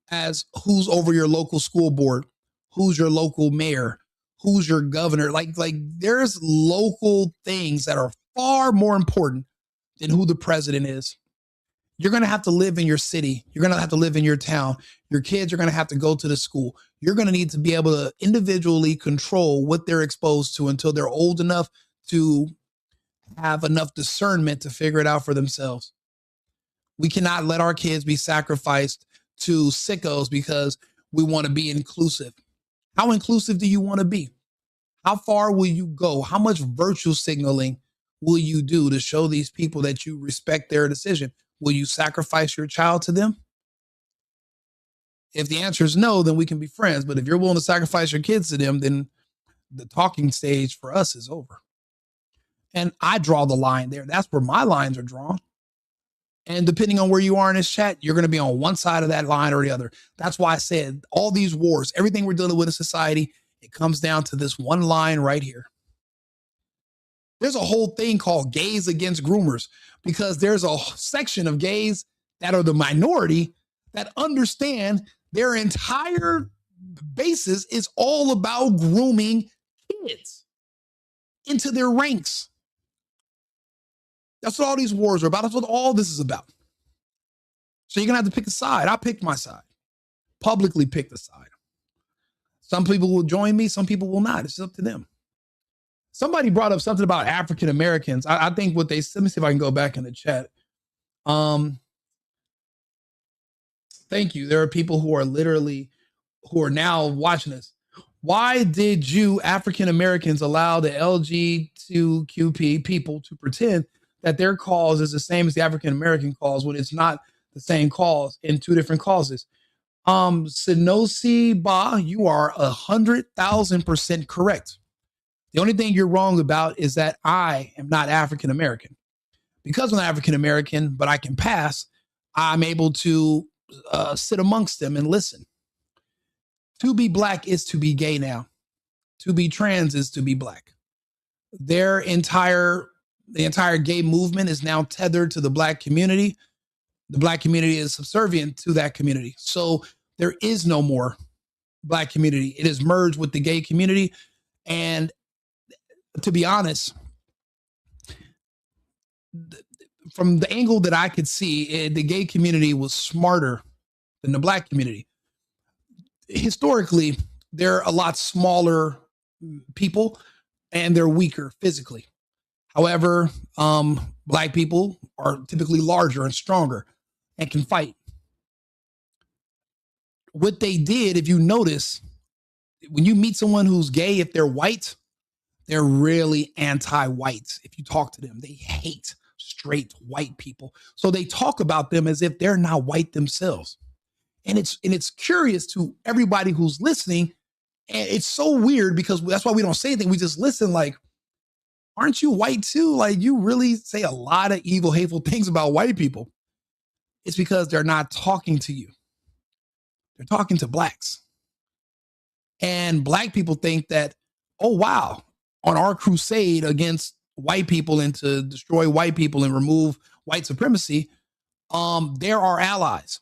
as who's over your local school board, who's your local mayor, who's your governor. Like there's local things that are far more important than who the president is. You're going to have to live in your city. You're going to have to live in your town. Your kids are going to have to go to the school. You're going to need to be able to individually control what they're exposed to until they're old enough to have enough discernment to figure it out for themselves. We cannot let our kids be sacrificed to sickos because we want to be inclusive. How inclusive do you want to be? How far will you go? How much virtue signaling will you do to show these people that you respect their decision? Will you sacrifice your child to them? If the answer is no, then we can be friends. But if you're willing to sacrifice your kids to them, then the talking stage for us is over. And I draw the line there. That's where my lines are drawn. And depending on where you are in this chat, you're going to be on one side of that line or the other. That's why I said all these wars, everything we're dealing with in society, it comes down to this one line right here. There's a whole thing called gays against groomers because there's a section of gays that are the minority that understand their entire basis is all about grooming kids into their ranks. That's what all these wars are about. That's what all this is about. So you're going to have to pick a side. I picked my side. Publicly picked a side. Some people will join me. Some people will not. It's up to them. Somebody brought up something about African Americans. I think what they, let me see if I can go back in the chat. Thank you. There are people who are now watching this. Why did you African Americans allow the LGBTQ people to pretend that their cause is the same as the African American cause when it's not the same cause in two different causes? Sinosi Ba, you are 100,000% correct. The only thing you're wrong about is that I am not African American. Because I'm African American, but I can pass, I'm able to sit amongst them and listen. To be black is to be gay now. To be trans is to be black. The entire gay movement is now tethered to the black community. The black community is subservient to that community. So there is no more black community. It is merged with the gay community. And to be honest, from the angle that I could see, the gay community was smarter than the black community. Historically, they're a lot smaller people and they're weaker physically. However, black people are typically larger and stronger and can fight. What they did, if you notice, when you meet someone who's gay, if they're white, they're really anti-white. If you talk to them, they hate straight white people. So they talk about them as if they're not white themselves. And it's curious to everybody who's listening And it's so weird because that's why we don't say anything. We just listen like, aren't you white too? Like you really say a lot of evil, hateful things about white people. It's because they're not talking to you. They're talking to blacks. And black people think that, oh, wow, on our crusade against white people and to destroy white people and remove white supremacy, there are allies.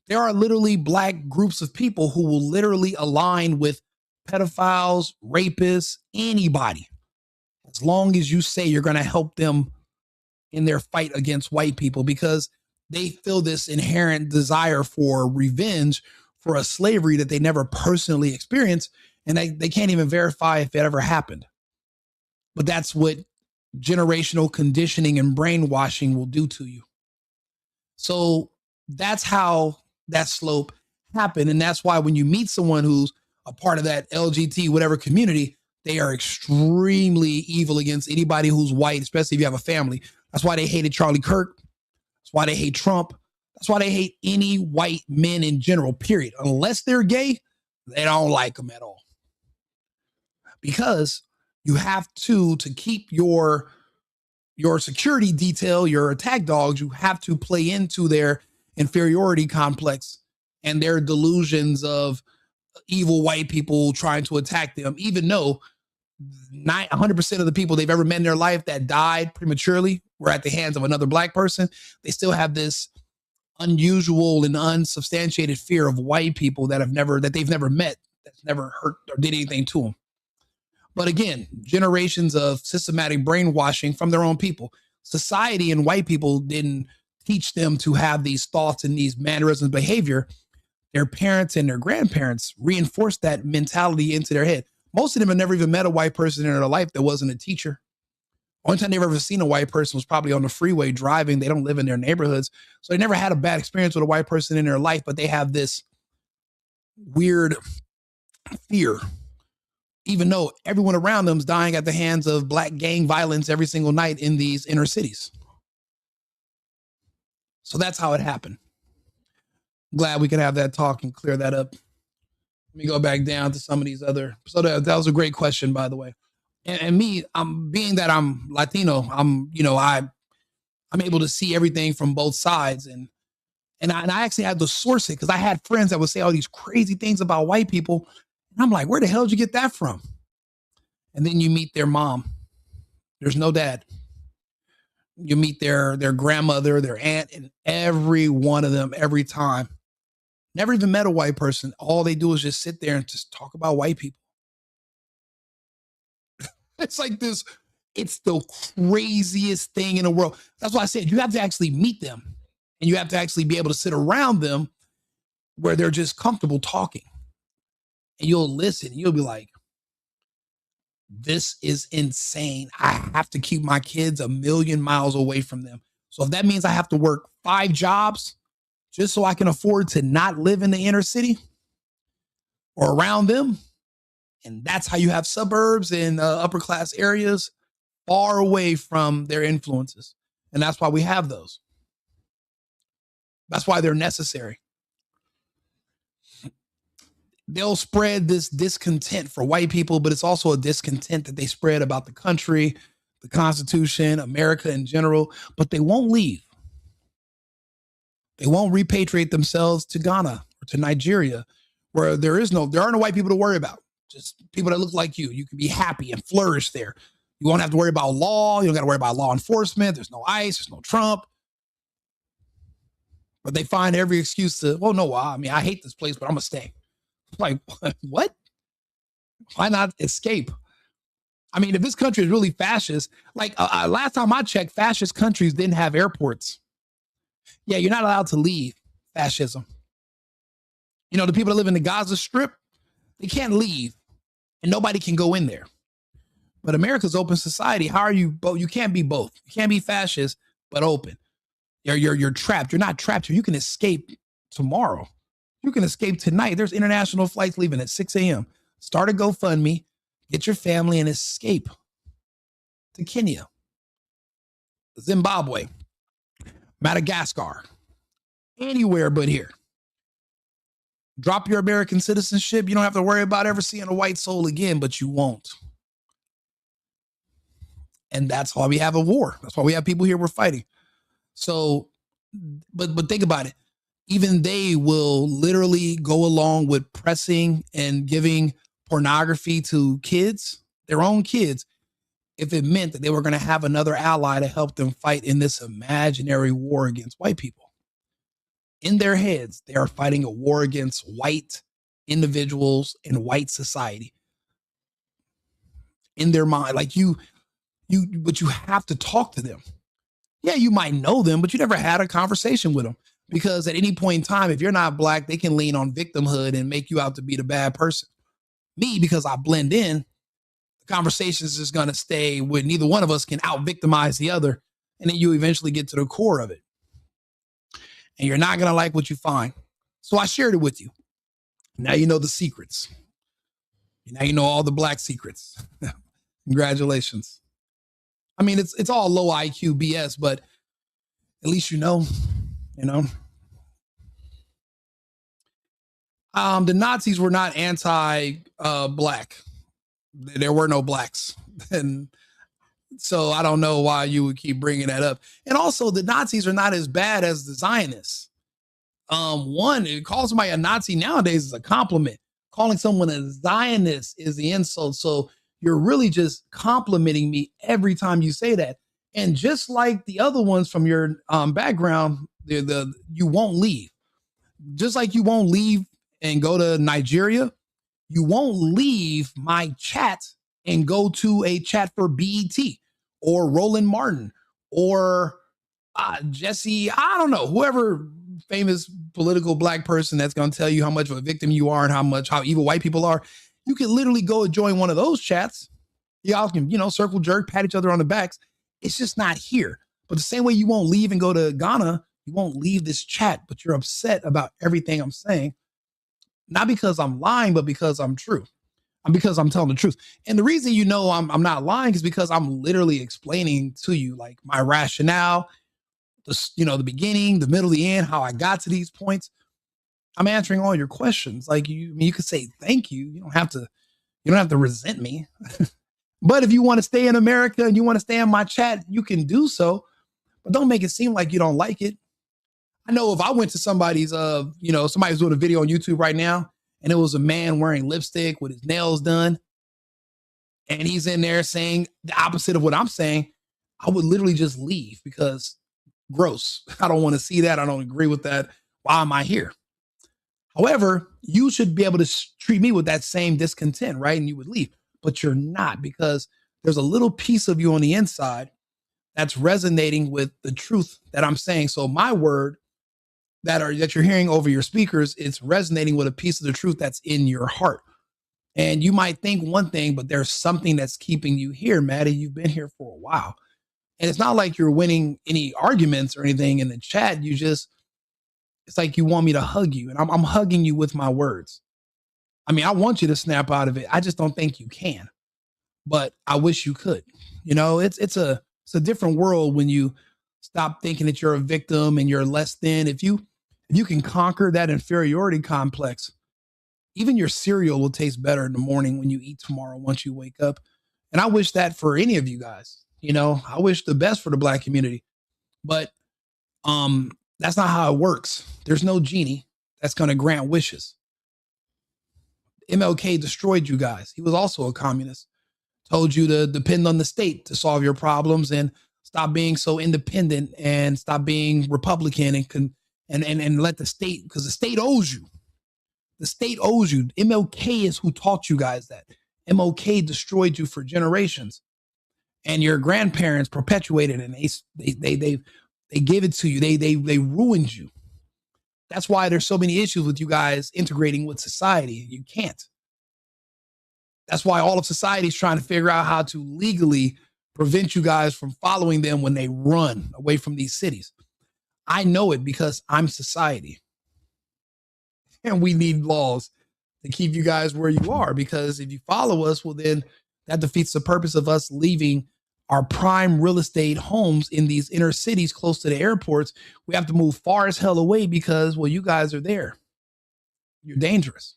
There are literally black groups of people who will literally align with pedophiles, rapists, anybody, as long as you say you're going to help them in their fight against white people, because they feel this inherent desire for revenge for a slavery that they never personally experienced, and they can't even verify if it ever happened. But that's what generational conditioning and brainwashing will do to you. So that's how that slope happened. And that's why when you meet someone who's a part of that LGBT, whatever community, they are extremely evil against anybody who's white, especially if you have a family. That's why they hated Charlie Kirk. That's why they hate Trump. That's why they hate any white men in general, period. Unless they're gay, they don't like them at all. Because you have to keep your security detail, your attack dogs, you have to play into their inferiority complex and their delusions of evil white people trying to attack them, even though 100% of the people they've ever met in their life that died prematurely were at the hands of another black person. They still have this unusual and unsubstantiated fear of white people that they've never met, that's never hurt or did anything to them. But again, generations of systematic brainwashing from their own people. Society and white people didn't teach them to have these thoughts and these mannerisms of behavior. Their parents and their grandparents reinforced that mentality into their head. Most of them have never even met a white person in their life that wasn't a teacher. Only time they've ever seen a white person was probably on the freeway driving. They don't live in their neighborhoods. So they never had a bad experience with a white person in their life, but they have this weird fear, even though everyone around them is dying at the hands of black gang violence every single night in these inner cities. So that's how it happened. Glad we could have that talk and clear that up. Let me go back down to some of these other. So that was a great question, by the way. And me, being that I'm Latino, I'm able to see everything from both sides, and I actually had to source it because I had friends that would say all these crazy things about white people, and I'm like, where the hell did you get that from? And then you meet their mom. There's no dad. You meet their grandmother, their aunt, and every one of them, every time. Never even met a white person. All they do is just sit there and just talk about white people. It's like this, it's the craziest thing in the world. That's why I said you have to actually meet them and you have to actually be able to sit around them where they're just comfortable talking. And you'll listen, you'll be like, this is insane. I have to keep my kids 1,000,000 miles away from them. So if that means I have to work 5 jobs just so I can afford to not live in the inner city or around them, and that's how you have suburbs and upper class areas far away from their influences. And that's why we have those. That's why they're necessary. They'll spread this discontent for white people, but it's also a discontent that they spread about the country, the Constitution, America in general, but they won't leave. They won't repatriate themselves to Ghana or to Nigeria, where there are no white people to worry about. Just people that look like you. You can be happy and flourish there. You won't have to worry about law. You don't got to worry about law enforcement. There's no ICE. There's no Trump. But they find every excuse to, well, no, I mean, I hate this place, but I'm going to stay. Like, what? Why not escape? I mean, if this country is really fascist, like last time I checked, fascist countries didn't have airports. Yeah, you're not allowed to leave fascism. You know, the people that live in the Gaza Strip, they can't leave and nobody can go in there. But America's open society. How are you both? You can't be both. You can't be fascist, but open. You're trapped. You're not trapped here. You can escape tomorrow. You can escape tonight. There's international flights leaving at 6 a.m. Start a GoFundMe, get your family and escape to Kenya, Zimbabwe, Madagascar, anywhere but here. Drop your American citizenship. You don't have to worry about ever seeing a white soul again, but you won't. And that's why we have a war. That's why we have people here we're fighting. So, but think about it. Even they will literally go along with pressing and giving pornography to kids, their own kids, if it meant that they were going to have another ally to help them fight in this imaginary war against white people. In their heads, they are fighting a war against white individuals and white society. In their mind, like but you have to talk to them. Yeah, you might know them, but you never had a conversation with them, because at any point in time, if you're not black, they can lean on victimhood and make you out to be the bad person. Me, because I blend in, the conversation is just going to stay with neither one of us can out victimize the other. And then you eventually get to the core of it. And you're not going to like what you find. So I shared it with you. Now you know the secrets. Now you know all the black secrets. Congratulations. I mean, it's all low IQ BS, but at least you know. The Nazis were not anti-black. There were no blacks. And so I don't know why you would keep bringing that up. And also, the Nazis are not as bad as the Zionists. It calls somebody a Nazi nowadays is a compliment. Calling someone a Zionist is the insult. So you're really just complimenting me every time you say that. And just like the other ones from your background, you won't leave. Just like you won't leave and go to Nigeria, you won't leave my chat and go to a chat for BET or Roland Martin or Jesse, I don't know, whoever famous political black person that's going to tell you how much of a victim you are and how evil white people are. You can literally go and join one of those chats. Y'all can, circle jerk, pat each other on the backs. It's just not here. But the same way you won't leave and go to Ghana, you won't leave this chat, but you're upset about everything I'm saying. Not because I'm lying, but because I'm true. Because I'm telling the truth. And the reason I'm not lying is because I'm literally explaining to you like my rationale, the beginning, the middle, the end, how I got to these points. I'm answering all your questions. Like you could say thank you. You don't have to resent me. But if you want to stay in America and you want to stay in my chat, you can do so. But don't make it seem like you don't like it. I know if I went to somebody's somebody's doing a video on YouTube right now and it was a man wearing lipstick with his nails done and he's in there saying the opposite of what I'm saying, I would literally just leave because gross. I don't want to see that. I don't agree with that. Why am I here? However, you should be able to treat me with that same discontent, right? And you would leave, but you're not, because there's a little piece of you on the inside that's resonating with the truth that I'm saying. So my word that you're hearing over your speakers, it's resonating with a piece of the truth that's in your heart. And you might think one thing, but there's something that's keeping you here, Maddie. You've been here for a while. And it's not like you're winning any arguments or anything in the chat. It's like you want me to hug you, and I'm hugging you with my words. I mean, I want you to snap out of it. I just don't think you can, but I wish you could. It's a different world when you stop thinking that you're a victim and you're less than. If you can conquer that inferiority complex, even your cereal will taste better in the morning when you eat tomorrow once you wake up. And I wish that for any of you guys. I wish the best for the black community, but that's not how it works. There's no genie that's going to grant wishes. MLK destroyed you guys. He was also a communist. Told you to depend on the state to solve your problems and stop being so independent and stop being Republican and let the state, because the state owes you. The state owes you. MLK is who taught you guys that. MLK destroyed you for generations. And your grandparents perpetuated it, and they gave it to you. They ruined you. That's why there's so many issues with you guys integrating with society. You can't. That's why all of society is trying to figure out how to legally prevent you guys from following them when they run away from these cities. I know it because I'm society. And we need laws to keep you guys where you are, because if you follow us, well, then that defeats the purpose of us leaving our prime real estate homes in these inner cities close to the airports. We have to move far as hell away because, well, you guys are there. You're dangerous.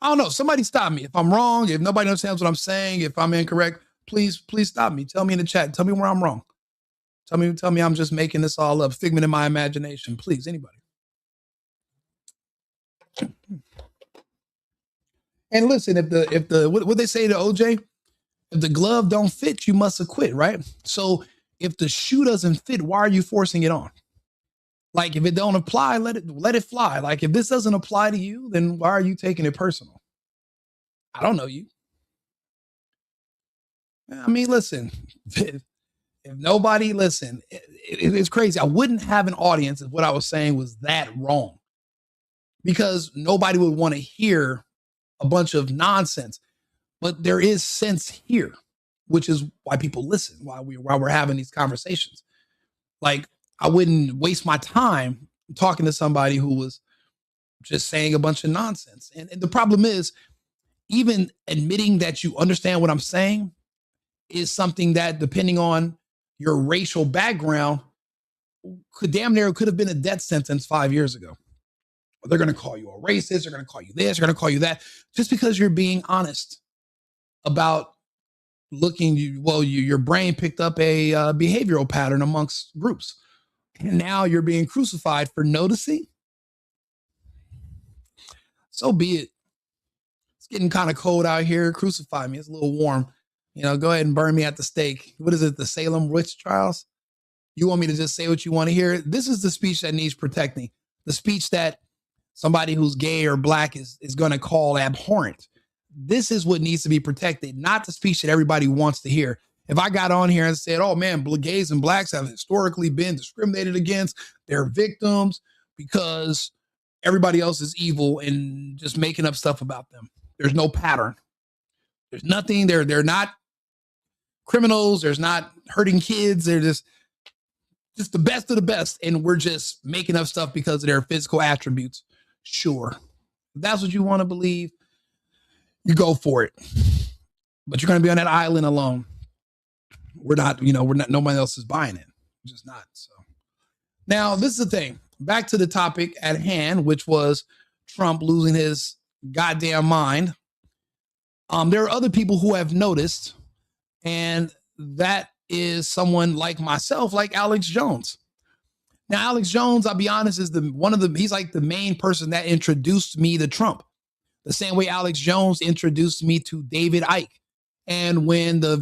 I don't know. Somebody stop me. If I'm wrong, if nobody understands what I'm saying, if I'm incorrect, please stop me. Tell me in the chat. Tell me where I'm wrong. Tell me I'm just making this all up. Figment in my imagination. Please, anybody. And listen, if the what they say to OJ, if the glove don't fit, you must acquit, right? So if the shoe doesn't fit, why are you forcing it on? Like if it don't apply, let it fly. Like if this doesn't apply to you, then why are you taking it personal? I don't know you. I mean, listen, if nobody listen, it's crazy. I wouldn't have an audience if what I was saying was that wrong, because nobody would want to hear a bunch of nonsense. But there is sense here, which is why people listen, while we're having these conversations. Like I wouldn't waste my time talking to somebody who was just saying a bunch of nonsense. And the problem is, even admitting that you understand what I'm saying is something that, depending on your racial background, could have been a death sentence 5 years ago. They're going to call you a racist. They're going to call you this. They're going to call you that, just because you're being honest about your brain picked up a behavioral pattern amongst groups. And now you're being crucified for noticing. So be it. It's getting kind of cold out here. Crucify me. It's a little warm. Go ahead and burn me at the stake. What is it? The Salem witch trials? You want me to just say what you want to hear? This is the speech that needs protecting. The speech that somebody who's gay or black is going to call abhorrent. This is what needs to be protected, not the speech that everybody wants to hear. If I got on here and said, oh man, gays and blacks have historically been discriminated against, they're victims because everybody else is evil, and just making up stuff about them. There's no pattern. There's nothing. They're not criminals. There's not hurting kids. They're just the best of the best. And we're just making up stuff because of their physical attributes. Sure. If that's what you want to believe, you go for it. But you're going to be on that island alone. We're not, nobody else is buying it. We're just not. So now this is the thing. Back to the topic at hand, which was Trump losing his goddamn mind. There are other people who have noticed, and that is someone like myself, like Alex Jones. Now, Alex Jones, I'll be honest, is he's like the main person that introduced me to Trump. The same way Alex Jones introduced me to David Icke. And when the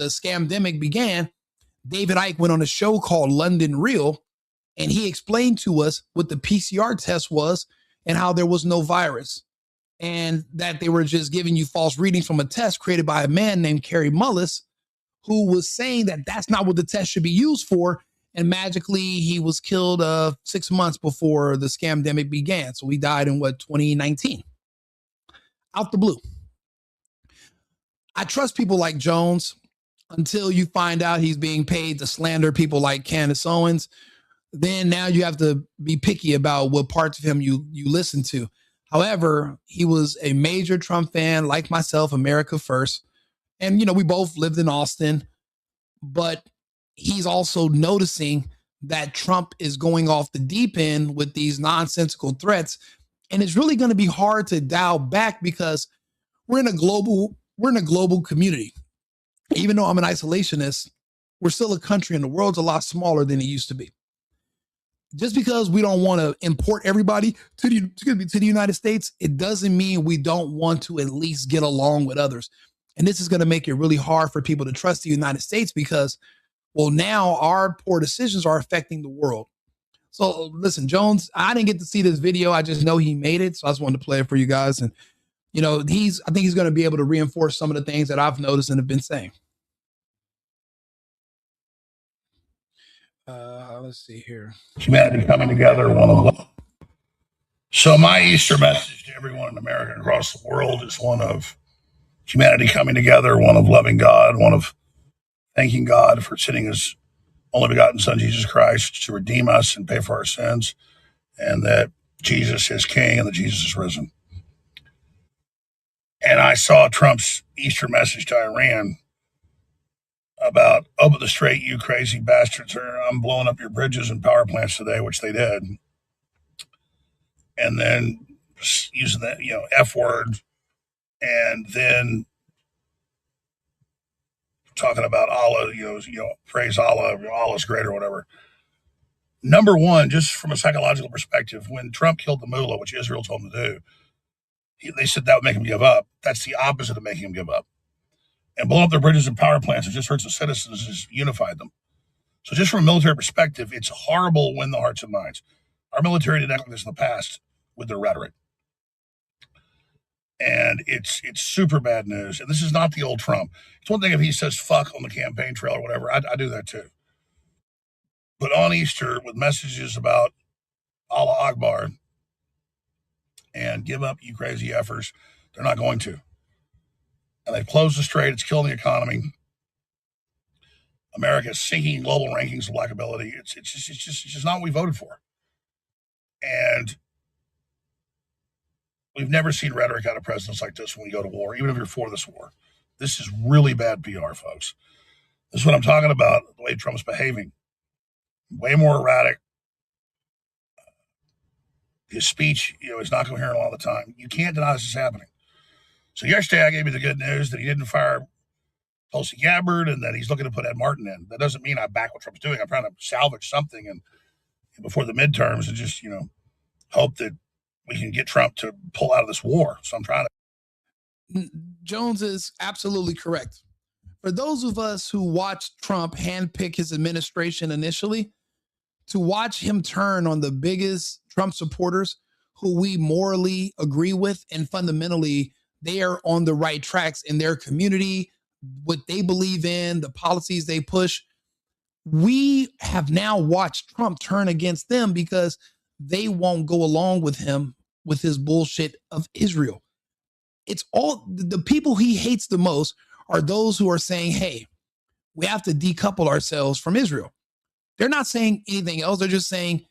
scamdemic began, David Icke went on a show called London Real, and he explained to us what the PCR test was and how there was no virus, and that they were just giving you false readings from a test created by a man named Kerry Mullis, who was saying that that's not what the test should be used for. And magically, he was killed 6 months before the scamdemic began. So he died in 2019? Out the blue. I trust people like Jones until you find out he's being paid to slander people like Candace Owens. Then now you have to be picky about what parts of him you listen to. However, he was a major Trump fan, like myself, America first. And, we both lived in Austin, but he's also noticing that Trump is going off the deep end with these nonsensical threats. And it's really going to be hard to dial back, because we're in a global community. Even though I'm an isolationist, we're still a country, and the world's a lot smaller than it used to be. Just because we don't want to import everybody to the United States, it doesn't mean we don't want to at least get along with others. And this is going to make it really hard for people to trust the United States, because, well, now our poor decisions are affecting the world. So listen, Jones, I didn't get to see this video. I just know he made it. So I just wanted to play it for you guys. And, I think he's going to be able to reinforce some of the things that I've noticed and have been saying. Let's see here. Humanity coming together, one of love. So my Easter message to everyone in America and across the world is one of humanity coming together, one of loving God, one of thanking God for sending his only begotten son, Jesus Christ, to redeem us and pay for our sins, and that Jesus is king and that Jesus is risen. And I saw Trump's Easter message to Iran about, open the strait, you crazy bastards, or I'm blowing up your bridges and power plants today, which they did. and then using that, F word, and then talking about Allah, praise Allah, Allah's great or whatever. Number one, just from a psychological perspective, when Trump killed the mullah, which Israel told him to do, they said that would make him give up. That's the opposite of making him give up. And blowing up their bridges and power plants, it just hurts the citizens, just unified them. So just from a military perspective, it's horrible to win the hearts and minds. Our military did act like this in the past with their rhetoric. And it's super bad news. And this is not the old Trump. It's one thing if he says fuck on the campaign trail or whatever. I do that too. But on Easter, with messages about Allah Akbar and give up, you crazy effers, they're not going to. And they've closed the strait. It's killing the economy. America's sinking global rankings of likability. It's just not what we voted for. And we've never seen rhetoric out of presidents like this when we go to war, even if you're for this war. This is really bad PR, folks. This is what I'm talking about, the way Trump's behaving. Way more erratic. His speech, is not coherent all the time. You can't deny this is happening. So yesterday I gave you the good news that he didn't fire Tulsi Gabbard and that he's looking to put Ed Martin in. That doesn't mean I back what Trump's doing. I'm trying to salvage something and before the midterms and just, hope that we can get Trump to pull out of this war. So I'm trying to. Jones is absolutely correct. For those of us who watched Trump handpick his administration initially, to watch him turn on the biggest Trump supporters who we morally agree with and fundamentally they are on the right tracks in their community, what they believe in, the policies they push. We have now watched Trump turn against them because they won't go along with him with his bullshit of Israel. It's all the people he hates the most are those who are saying, hey, we have to decouple ourselves from Israel. They're not saying anything else. They're just saying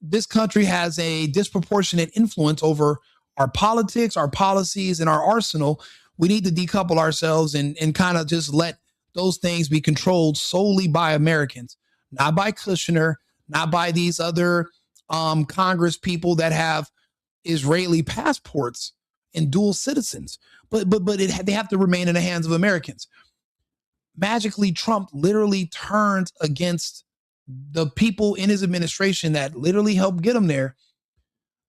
this country has a disproportionate influence over our politics, our policies, and our arsenal. We need to decouple ourselves and kind of just let those things be controlled solely by Americans, not by Kushner, not by these other Congress people that have Israeli passports and dual citizens. But they have to remain in the hands of Americans. Magically, Trump literally turns against the people in his administration that literally helped get him there,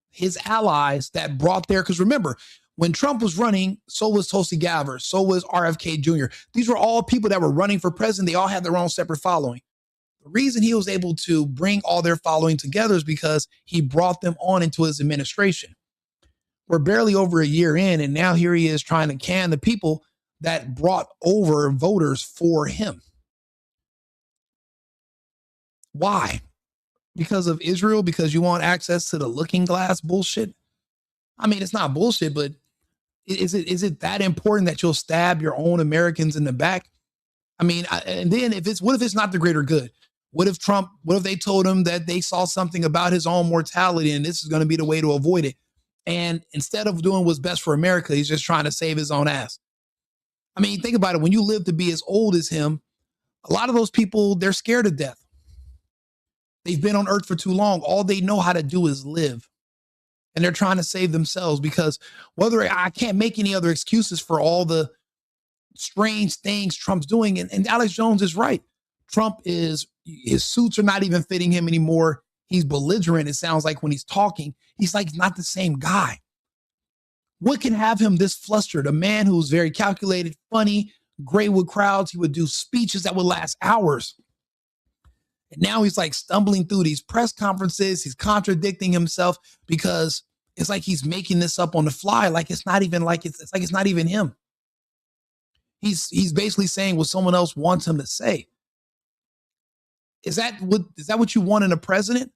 his allies that brought there. Because remember, when Trump was running, so was Tulsi Gabbard, so was RFK Jr. These were all people that were running for president. They all had their own separate following. The reason he was able to bring all their following together is because he brought them on into his administration. We're barely over a year in, and now here he is trying to can the people that brought over voters for him. Why? Because of Israel? Because you want access to the looking glass bullshit? I mean, it's not bullshit, but is it that important that you'll stab your own Americans in the back? I mean, and then what if it's not the greater good? What if they told him that they saw something about his own mortality and this is going to be the way to avoid it? And instead of doing what's best for America, he's just trying to save his own ass. I mean, think about it. When you live to be as old as him, a lot of those people, they're scared to death. They've been on earth for too long. All they know how to do is live. And they're trying to save themselves because I can't make any other excuses for all the strange things Trump's doing. And Alex Jones is right. His suits are not even fitting him anymore. He's belligerent. It sounds like when he's talking, he's like not the same guy. What can have him this flustered? A man who's very calculated, funny, great with crowds. He would do speeches that would last hours. And now he's like stumbling through these press conferences. He's contradicting himself because it's like he's making this up on the fly. Like it's not even like it's like it's not even him. He's basically saying what someone else wants him to say. Is that what you want in a president?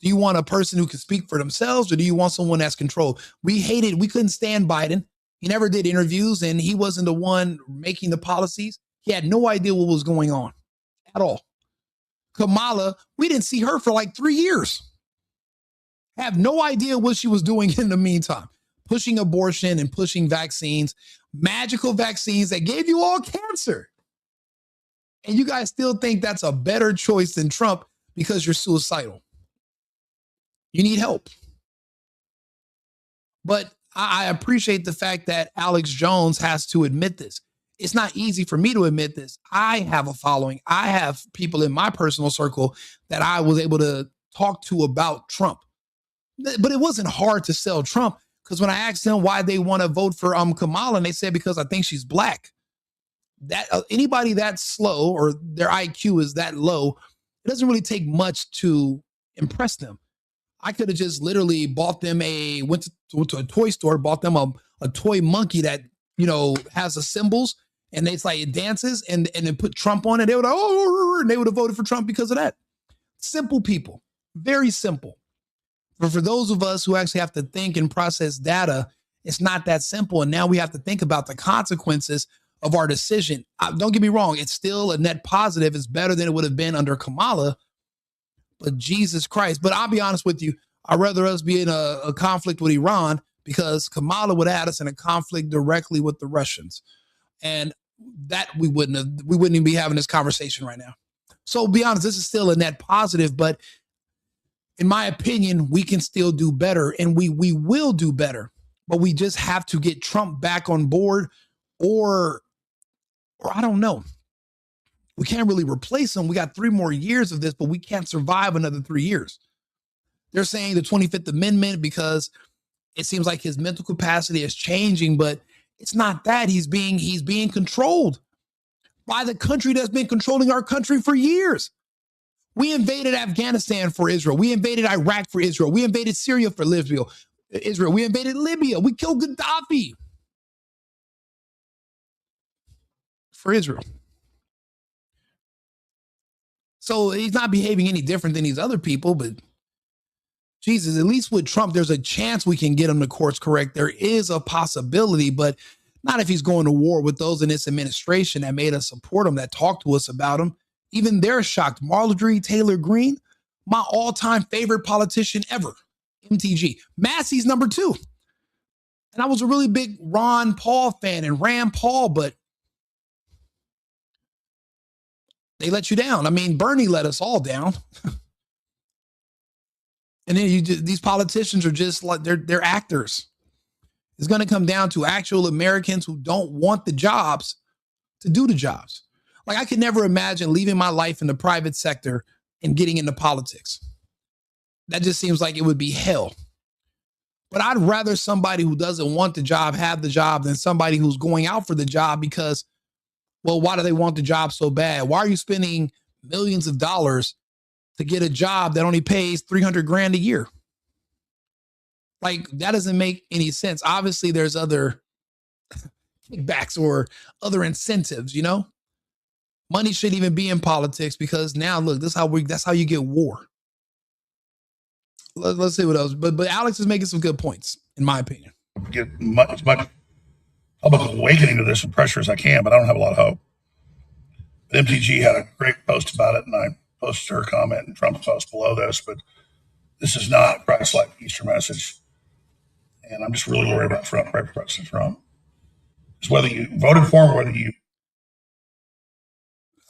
Do you want a person who can speak for themselves, or do you want someone that's controlled? We couldn't stand Biden. He never did interviews, and he wasn't the one making the policies. He had no idea what was going on at all. Kamala, we didn't see her for like 3 years. Have no idea what she was doing in the meantime. Pushing abortion and pushing vaccines, magical vaccines that gave you all cancer. And you guys still think that's a better choice than Trump because you're suicidal. You need help. But I appreciate the fact that Alex Jones has to admit this. It's not easy for me to admit this. I have a following. I have people in my personal circle that I was able to talk to about Trump. But it wasn't hard to sell Trump, because when I asked them why they want to vote for Kamala, and they said because I think she's black. That anybody that's slow or their IQ is that low, it doesn't really take much to impress them. I could have just literally bought them went to a toy store, bought them a toy monkey that, has the symbols, and it's like it dances, and then put Trump on it. They would and they would have voted for Trump because of that. Simple people, very simple. But for those of us who actually have to think and process data, it's not that simple. And now we have to think about the consequences of our decision. Don't get me wrong, it's still a net positive. It's better than it would have been under Kamala. But Jesus Christ. But I'll be honest with you, I'd rather us be in a conflict with Iran, because Kamala would add us in a conflict directly with the Russians. And that we wouldn't even be having this conversation right now. So be honest, this is still a net positive, but in my opinion, we can still do better, and we will do better. But we just have to get Trump back on board, or I don't know. We can't really replace him. We got 3 more years of this, but we can't survive another 3 years. They're saying the 25th Amendment because it seems like his mental capacity is changing, but it's not that. He's being controlled by the country that's been controlling our country for years. We invaded Afghanistan for Israel. We invaded Iraq for Israel. We invaded Syria for Israel. We invaded Libya. We killed Gaddafi for Israel. So he's not behaving any different than these other people, but Jesus, at least with Trump, there's a chance we can get him to course correct. There is a possibility, but not if he's going to war with those in this administration that made us support him, that talked to us about him. Even they're shocked. Marjorie Taylor Greene, my all-time favorite politician ever, MTG. Massey's number 2. And I was a really big Ron Paul fan and Rand Paul, but they let you down. I mean, Bernie let us all down. And then these politicians are just like, they're actors. It's going to come down to actual Americans who don't want the jobs to do the jobs. Like, I could never imagine leaving my life in the private sector and getting into politics. That just seems like it would be hell. But I'd rather somebody who doesn't want the job have the job than somebody who's going out for the job because, well, why do they want the job so bad? Why are you spending millions of dollars to get a job that only pays $300,000 a year? Like, that doesn't make any sense. Obviously, there's other kickbacks or other incentives, Money shouldn't even be in politics, because now, look, that's how you get war. Let's see what else. But Alex is making some good points, in my opinion. Get as much public awakening to this and pressure as I can, but I don't have a lot of hope. MTG had a great post about it, and I posted her comment and Trump's post below this, but this is not a Christ-like Easter message. And I'm just really worried about Trump, President Trump. It's whether you voted for him or whether you...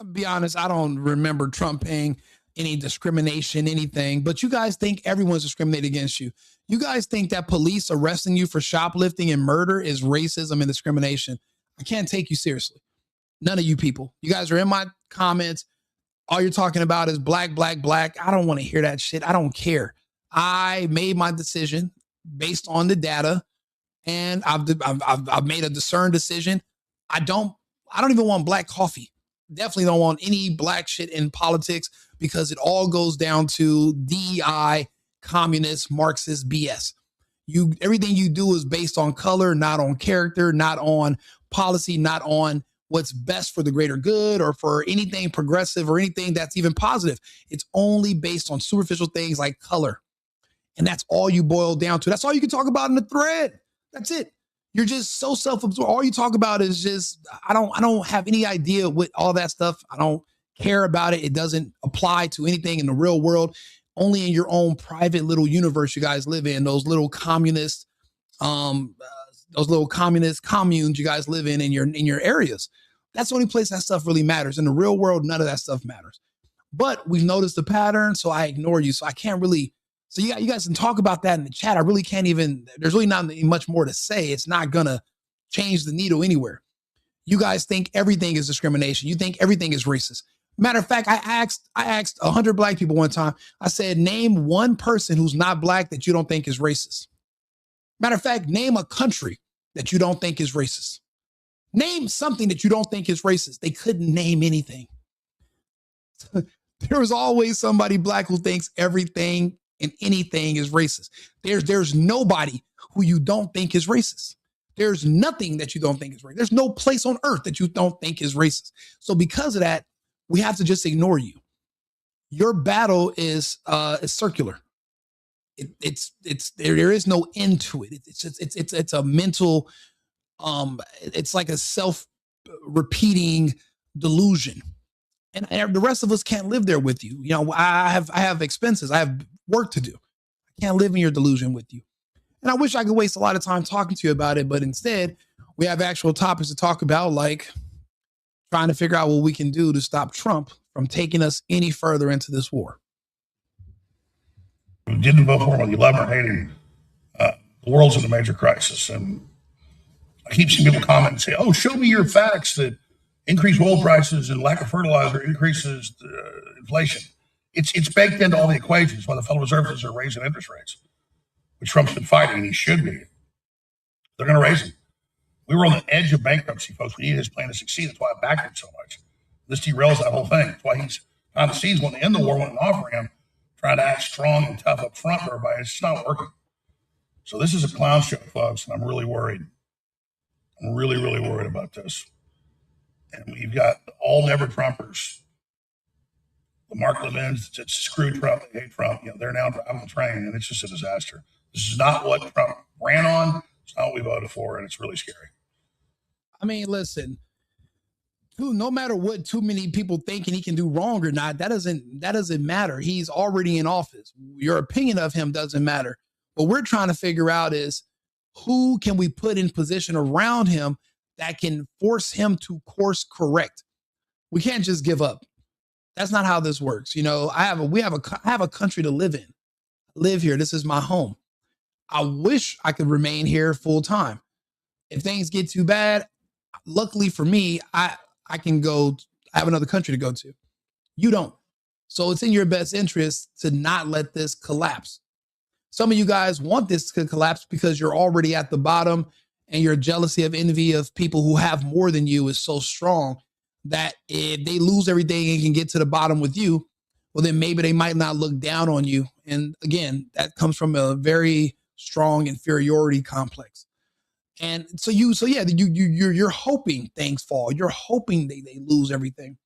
I'll be honest, I don't remember Trump paying any discrimination, anything, but you guys think everyone's discriminating against you. You guys think that police arresting you for shoplifting and murder is racism and discrimination. I can't take you seriously. None of you people. You guys are in my comments. All you're talking about is black, black, black. I don't want to hear that shit. I don't care. I made my decision based on the data, and I've made a discerned decision. I don't even want black coffee. Definitely don't want any black shit in politics, because it all goes down to DEI, communist, Marxist BS. Everything you do is based on color, not on character, not on policy, not on what's best for the greater good or for anything progressive or anything that's even positive. It's only based on superficial things like color. And that's all you boil down to. That's all you can talk about in the thread. That's it. You're just so self-absorbed. All you talk about is just, I don't have any idea what all that stuff. I don't care about it. It doesn't apply to anything in the real world. Only in your own private little universe you guys live in. Those little communist, communes you guys live in your areas. That's the only place that stuff really matters. In the real world, none of that stuff matters. But we've noticed the pattern, so I ignore you. So I can't really So you guys can talk about that in the chat. I really can't even, there's really not much more to say. It's not going to change the needle anywhere. You guys think everything is discrimination. You think everything is racist. Matter of fact, I asked 100 black people one time. I said, name one person who's not black that you don't think is racist. Matter of fact, name a country that you don't think is racist. Name something that you don't think is racist. They couldn't name anything. There was always somebody black who thinks everything and anything is racist. There's nobody who you don't think is racist. There's nothing that you don't think is racist. There's no place on earth that you don't think is racist. So because of that, we have to just ignore you. Your battle is circular. There is no end to it. It's a mental, it's like a self-repeating delusion. And the rest of us can't live there with you. You know, I have expenses. I have work to do. I can't live in your delusion with you. And I wish I could waste a lot of time talking to you about it, but instead we have actual topics to talk about, like trying to figure out what we can do to stop Trump from taking us any further into this war. We didn't vote for him whether you love him or hate him. The world's in a major crisis. And I keep seeing people comment and say, oh, show me your facts that increased oil prices and lack of fertilizer increases inflation. It's baked into all the equations why the Federal Reserve are raising interest rates, which Trump's been fighting, and he should be. They're going to raise them. We were on the edge of bankruptcy, folks. We needed his plan to succeed. That's why I backed him so much. This derails that whole thing. That's why he's behind the scenes wanting to end the war, wanting to offer him, trying to act strong and tough up front for everybody. It's just not working. So this is a clown show, folks, and I'm really worried. I'm really, really worried about this. And we've got all never Trumpers. The Mark Levins that screw Trump, they hate Trump. You know, they're now driving the train, and it's just a disaster. This is not what Trump ran on. It's not what we voted for, and it's really scary. I mean, listen, no matter what too many people thinking he can do wrong or not, that doesn't matter. He's already in office. Your opinion of him doesn't matter. What we're trying to figure out is who can we put in position around him that can force him to course correct. We can't just give up. That's not how this works. You know, I have a country to live in. I live here. This is my home. I wish I could remain here full time. If things get too bad, luckily for me, I can go. I have another country to go to. You don't. So it's in your best interest to not let this collapse. Some of you guys want this to collapse because you're already at the bottom, and your jealousy of envy of people who have more than you is so strong that if they lose everything and can get to the bottom with you, well, then maybe they might not look down on you. And again, that comes from a very strong inferiority complex. And so you're hoping things fall. You're hoping they lose everything.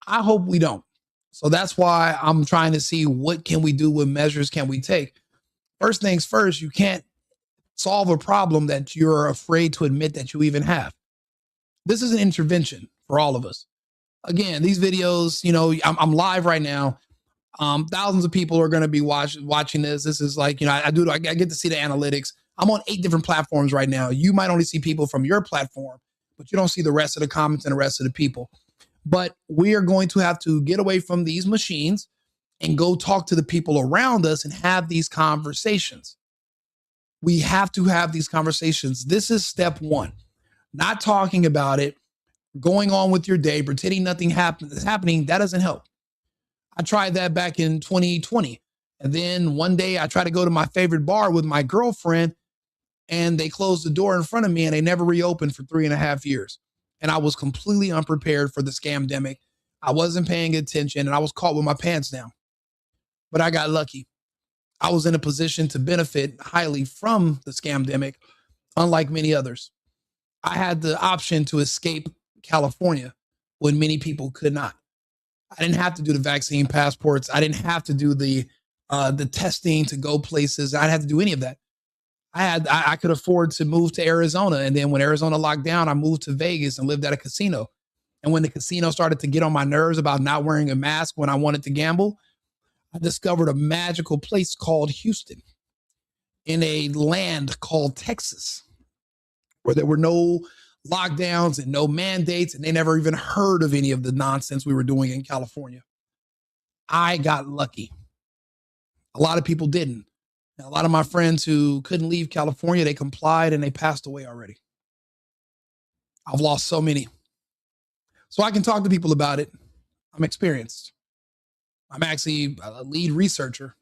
I hope we don't. So that's why I'm trying to see what can we do, what measures can we take. First things first, you can't solve a problem that you're afraid to admit that you even have. This is an intervention for all of us. Again, these videos, you know, I'm live right now. Thousands of people are going to be watching this. This is like, you know, I get to see the analytics. I'm on 8 different platforms right now. You might only see people from your platform, but you don't see the rest of the comments and the rest of the people. But we are going to have to get away from these machines and go talk to the people around us and have these conversations. We have to have these conversations. This is step one. Not talking about it, going on with your day, pretending nothing is happening, that doesn't help. I tried that back in 2020. And then one day I tried to go to my favorite bar with my girlfriend, and they closed the door in front of me and they never reopened for 3.5 years. And I was completely unprepared for the scamdemic. I wasn't paying attention and I was caught with my pants down. But I got lucky. I was in a position to benefit highly from the scamdemic, unlike many others. I had the option to escape California when many people could not. I didn't have to do the vaccine passports. I didn't have to do the testing to go places. I didn't have to do any of that. I could afford to move to Arizona. And then when Arizona locked down, I moved to Vegas and lived at a casino. And when the casino started to get on my nerves about not wearing a mask when I wanted to gamble, I discovered a magical place called Houston in a land called Texas, where there were no lockdowns and no mandates, and they never even heard of any of the nonsense we were doing in California. I got lucky. A lot of people didn't. And a lot of my friends who couldn't leave California, they complied and they passed away already. I've lost so many. So I can talk to people about it. I'm experienced. I'm actually a lead researcher.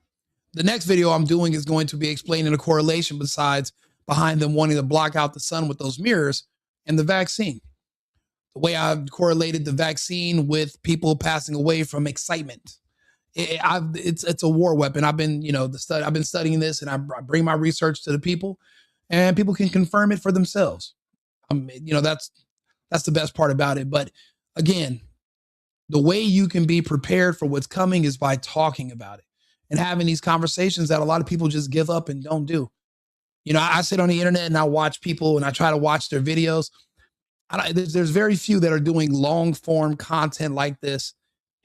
The next video I'm doing is going to be explaining a correlation behind them wanting to block out the sun with those mirrors and the vaccine. The way I've correlated the vaccine with people passing away from excitement. It's a war weapon. I've been, I've been studying this, and I bring my research to the people, and people can confirm it for themselves. That's the best part about it. But again, the way you can be prepared for what's coming is by talking about it and having these conversations that a lot of people just give up and don't do. I sit on the internet and I watch people and I try to watch their videos. There's very few that are doing long form content like this,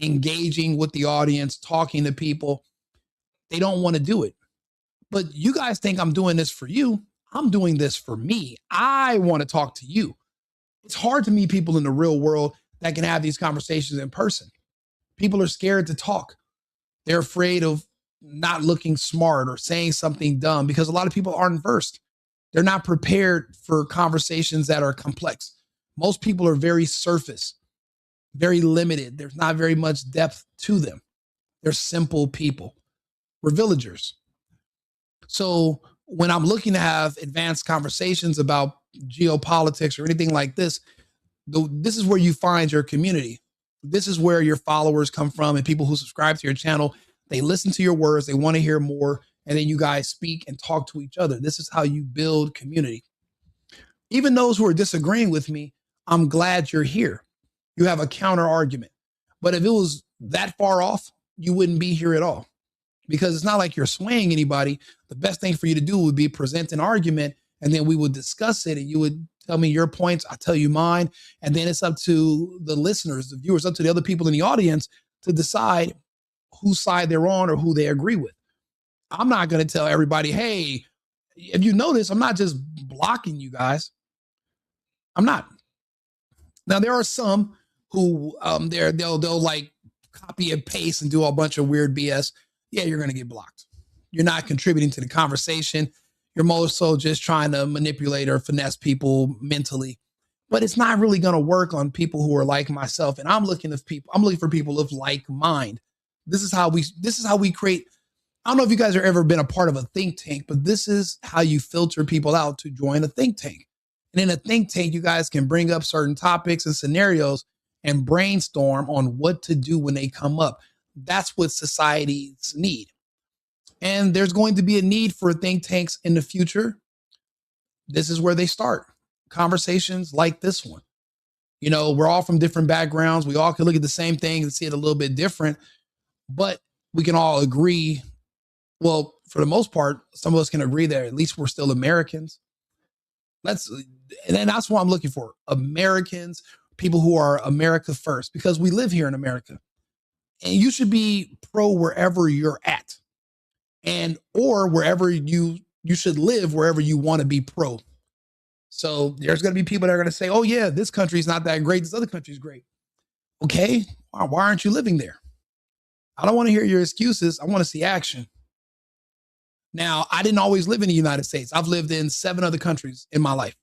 engaging with the audience, talking to people. They don't want to do it. But you guys think I'm doing this for you. I'm doing this for me. I want to talk to you. It's hard to meet people in the real world that can have these conversations in person. People are scared to talk. They're afraid of not looking smart or saying something dumb because a lot of people aren't versed. They're not prepared for conversations that are complex. Most people are very surface, very limited. There's not very much depth to them. They're simple people. We're villagers. So when I'm looking to have advanced conversations about geopolitics or anything like this, this is where you find your community. This is where your followers come from and people who subscribe to your channel. They listen to your words. They want to hear more. And then you guys speak and talk to each other. This is how you build community. Even those who are disagreeing with me, I'm glad you're here. You have a counter argument. But if it was that far off, you wouldn't be here at all. Because it's not like you're swaying anybody. The best thing for you to do would be present an argument, and then we would discuss it, and you would tell me your points, I tell you mine, and then it's up to the listeners, the viewers, up to the other people in the audience to decide whose side they're on or who they agree with. I'm not going to tell everybody, hey, if you notice, I'm not just blocking you guys. I'm not. Now, there are some who they'll like copy and paste and do a bunch of weird BS. Yeah, you're going to get blocked. You're not contributing to the conversation. You're more so just trying to manipulate or finesse people mentally. But it's not really going to work on people who are like myself. And I'm looking for people of like mind. This is how we create. I don't know if you guys have ever been a part of a think tank, but this is how you filter people out to join a think tank. And in a think tank, you guys can bring up certain topics and scenarios and brainstorm on what to do when they come up. That's what societies need. And there's going to be a need for think tanks in the future. This is where they start. Conversations like this one. We're all from different backgrounds. We all can look at the same thing and see it a little bit different, but we can all agree. Well, for the most part, some of us can agree that at least we're still Americans. And that's what I'm looking for. Americans, people who are America first, because we live here in America. And you should be pro wherever you're at, or wherever you should live, wherever you want to be pro. So there's going to be people that are going to say, oh yeah, this country's not that great. This other country's great. Okay. Why aren't you living there? I don't want to hear your excuses. I want to see action. Now, I didn't always live in the United States. I've lived in 7 other countries in my life.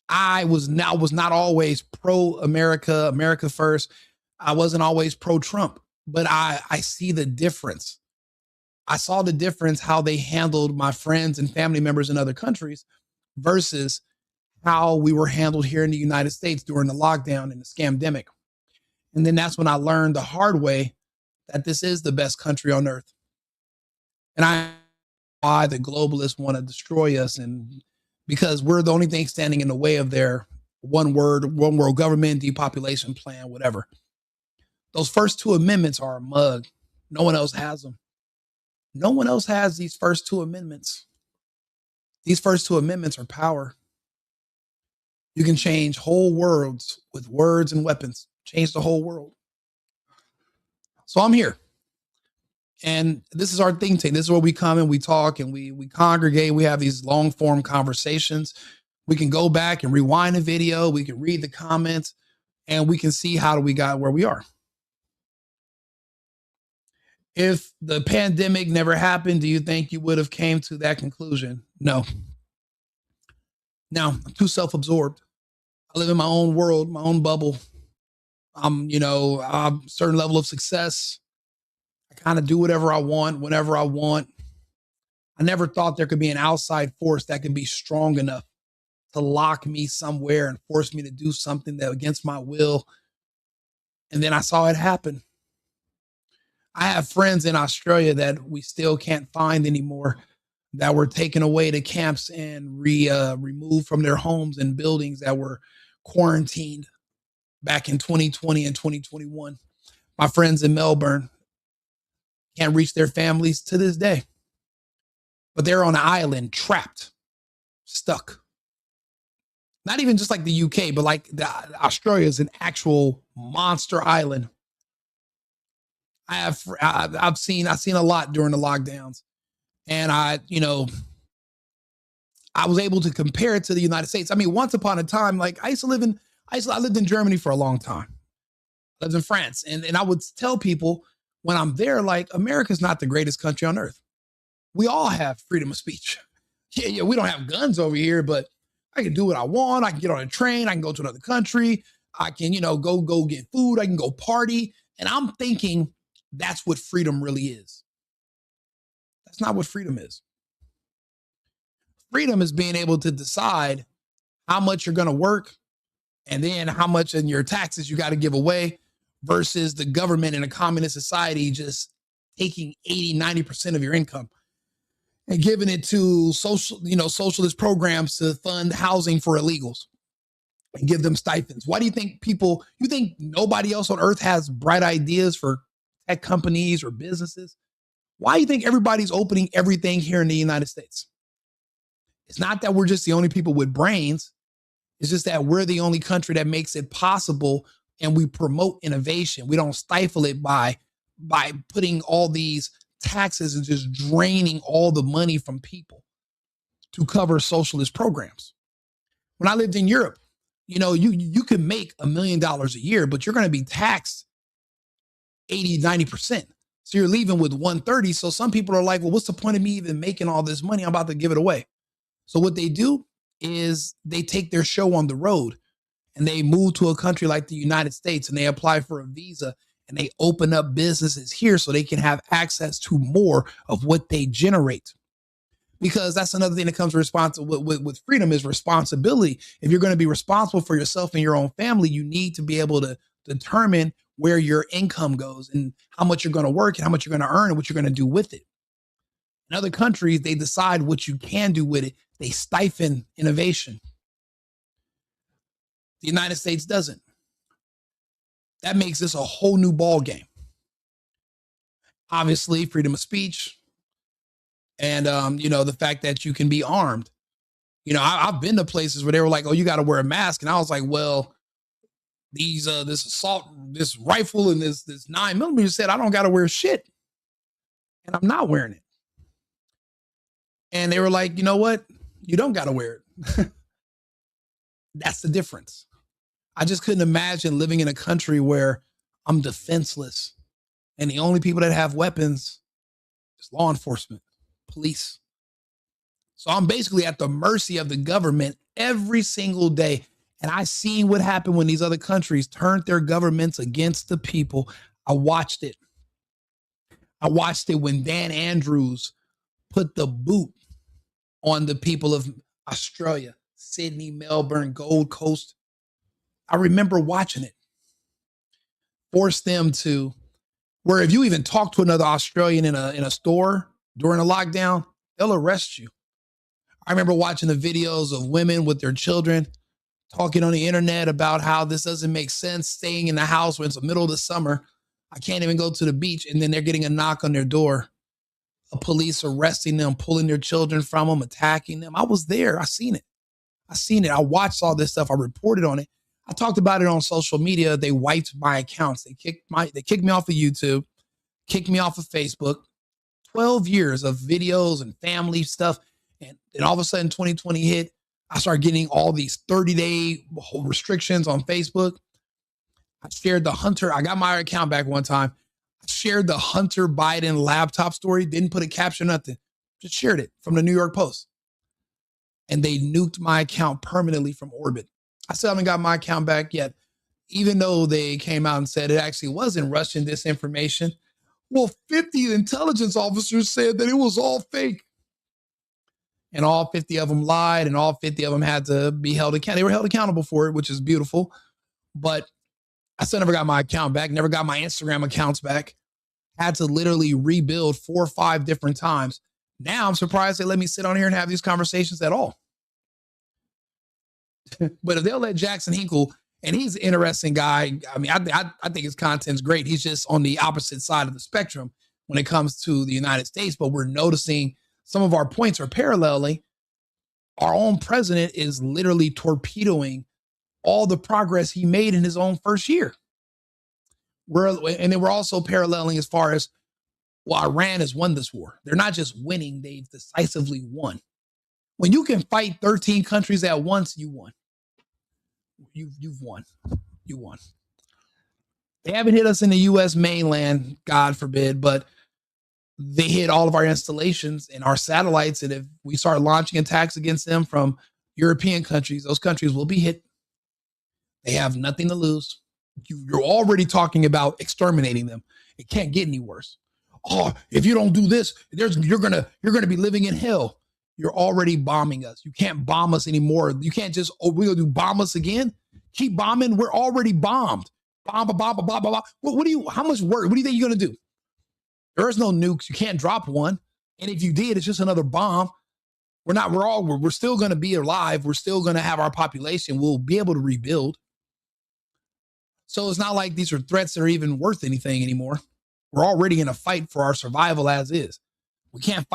I was not always pro-America, America first. I wasn't always pro-Trump, but I see the difference. I saw the difference how they handled my friends and family members in other countries versus how we were handled here in the United States during the lockdown and the scamdemic. And then that's when I learned the hard way that this is the best country on earth. And why the globalists want to destroy us, and because we're the only thing standing in the way of their one world government, depopulation plan, whatever. Those first 2 amendments are a mug. No one else has them. No one else has these first 2 amendments. These first 2 amendments are power. You can change whole worlds with words and weapons. Change the whole world. So I'm here. And this is our think tank. This is where we come and we talk and we congregate. We have these long form conversations. We can go back and rewind the video. We can read the comments and we can see how we got where we are. If the pandemic never happened, do you think you would have came to that conclusion? No. Now, I'm too self-absorbed. I live in my own world, my own bubble. I'm a certain level of success. I kind of do whatever I want, whenever I want. I never thought there could be an outside force that could be strong enough to lock me somewhere and force me to do something that against my will. And then I saw it happen. I have friends in Australia that we still can't find anymore that were taken away to camps and removed from their homes and buildings that were quarantined back in 2020 and 2021. My friends in Melbourne can't reach their families to this day, but they're on an island, trapped, stuck. Not even just like the UK, but like Australia is an actual monster island. I've seen a lot during the lockdowns, and I was able to compare it to the United States. I mean, once upon a time, like I lived in Germany for a long time. I lived in France, and I would tell people when I'm there, like, America's not the greatest country on earth. We all have freedom of speech. Yeah, we don't have guns over here, but I can do what I want. I can get on a train. I can go to another country. I can, go get food. I can go party. And I'm thinking that's what freedom really is. That's not what freedom is. Freedom is being able to decide how much you're going to work and then how much in your taxes you got to give away versus the government in a communist society just taking 80-90% of your income and giving it to socialist programs to fund housing for illegals and give them stipends. Why do you think you think nobody else on earth has bright ideas for tech companies or businesses? Why do you think everybody's opening everything here in the United States? It's not that we're just the only people with brains. It's just that we're the only country that makes it possible, and we promote innovation. We don't stifle it by putting all these taxes and just draining all the money from people to cover socialist programs. When I lived in Europe, you could make $1 million a year, but you're going to be taxed 80-90%. So you're leaving with 130. So some people are like, well, what's the point of me even making all this money? I'm about to give it away. So what they do is they take their show on the road and they move to a country like the United States and they apply for a visa and they open up businesses here so they can have access to more of what they generate. Because that's another thing that comes with freedom is responsibility. If you're going to be responsible for yourself and your own family, you need to be able to determine where your income goes and how much you're going to work and how much you're going to earn and what you're going to do with it. In other countries, they decide what you can do with it. They stifle innovation. The United States doesn't. That makes this a whole new ball game. Obviously, freedom of speech and, the fact that you can be armed. I've been to places where they were like, oh, you got to wear a mask. And I was like, well, this assault, this rifle and this 9mm said I don't got to wear shit. And I'm not wearing it. And they were like, you know what? You don't got to wear it. That's the difference. I just couldn't imagine living in a country where I'm defenseless and the only people that have weapons is law enforcement, police. So I'm basically at the mercy of the government every single day. And I seen what happened when these other countries turned their governments against the people. I watched it. I watched it when Dan Andrews put the boot on the people of Australia, Sydney, Melbourne, Gold Coast. I remember watching it. Force them to, where if you even talk to another Australian in a store during a lockdown, they'll arrest you. I remember watching the videos of women with their children talking on the internet about how this doesn't make sense, staying in the house when it's the middle of the summer. I can't even go to the beach. And then they're getting a knock on their door. Police arresting them, pulling their children from them, attacking them. I was there. I seen it. I watched all this stuff. I reported on it. I talked about it on social media. They wiped my accounts. They kicked me off of YouTube, kicked me off of Facebook. 12 years of videos and family stuff. And then all of a sudden 2020 hit. I started getting all these 30-day restrictions on Facebook. I shared the Hunter. I got my account back one time. I shared the Hunter Biden laptop story, didn't put a caption, nothing. Just shared it from the New York Post. And they nuked my account permanently from orbit. I still haven't got my account back yet, even though they came out and said it actually wasn't Russian disinformation. Well, 50 intelligence officers said that it was all fake. And all 50 of them lied, and all 50 of them had to be held accountable. They were held accountable for it, which is beautiful. But I still never got my account back, never got my Instagram accounts back. Had to literally rebuild 4 or 5 different times. Now I'm surprised they let me sit on here and have these conversations at all. But if they'll let Jackson Hinkle, and he's an interesting guy. I mean, I think his content's great. He's just on the opposite side of the spectrum when it comes to the United States. But we're noticing some of our points are paralleling. Our own president is literally torpedoing all the progress he made in his own first year. And then we're also paralleling as far as, well, Iran has won this war. They're not just winning, they've decisively won. When you can fight 13 countries at once, you won. You've won. You won. They haven't hit us in the U.S. mainland, God forbid, but they hit all of our installations and our satellites. And if we start launching attacks against them from European countries, those countries will be hit. They have nothing to lose. You're already talking about exterminating them. It can't get any worse. Oh, if you don't do this, you're gonna be living in hell. You're already bombing us. You can't bomb us anymore. You can't just, we're gonna do bomb us again. Keep bombing. We're already bombed. Bomb. What do you? How much work? What do you think you're gonna do? There is no nukes. You can't drop one. And if you did, it's just another bomb. We're still gonna be alive. We're still gonna have our population. We'll be able to rebuild. So it's not like these are threats that are even worth anything anymore. We're already in a fight for our survival as is. We can't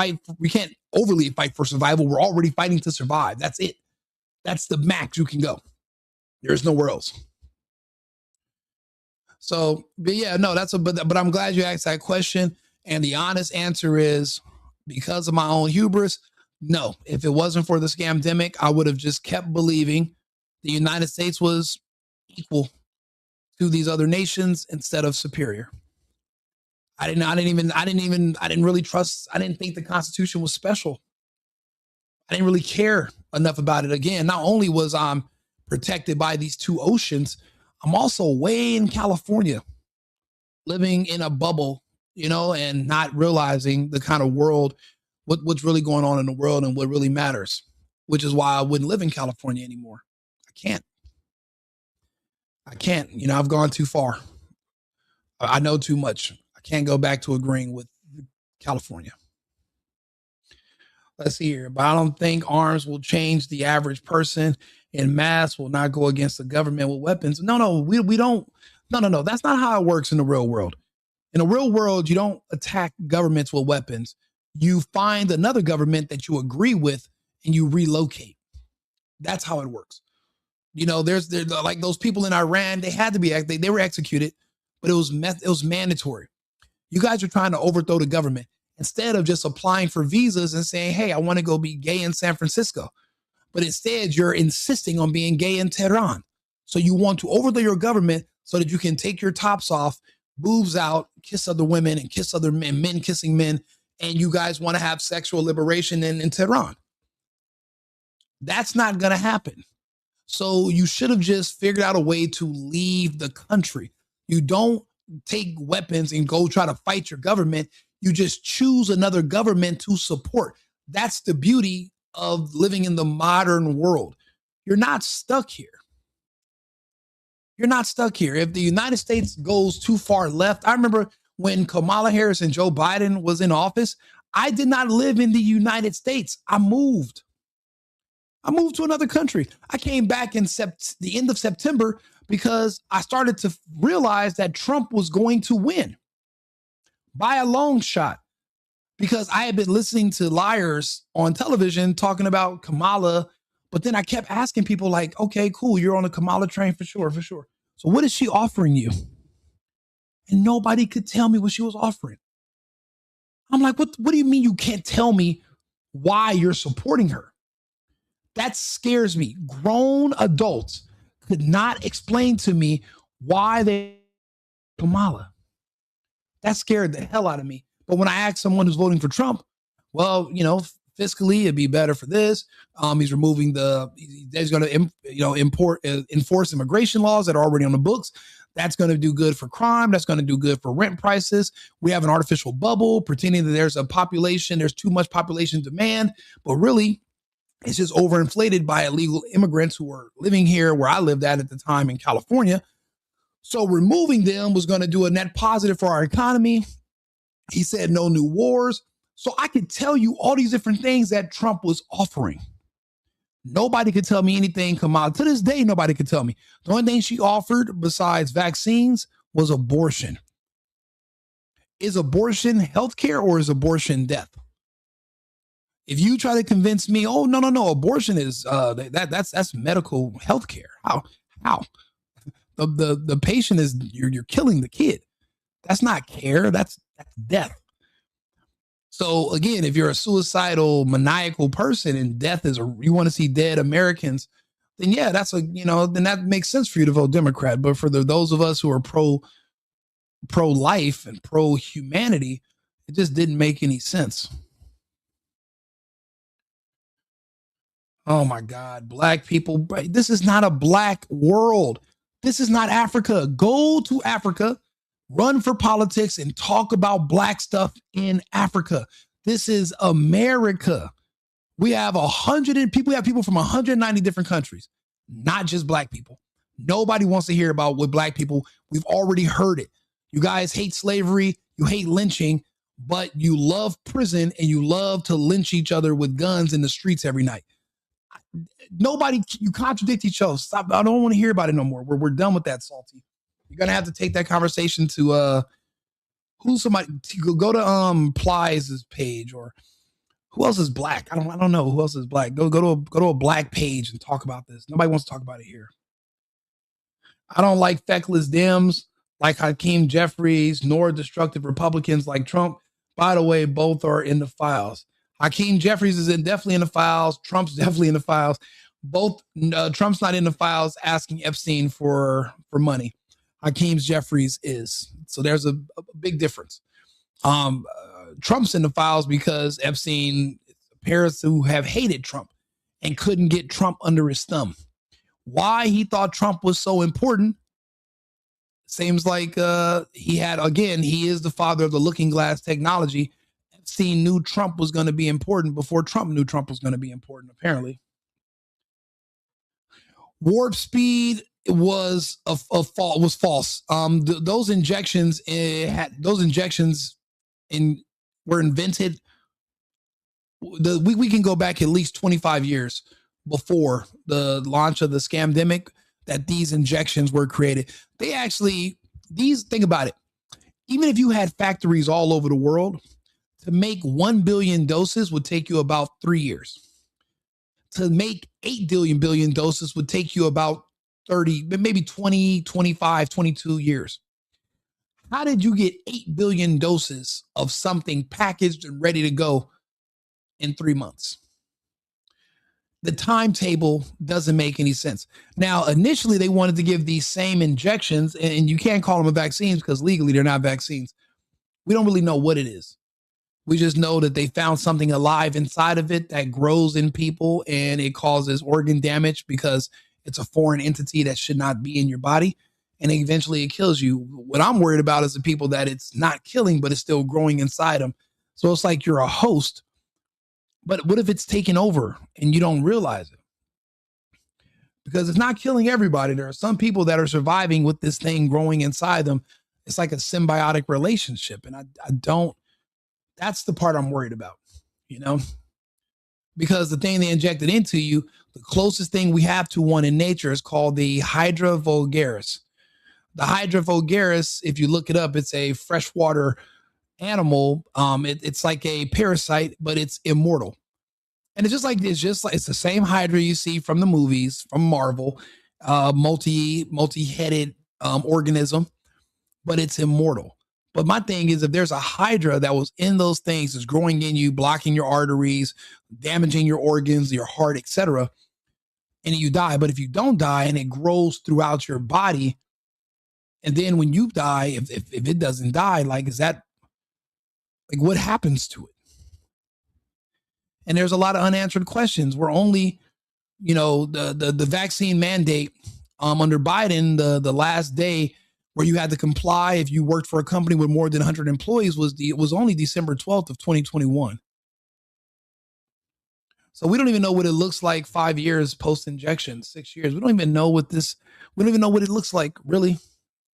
overly fight for survival. We're already fighting to survive. That's it. That's the max you can go. There's nowhere else. So, but yeah, no, but I'm glad you asked that question. And the honest answer is, because of my own hubris, no. If it wasn't for the scamdemic, I would have just kept believing the United States was equal to these other nations instead of superior. I didn't really trust. I didn't think the Constitution was special. I didn't really care enough about it. Again, not only was I protected by these 2 oceans, I'm also way in California, living in a bubble, and not realizing the kind of world, what's really going on in the world and what really matters, which is why I wouldn't live in California anymore. I can't. I've gone too far. I know too much. I can't go back to agreeing with California. Let's see here. But I don't think arms will change the average person, and mass will not go against the government with weapons. No, we don't. No. That's not how it works in the real world. In the real world, you don't attack governments with weapons. You find another government that you agree with and you relocate. That's how it works. There's like those people in Iran, they had to be, they were executed, but it was mandatory. You guys are trying to overthrow the government instead of just applying for visas and saying, hey, I want to go be gay in San Francisco. But instead, you're insisting on being gay in Tehran. So you want to overthrow your government so that you can take your tops off, boobs out, kiss other women and kiss other men, men kissing men, and you guys want to have sexual liberation in Tehran. That's not going to happen. So you should have just figured out a way to leave the country. You don't take weapons and go try to fight your government. You just choose another government to support. That's the beauty of living in the modern world. You're not stuck here. You're not stuck here. If the United States goes too far left, I remember when Kamala Harris and Joe Biden was in office, I did not live in the United States. I moved to another country. I came back in the end of September because I started to realize that Trump was going to win by a long shot, because I had been listening to liars on television talking about Kamala, but then I kept asking people like, okay, cool, you're on a Kamala train for sure. So what is she offering you? And nobody could tell me what she was offering. I'm like, what do you mean you can't tell me why you're supporting her? That scares me. Grown adults could not explain to me why they Kamala. That scared the hell out of me. But when I ask someone who's voting for Trump, well, fiscally it'd be better for this. He's removing he's going to enforce immigration laws that are already on the books. That's going to do good for crime. That's going to do good for rent prices. We have an artificial bubble pretending that there's too much population demand, but really it's just overinflated by illegal immigrants who were living here where I lived at the time in California. So removing them was going to do a net positive for our economy. He said no new wars. So I could tell you all these different things that Trump was offering. Nobody could tell me anything come out. To this day, nobody could tell me. The only thing she offered besides vaccines was abortion. Is abortion healthcare or is abortion death? If you try to convince me, oh, no, abortion is that's medical healthcare. How? The patient is you're killing the kid. That's not care. That's death. So again, if you're a suicidal, maniacal person and death is you want to see dead Americans, then yeah, then that makes sense for you to vote Democrat. But for those of us who are pro-life and pro-humanity, it just didn't make any sense. Oh my God, black people. This is not a black world. This is not Africa. Go to Africa, run for politics, and talk about black stuff in Africa. This is America. We have people from 190 different countries, not just black people. Nobody wants to hear about what black people, we've already heard it. You guys hate slavery, you hate lynching, but you love prison and you love to lynch each other with guns in the streets every night. You contradict each other. Stop. I don't want to hear about it no more. We're done with that, Salty. You're going to have to take that conversation to go to Plies' page, or who else is black? I don't know who else is black. Go to a black page and talk about this. Nobody wants to talk about it here. I don't like feckless Dems like Hakeem Jeffries, nor destructive Republicans like Trump. By the way, both are in the files. Hakeem Jeffries is definitely in the files. Trump's definitely in the files. Both Trump's not in the files asking Epstein for money. Hakeem Jeffries is. So there's a big difference. Trump's in the files because Epstein appears to have hated Trump and couldn't get Trump under his thumb. Why he thought Trump was so important seems like he is the father of the looking glass technology. Epstein knew Trump was going to be important before Trump knew Trump was going to be important, apparently. Warp speed was false. Those injections were invented. We can go back at least 25 years before the launch of the scamdemic that these injections were created. Think about it. Even if you had factories all over the world, to make 1 billion doses would take you about 3 years. To make 8 billion doses would take you about 30, maybe 20, 25, 22 years. How did you get 8 billion doses of something packaged and ready to go in 3 months? The timetable doesn't make any sense. Now, initially, they wanted to give these same injections, and you can't call them vaccines because legally they're not vaccines. We don't really know what it is. We just know that they found something alive inside of it that grows in people and it causes organ damage because it's a foreign entity that should not be in your body. And eventually it kills you. What I'm worried about is the people that it's not killing, but it's still growing inside them. So it's like you're a host. But what if it's taken over and you don't realize it? Because it's not killing everybody. There are some people that are surviving with this thing growing inside them. It's like a symbiotic relationship. And I don't. That's the part I'm worried about, because the thing they injected into you, the closest thing we have to one in nature is called the Hydra vulgaris. The Hydra vulgaris, if you look it up, it's a freshwater animal. It's like a parasite, but it's immortal. And it's the same Hydra you see from the movies, from Marvel, multi-headed organism, but it's immortal. But my thing is, if there's a Hydra that was in those things, is growing in you, blocking your arteries, damaging your organs, your heart, etc., and you die. But if you don't die and it grows throughout your body And then when you die, if it doesn't die, like, is that, like, what happens to it? And there's a lot of unanswered questions. We're only, the vaccine mandate under Biden, the last day where you had to comply if you worked for a company with more than 100 employees was only December 12th of 2021. So we don't even know what it looks like 5 years post-injection, 6 years. We don't even know what it looks like, really.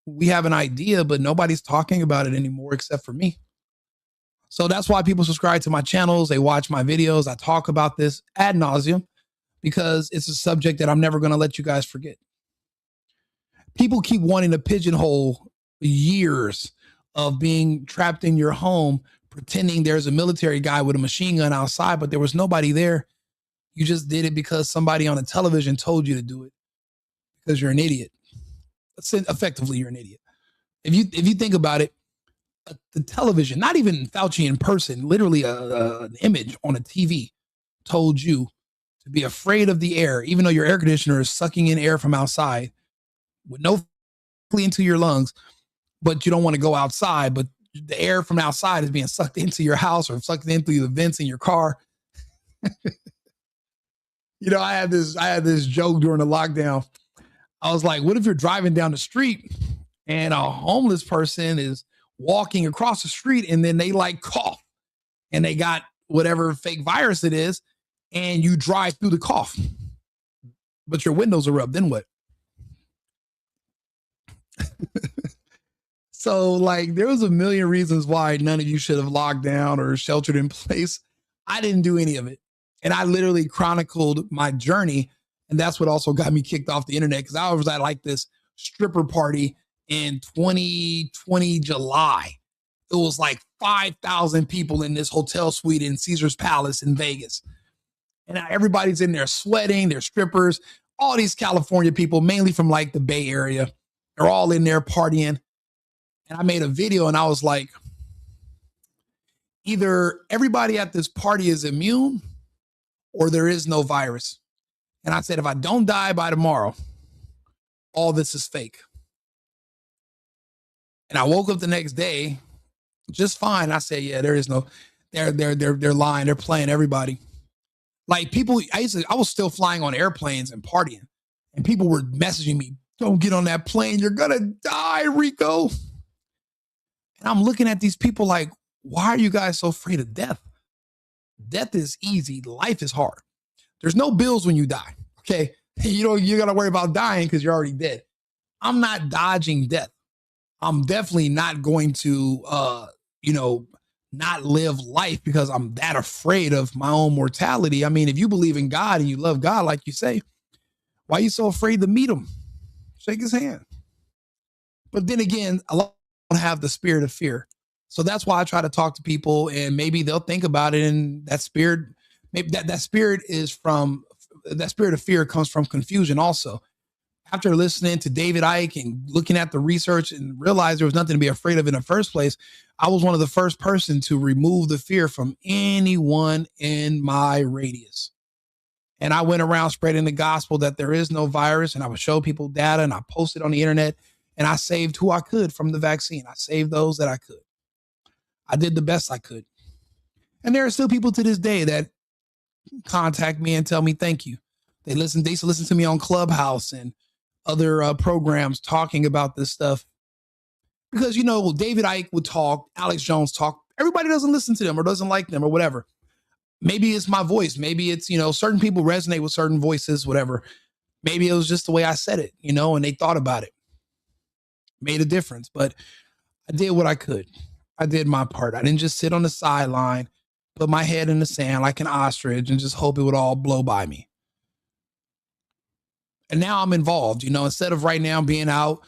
We have an idea, but nobody's talking about it anymore except for me. So that's why people subscribe to my channels. They watch my videos. I talk about this ad nauseum because it's a subject that I'm never going to let you guys forget. People keep wanting to pigeonhole years of being trapped in your home, pretending there's a military guy with a machine gun outside, but there was nobody there. You just did it because somebody on the television told you to do it because you're an idiot. Effectively, you're an idiot. If you think about it, the television, not even Fauci in person, literally an image on a TV told you to be afraid of the air, even though your air conditioner is sucking in air from outside with no into your lungs, but you don't want to go outside, but the air from outside is being sucked into your house or sucked in through the vents in your car. I had this joke during the lockdown. I was like, what if you're driving down the street and a homeless person is walking across the street and then they like cough and they got whatever fake virus it is and you drive through the cough, but your windows are up, then what? So like there was a million reasons why none of you should have locked down or sheltered in place. I didn't do any of it. And I literally chronicled my journey. And that's what also got me kicked off the internet because I was at like this stripper party in 2020 July. It was like 5,000 people in this hotel suite in Caesar's Palace in Vegas. And now everybody's in there sweating, they're strippers, all these California people, mainly from like the Bay Area. They're all in there partying. And I made a video and I was like, either everybody at this party is immune or there is no virus. And I said, if I don't die by tomorrow, all this is fake. And I woke up the next day just fine. I said, yeah, there is no, they're lying. They're playing everybody. Like people, I was still flying on airplanes and partying and people were messaging me, don't get on that plane. You're going to die, Rico. And I'm looking at these people like, why are you guys so afraid of death? Death is easy. Life is hard. There's no bills when you die. Okay. You got to worry about dying because you're already dead. I'm not dodging death. I'm definitely not going to, not live life because I'm that afraid of my own mortality. I mean, if you believe in God and you love God, like you say, why are you so afraid to meet him? Shake his hand. But then again, a lot don't have the spirit of fear. So that's why I try to talk to people and maybe they'll think about it. And that spirit, maybe that spirit of fear comes from confusion also. After listening to David Icke and looking at the research and realized there was nothing to be afraid of in the first place, I was one of the first person to remove the fear from anyone in my radius. And I went around spreading the gospel that there is no virus, and I would show people data, and I posted on the internet, and I saved who I could from the vaccine. I saved those that I could. I did the best I could. And there are still people to this day that contact me and tell me thank you. They used to listen to me on Clubhouse and other programs talking about this stuff. Because, David Icke would talk, Alex Jones talk. Everybody doesn't listen to them or doesn't like them or whatever. Maybe it's my voice. Maybe it's, certain people resonate with certain voices, whatever. Maybe it was just the way I said it, and they thought about it. Made a difference. But I did what I could. I did my part. I didn't just sit on the sideline, put my head in the sand like an ostrich and just hope it would all blow by me. And now I'm involved, instead of right now being out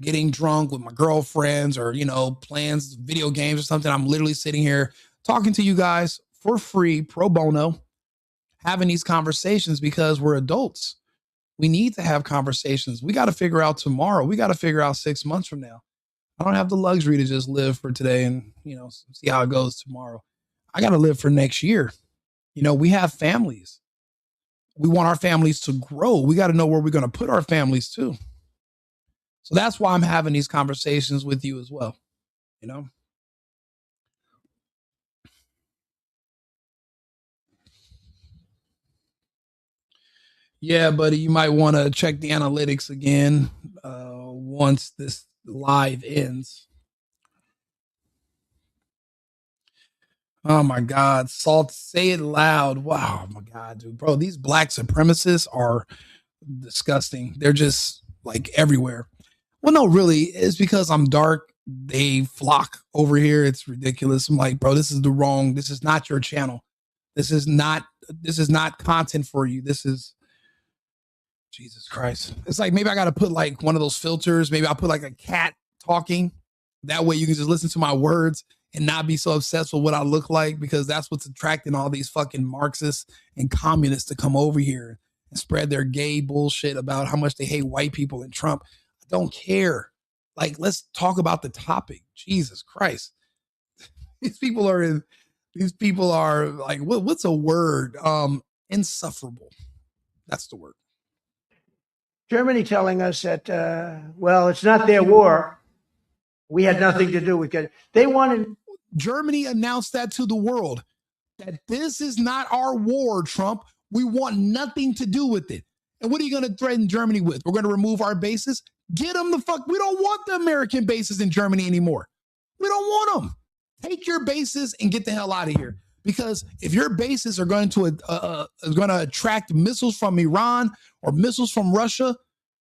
getting drunk with my girlfriends or, playing video games or something, I'm literally sitting here talking to you guys for free, pro bono, having these conversations because we're adults. We need to have conversations. We got to figure out tomorrow. We got to figure out 6 months from now. I don't have the luxury to just live for today and, see how it goes tomorrow. I got to live for next year. We have families. We want our families to grow. We got to know where we're going to put our families too. So that's why I'm having these conversations with you as well. You know? Yeah, buddy, you might want to check the analytics again once this live ends. Oh my God, Salt, say it loud. Wow, oh my God, dude, bro, these black supremacists are disgusting. They're just like everywhere. Well, no, really, it's because I'm dark. They flock over here. It's ridiculous. I'm like, bro, this is not your channel. This is not content for you. This is Jesus Christ. It's like maybe I got to put like one of those filters. Maybe I'll put like a cat talking. That way you can just listen to my words and not be so obsessed with what I look like, because that's what's attracting all these fucking Marxists and communists to come over here and spread their gay bullshit about how much they hate white people and Trump. I don't care. Like, let's talk about the topic. Jesus Christ. These people are like, what's a word? Insufferable. That's the word. Germany telling us that, well, it's not their war. We had nothing to do with it. They wanted. Germany announced that to the world, that this is not our war, Trump. We want nothing to do with it. And what are you going to threaten Germany with? We're going to remove our bases? Get them the fuck. We don't want the American bases in Germany anymore. We don't want them. Take your bases and get the hell out of here. Because if your bases are going to attract missiles from Iran or missiles from Russia,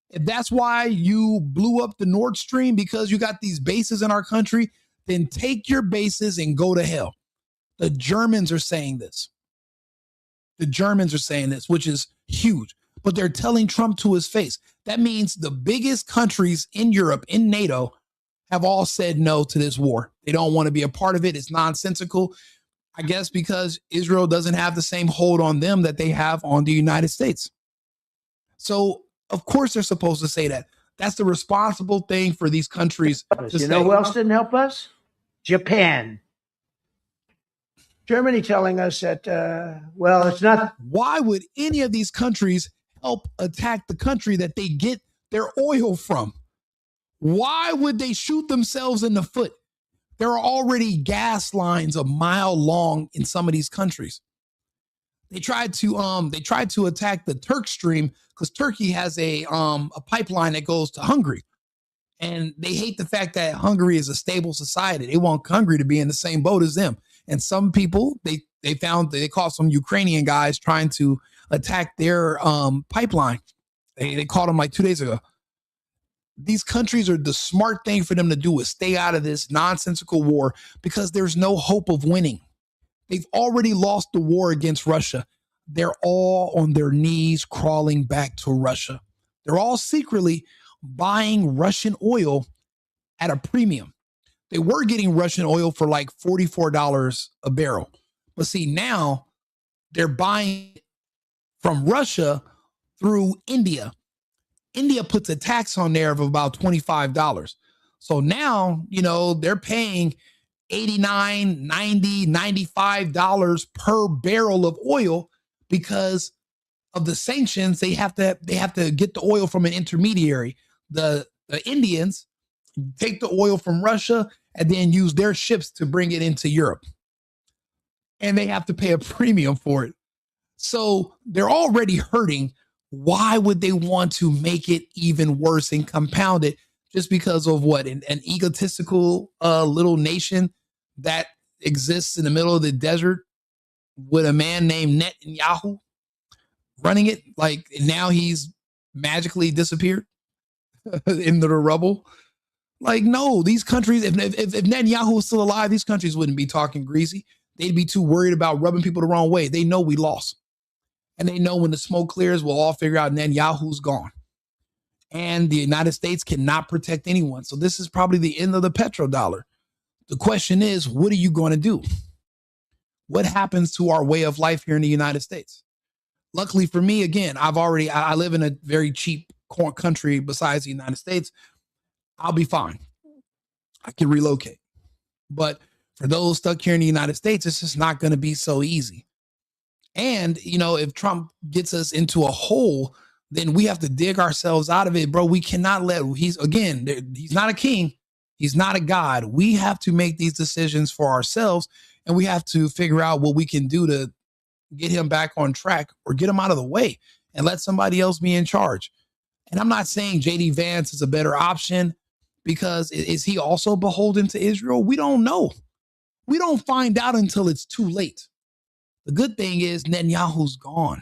if that's why you blew up the Nord Stream, because you got these bases in our country, then take your bases and go to hell. The Germans are saying this. The Germans are saying this, which is huge. But they're telling Trump to his face. That means the biggest countries in Europe, in NATO, have all said no to this war. They don't want to be a part of it. It's nonsensical. I guess because Israel doesn't have the same hold on them that they have on the United States. So, of course, they're supposed to say that. That's the responsible thing for these countries to You know who else didn't help us? Japan. Germany telling us that, well, it's not. Why would any of these countries help attack the country that they get their oil from? Why would they shoot themselves in the foot? There are already gas lines a mile long in some of these countries. They tried to attack the Turk Stream because Turkey has a pipeline that goes to Hungary. And they hate the fact that Hungary is a stable society. They want Hungary to be in the same boat as them. And some people, they caught some Ukrainian guys trying to attack their pipeline. They caught them like 2 days ago. These countries are, the smart thing for them to do is stay out of this nonsensical war, because there's no hope of winning. They've already lost the war against Russia. They're all on their knees crawling back to Russia. They're all secretly buying Russian oil at a premium. They were getting Russian oil for like $44 a barrel. But see, now they're buying from Russia through India. India puts a tax on there of about $25. So now, they're paying $89, $90, $95 per barrel of oil because of the sanctions. They have to get the oil from an intermediary. The Indians take the oil from Russia and then use their ships to bring it into Europe. And they have to pay a premium for it. So they're already hurting. Why would they want to make it even worse and compound it just because of what? An egotistical little nation that exists in the middle of the desert with a man named Netanyahu running it? Like, now he's magically disappeared into the rubble. Like, no, these countries, if Netanyahu was still alive, these countries wouldn't be talking greasy. They'd be too worried about rubbing people the wrong way. They know we lost. And they know when the smoke clears, we'll all figure out Netanyahu's gone. And the United States cannot protect anyone. So this is probably the end of the petrodollar. The question is, what are you going to do? What happens to our way of life here in the United States? Luckily for me, again, I live in a very cheap country besides the United States. I'll be fine. I can relocate. But for those stuck here in the United States, it's just not going to be so easy. And, if Trump gets us into a hole then we have to dig ourselves out of it, bro. We cannot let, he's not a king. He's not a God. We have to make these decisions for ourselves, and we have to figure out what we can do to get him back on track or get him out of the way and let somebody else be in charge. And I'm not saying JD Vance is a better option, because is he also beholden to Israel? We don't know. We don't find out until it's too late. The good thing is Netanyahu's gone.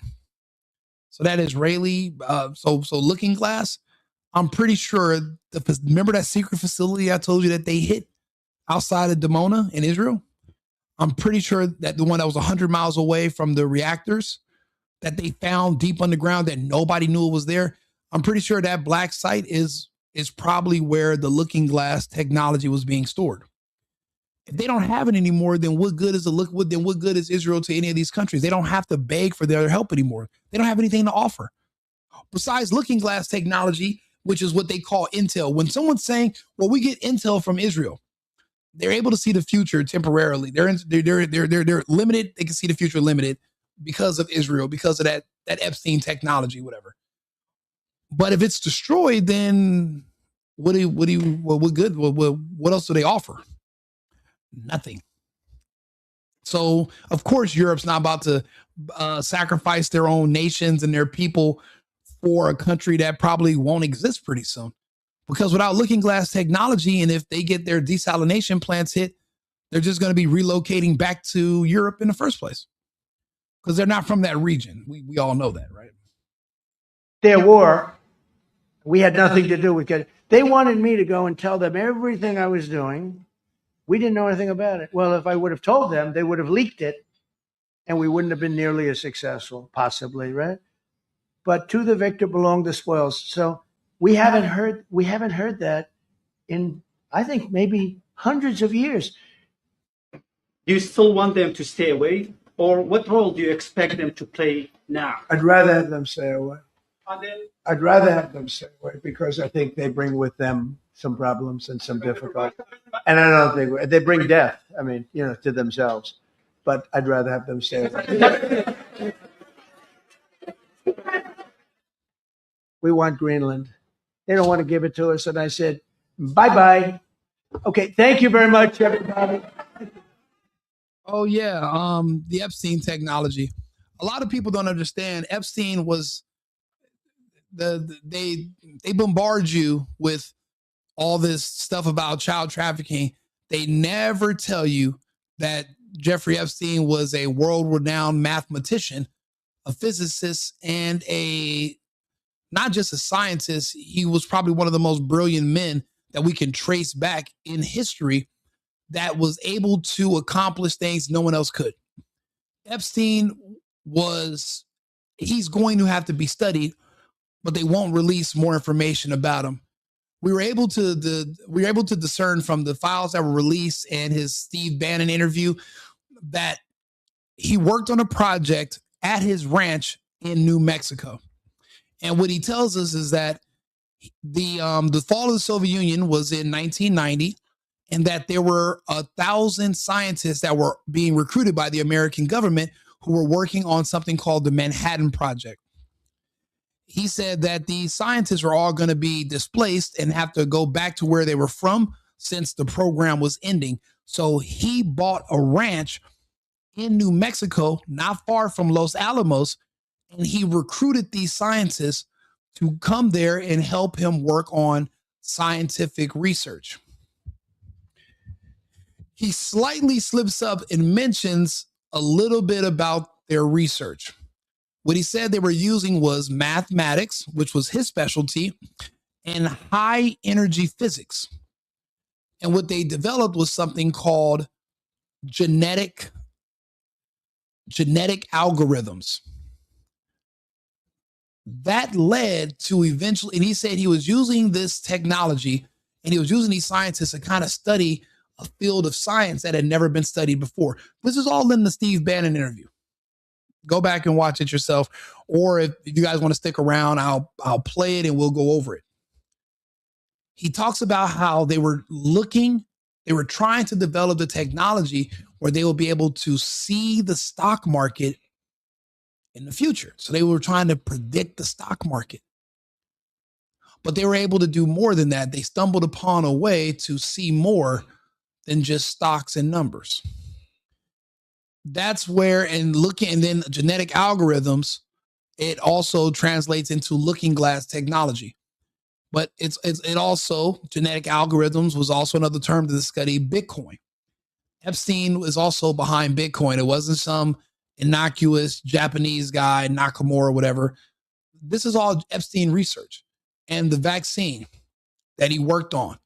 So that Israeli, so Looking Glass, I'm pretty sure, remember that secret facility I told you that they hit outside of Dimona in Israel? I'm pretty sure that the one that was 100 miles away from the reactors that they found deep underground that nobody knew it was there, I'm pretty sure that black site is probably where the Looking Glass technology was being stored. If they don't have it anymore, then what good is what good is Israel to any of these countries? They don't have to beg for their help anymore. They don't have anything to offer besides Looking Glass technology, which is what they call intel. When someone's saying, well, we get intel from Israel, they're able to see the future temporarily. They're limited. They can see the future limited because of Israel, because of that Epstein technology, whatever. But if it's destroyed, then what else do they offer? Nothing. So of course Europe's not about to sacrifice their own nations and their people for a country that probably won't exist pretty soon. Because without Looking Glass technology, and if they get their desalination plants hit, they're just going to be relocating back to Europe in the first place, because they're not from that region. We all know that, right? Their war, we had nothing to do with it. They wanted me to go and tell them everything I was doing. We didn't know anything about it. Well, if I would have told them, they would have leaked it, and we wouldn't have been nearly as successful, possibly, right? But to the victor belong the spoils. So we haven't heard that in, I think, maybe hundreds of years. Do you still want them to stay away, or what role do you expect them to play now? I'd rather have them stay away. I'd rather have them stay away, because I think they bring with them some problems and some difficulty. And I don't think they bring death, I mean, to themselves. But I'd rather have them stay away. We want Greenland. They don't want to give it to us. And I said, bye-bye. Okay, thank you very much, everybody. Oh, yeah, the Epstein technology. A lot of people don't understand. Epstein was, they bombard you with all this stuff about child trafficking. They never tell you that Jeffrey Epstein was a world-renowned mathematician, a physicist, and not just a scientist. He was probably one of the most brilliant men that we can trace back in history that was able to accomplish things no one else could. Epstein he's going to have to be studied, but they won't release more information about him. We were able to discern from the files that were released and his Steve Bannon interview that he worked on a project at his ranch in New Mexico. And what he tells us is that the fall of the Soviet Union was in 1990, and that there were 1,000 scientists that were being recruited by the American government who were working on something called the Manhattan Project. He said that the scientists were all going to be displaced and have to go back to where they were from since the program was ending. So he bought a ranch in New Mexico, not far from Los Alamos, and he recruited these scientists to come there and help him work on scientific research. He slightly slips up and mentions a little bit about their research. What he said they were using was mathematics, which was his specialty, and high energy physics. And what they developed was something called genetic algorithms. That led to eventually, and he said he was using this technology and he was using these scientists to kind of study a field of science that had never been studied before. This is all in the Steve Bannon interview. Go back and watch it yourself. Or if you guys want to stick around, I'll play it and we'll go over it. He talks about how they were trying to develop the technology where they will be able to see the stock market in the future. So they were trying to predict the stock market. But they were able to do more than that. They stumbled upon a way to see more than just stocks and numbers. That's where, and then genetic algorithms, it also translates into looking glass technology. But it also, genetic algorithms was also another term to study Bitcoin. Epstein was also behind Bitcoin. It wasn't some innocuous Japanese guy, Nakamura, whatever. This is all Epstein research. And the vaccine that he worked on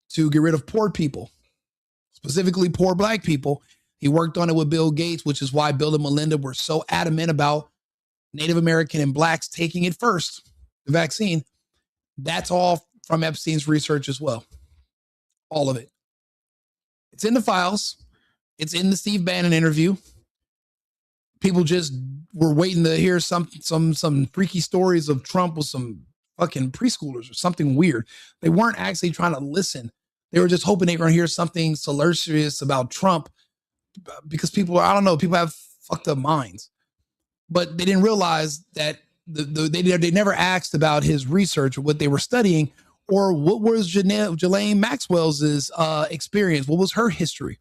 to get rid of poor people, specifically poor black people, he worked on it with Bill Gates, which is why Bill and Melinda were so adamant about Native American and blacks taking it first, the vaccine. That's all from Epstein's research as well. All of it. It's in the files. It's in the Steve Bannon interview. People just were waiting to hear some freaky stories of Trump with some fucking preschoolers or something weird. They weren't actually trying to listen. They were just hoping they were going to hear something salacious about Trump because people, I don't know, people have fucked up minds. But they didn't realize that they never asked about his research or what they were studying or what was Ghislaine Maxwell's experience. What was her history?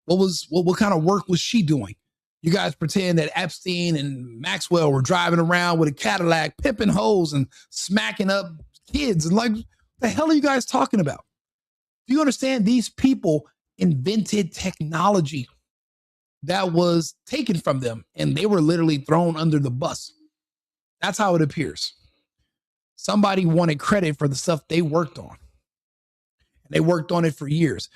What kind of work was she doing? You guys pretend that Epstein and Maxwell were driving around with a Cadillac, pimping hoes and smacking up kids. And like, what the hell are you guys talking about? Do you understand? These people invented technology that was taken from them, and they were literally thrown under the bus. That's how it appears. Somebody wanted credit for the stuff they worked on. And they worked on it for years.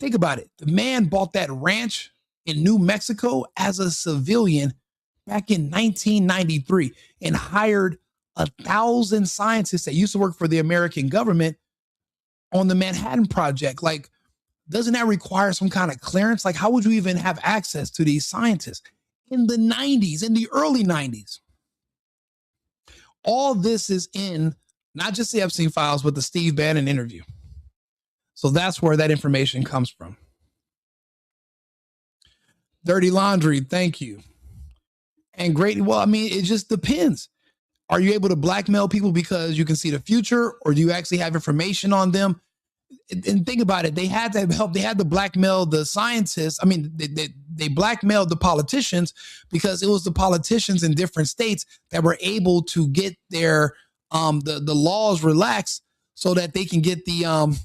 Think about it. The man bought that ranch in New Mexico as a civilian back in 1993 and hired 1,000 scientists that used to work for the American government on the Manhattan Project. Like, doesn't that require some kind of clearance? Like, how would you even have access to these scientists in the 90s, in the early 90s? All this is in not just the Epstein files, but the Steve Bannon interview. So that's where that information comes from. Dirty laundry, thank you. And great, well, I mean, it just depends. Are you able to blackmail people because you can see the future, or do you actually have information on them? And think about it. They had to help. They had to blackmail the scientists. I mean, they blackmailed the politicians because it was the politicians in different states that were able to get their the laws relaxed so that they can get the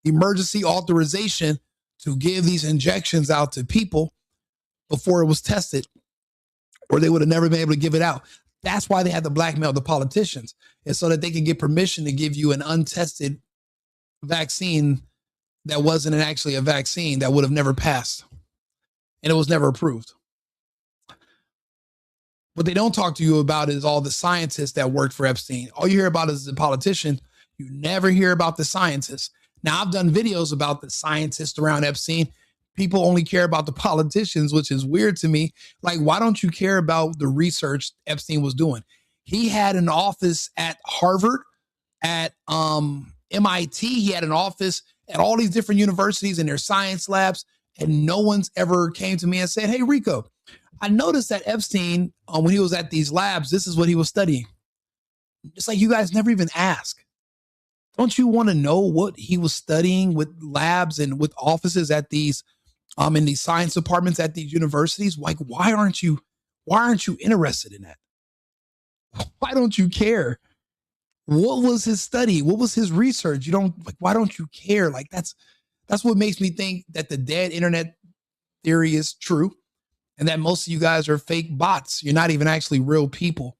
emergency authorization to give these injections out to people before it was tested, or they would have never been able to give it out. That's why they had to blackmail the politicians, is so that they could get permission to give you an untested vaccine that wasn't actually a vaccine, that would have never passed, and it was never approved. What they don't talk to you about is all the scientists that worked for Epstein. All you hear about is the politician. You never hear about the scientists. Now, I've done videos about the scientists around Epstein. People only care about the politicians, which is weird to me. Like, why don't you care about the research Epstein was doing? He had an office at Harvard, at MIT. He had an office at all these different universities in their science labs, and no one's ever came to me and said, hey, Rico, I noticed that Epstein, when he was at these labs, this is what he was studying. It's like you guys never even ask. Don't you want to know what he was studying with labs and with offices at these in these science departments at these universities? Like, why aren't you interested in that? Why don't you care? What was his study? What was his research? You don't, like, why don't you care? Like, that's what makes me think that the dead internet theory is true, and that most of you guys are fake bots. You're not even actually real people.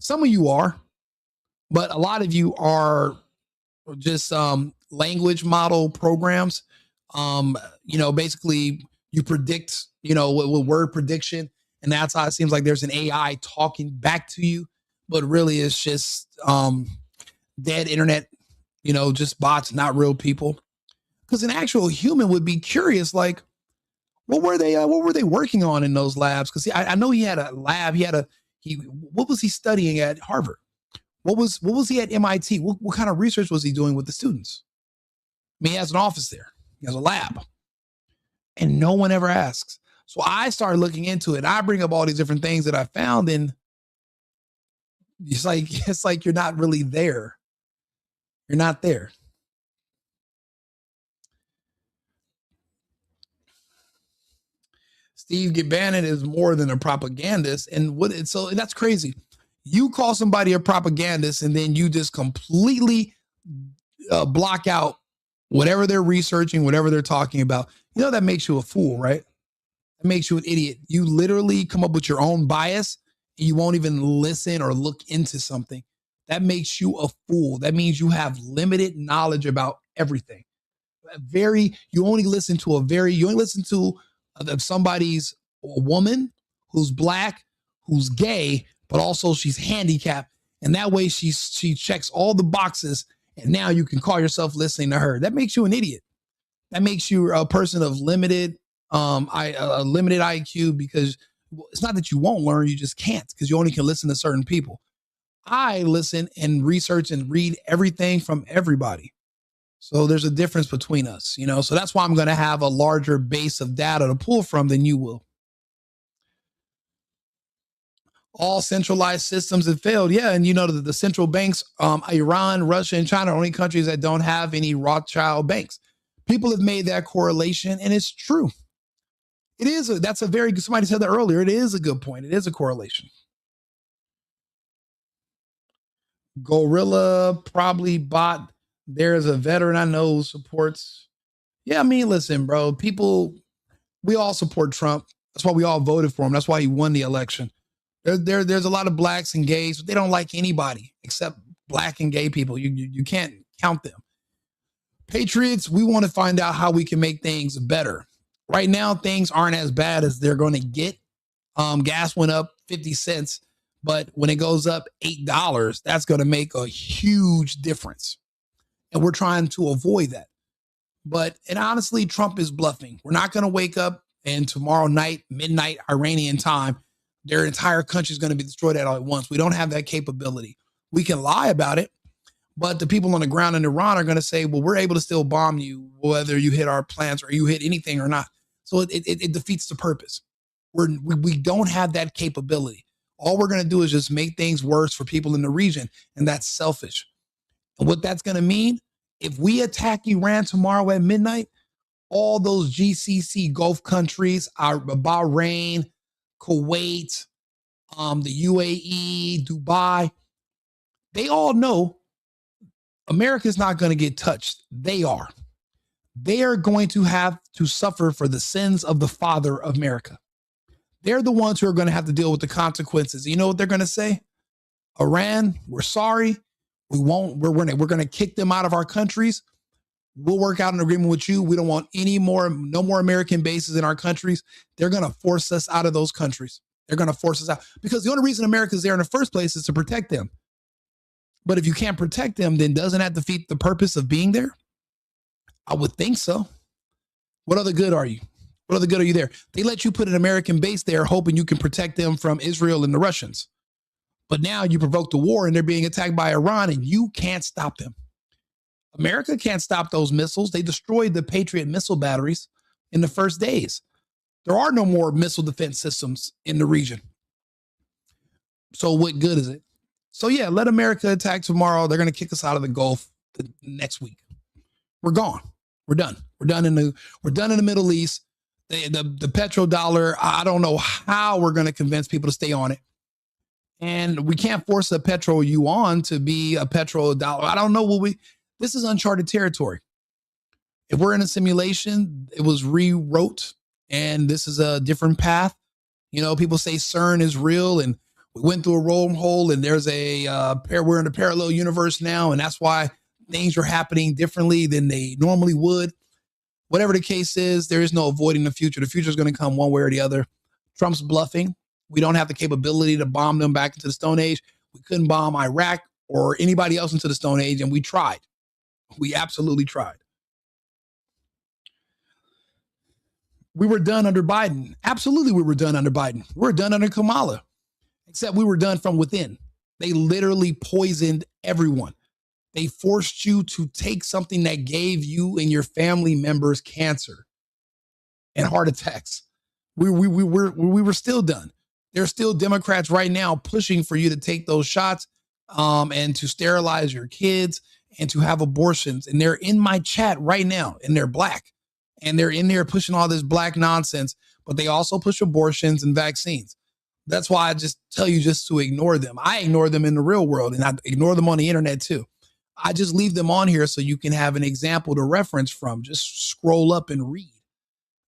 Some of you are, but a lot of you are just language model programs. Basically you predict, with word prediction, and that's how it seems like there's an AI talking back to you, but really it's just dead internet, just bots, not real people. Because an actual human would be curious, like, what were they working on in those labs? Because I know he had a lab. What was he studying at Harvard? What was he at MIT? What kind of research was he doing with the students? I mean, he has an office there. He has a lab. And no one ever asks. So I started looking into it. I bring up all these different things that I found, and it's like you're not really there. You're not there. Steve Bannon is more than a propagandist, and so that's crazy. You call somebody a propagandist, and then you just completely block out whatever they're researching, whatever they're talking about. You know, that makes you a fool, right? That makes you an idiot. You literally come up with your own bias, and you won't even listen or look into something. That makes you a fool. That means you have limited knowledge about everything. You only listen to somebody's a woman who's black, who's gay, but also she's handicapped. And that way she checks all the boxes, and now you can call yourself listening to her. That makes you an idiot. That makes you a person of limited IQ, because it's not that you won't learn, you just can't, because you only can listen to certain people. I listen and research and read everything from everybody. So there's a difference between us, you know? So that's why I'm going to have a larger base of data to pull from than you will. All centralized systems have failed. Yeah. And you know, the central banks, Iran, Russia, and China are only countries that don't have any Rothschild banks. People have made that correlation, and it's true. That's a very good, somebody said that earlier. It is a good point. It is a correlation. Gorilla probably bought. There's a veteran I know who supports. Yeah, I mean, listen, bro, we all support Trump. That's why we all voted for him. That's why he won the election. There's a lot of blacks and gays, but they don't like anybody except black and gay people. You can't count them. Patriots, we want to find out how we can make things better. Right now, things aren't as bad as they're going to get. Gas went up 50 cents, but when it goes up $8, that's going to make a huge difference. And we're trying to avoid that. And honestly, Trump is bluffing. We're not going to wake up and tomorrow night, midnight Iranian time, their entire country is going to be destroyed all at once. We don't have that capability. We can lie about it, but the people on the ground in Iran are going to say, well, we're able to still bomb you, whether you hit our plants or you hit anything or not. So it defeats the purpose. We don't have that capability. All we're going to do is just make things worse for people in the region, and that's selfish. And what that's going to mean, if we attack Iran tomorrow at midnight, all those GCC Gulf countries, Bahrain, Kuwait, the UAE, Dubai, they all know America's not going to get touched. They are. They are going to have to suffer for the sins of the father of America. They're the ones who are going to have to deal with the consequences. You know what they're going to say? Iran, we're sorry. We're going to kick them out of our countries. We'll work out an agreement with you. We don't want no more American bases in our countries. They're going to force us out of those countries. They're going to force us out, because the only reason America's there in the first place is to protect them. But if you can't protect them, then doesn't that defeat the purpose of being there? I would think so. What other good are you? What other good are you there? They let you put an American base there hoping you can protect them from Israel and the Russians. But now you provoked a war and they're being attacked by Iran and you can't stop them. America can't stop those missiles. They destroyed the Patriot missile batteries in the first days. There are no more missile defense systems in the region. So what good is it? So yeah, let America attack tomorrow. They're going to kick us out of the Gulf next week. We're gone. We're done. We're done in the Middle East. The petrodollar, I don't know how we're going to convince people to stay on it. And we can't force a petro yuan to be a petrodollar. I don't know this is uncharted territory. If we're in a simulation, it was rewrote and this is a different path. You know, people say CERN is real and we went through a wormhole and there's we're in a parallel universe now. And that's why things are happening differently than they normally would. Whatever the case is, there is no avoiding the future. The future is going to come one way or the other. Trump's bluffing. We don't have the capability to bomb them back into the Stone Age. We couldn't bomb Iraq or anybody else into the Stone Age, and we tried. We absolutely tried. We were done under Biden. Absolutely, we were done under Biden. We were done under Kamala, except we were done from within. They literally poisoned everyone. They forced you to take something that gave you and your family members cancer and heart attacks. We were still done. There's still Democrats right now pushing for you to take those shots and to sterilize your kids and to have abortions. And they're in my chat right now, and they're black. And they're in there pushing all this black nonsense, but they also push abortions and vaccines. That's why I just tell you just to ignore them. I ignore them in the real world, and I ignore them on the internet too. I just leave them on here so you can have an example to reference from. Just scroll up and read.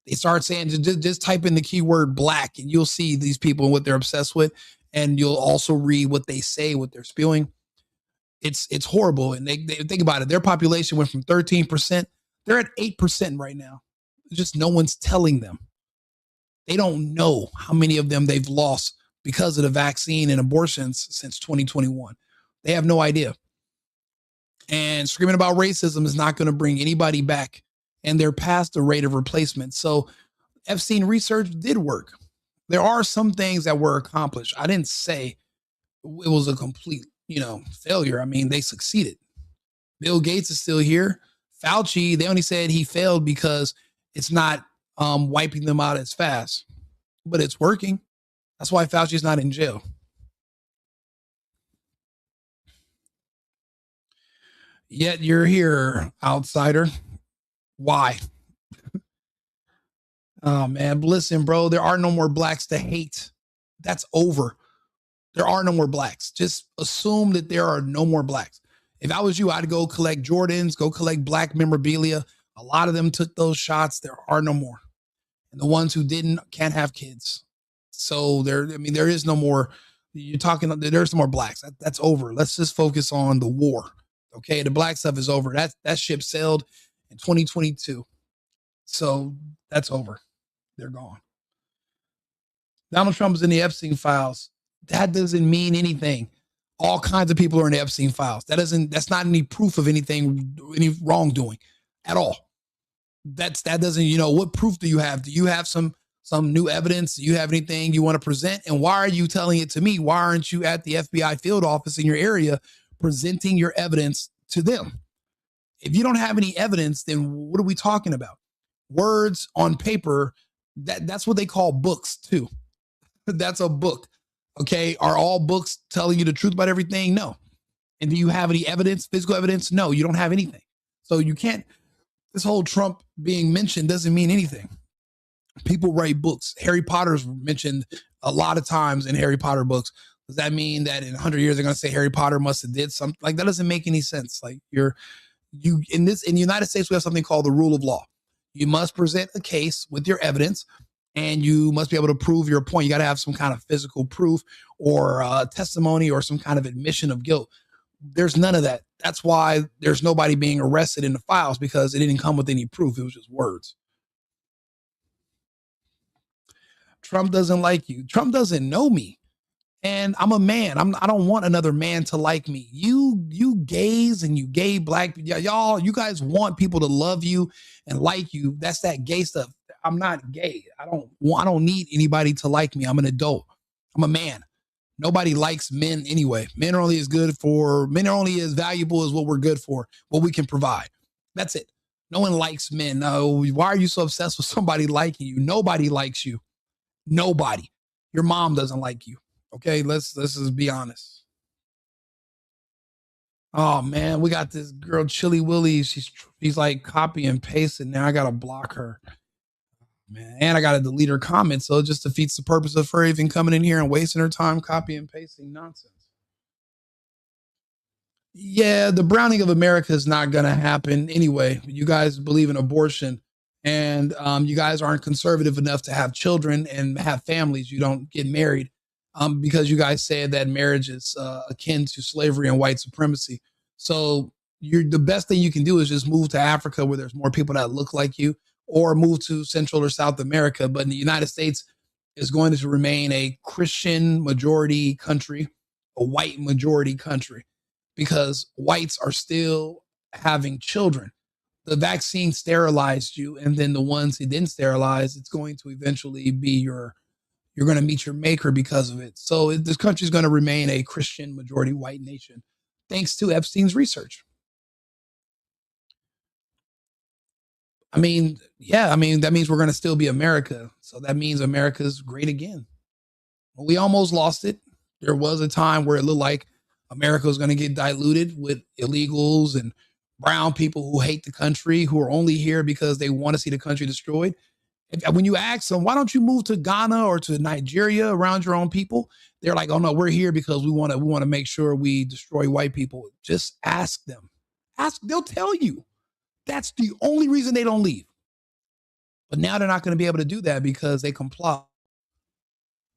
They start saying, just type in the keyword black, and you'll see these people and what they're obsessed with. And you'll also read what they say, what they're spewing. It's horrible. And they think about it. Their population went from 13%. They're at 8% right now. Just no one's telling them. They don't know how many of them they've lost because of the vaccine and abortions since 2021. They have no idea. And screaming about racism is not going to bring anybody back. And they're past the rate of replacement. So Epstein research did work. There are some things that were accomplished. I didn't say it was a complete, failure. I mean, they succeeded. Bill Gates is still here. Fauci, they only said he failed because it's not wiping them out as fast, but it's working. That's why Fauci's not in jail. Yet you're here, outsider. Why? Oh man, listen, bro, there are no more blacks to hate. That's over. There are no more blacks. Just assume that there are no more blacks. If I was you, I'd go collect Jordans, go collect black memorabilia. A lot of them took those shots. There are no more. And the ones who didn't can't have kids. So there is no more. There's no more blacks. That's over. Let's just focus on the war. Okay, the black stuff is over. That ship sailed in 2022. So that's over. They're gone. Donald Trump is in the Epstein files. That doesn't mean anything. All kinds of people are in the Epstein files. That's not any proof of anything, any wrongdoing at all. That doesn't, what proof do you have? Do you have some new evidence? Do you have anything you want to present? And why are you telling it to me? Why aren't you at the FBI field office in your area presenting your evidence to them? If you don't have any evidence, then what are we talking about? Words on paper, that's what they call books too. That's a book. Okay. Are all books telling you the truth about everything? No. And do you have any evidence, physical evidence? No, you don't have anything. So you can't, this whole Trump being mentioned doesn't mean anything. People write books. Harry Potter's mentioned a lot of times in Harry Potter books. Does that mean that in 100 years they're going to say Harry Potter must have did something? Like, that doesn't make any sense. Like, in the United States, we have something called the rule of law. You must present a case with your evidence, and you must be able to prove your point. You got to have some kind of physical proof or testimony or some kind of admission of guilt. There's none of that. That's why there's nobody being arrested in the files, because it didn't come with any proof. It was just words. Trump doesn't like you. Trump doesn't know me. And I'm a man. I don't want another man to like me. You gays and you gay black, y'all, you guys want people to love you and like you. That's that gay stuff. I'm not gay. I don't need anybody to like me. I'm an adult. I'm a man. Nobody likes men anyway. Men are only as valuable as what we're good for, what we can provide. That's it. No one likes men. No, why are you so obsessed with somebody liking you? Nobody likes you. Nobody. Your mom doesn't like you. Okay, let's just be honest. Oh man, we got this girl Chili Willy. She's like copy and paste, and now I gotta block her. Man, and I gotta delete her comments, so it just defeats the purpose of her even coming in here and wasting her time copy and pasting nonsense. Yeah, the browning of America is not gonna happen anyway. You guys believe in abortion, and you guys aren't conservative enough to have children and have families. You don't get married. Because you guys said that marriage is akin to slavery and white supremacy. So the best thing you can do is just move to Africa where there's more people that look like you, or move to Central or South America. But in the United States is going to remain a Christian majority country, a white majority country, because whites are still having children. The vaccine sterilized you, and then the ones who didn't sterilize, it's going to eventually be you're going to meet your maker because of it. So this country is going to remain a Christian majority white nation, thanks to Epstein's research. I mean, yeah, I mean, that means we're going to still be America. So that means America's great again. We almost lost it. There was a time where it looked like America was going to get diluted with illegals and brown people who hate the country, who are only here because they want to see the country destroyed. When you ask them, why don't you move to Ghana or to Nigeria around your own people? They're like, oh no, we're here because we want to make sure we destroy white people. Just ask them. They'll tell you. That's the only reason they don't leave. But now they're not going to be able to do that because they comply.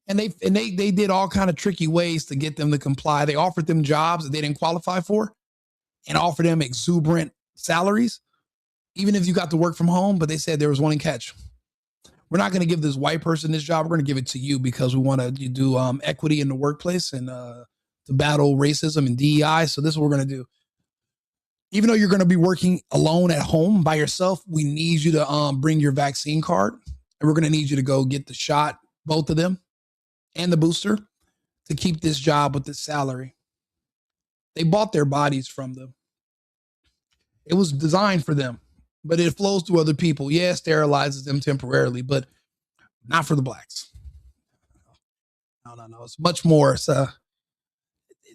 And they did all kind of tricky ways to get them to comply. They offered them jobs that they didn't qualify for and offered them exuberant salaries, even if you got to work from home. But they said there was one catch. We're not going to give this white person this job. We're going to give it to you because we want to do equity in the workplace and to battle racism and DEI. So this is what we're going to do. Even though you're going to be working alone at home by yourself, we need you to bring your vaccine card. And we're going to need you to go get the shot, both of them, and the booster to keep this job with this salary. They bought their bodies from them. It was designed for them, but it flows through other people. Yeah, it sterilizes them temporarily, but not for the blacks. No. It's much more.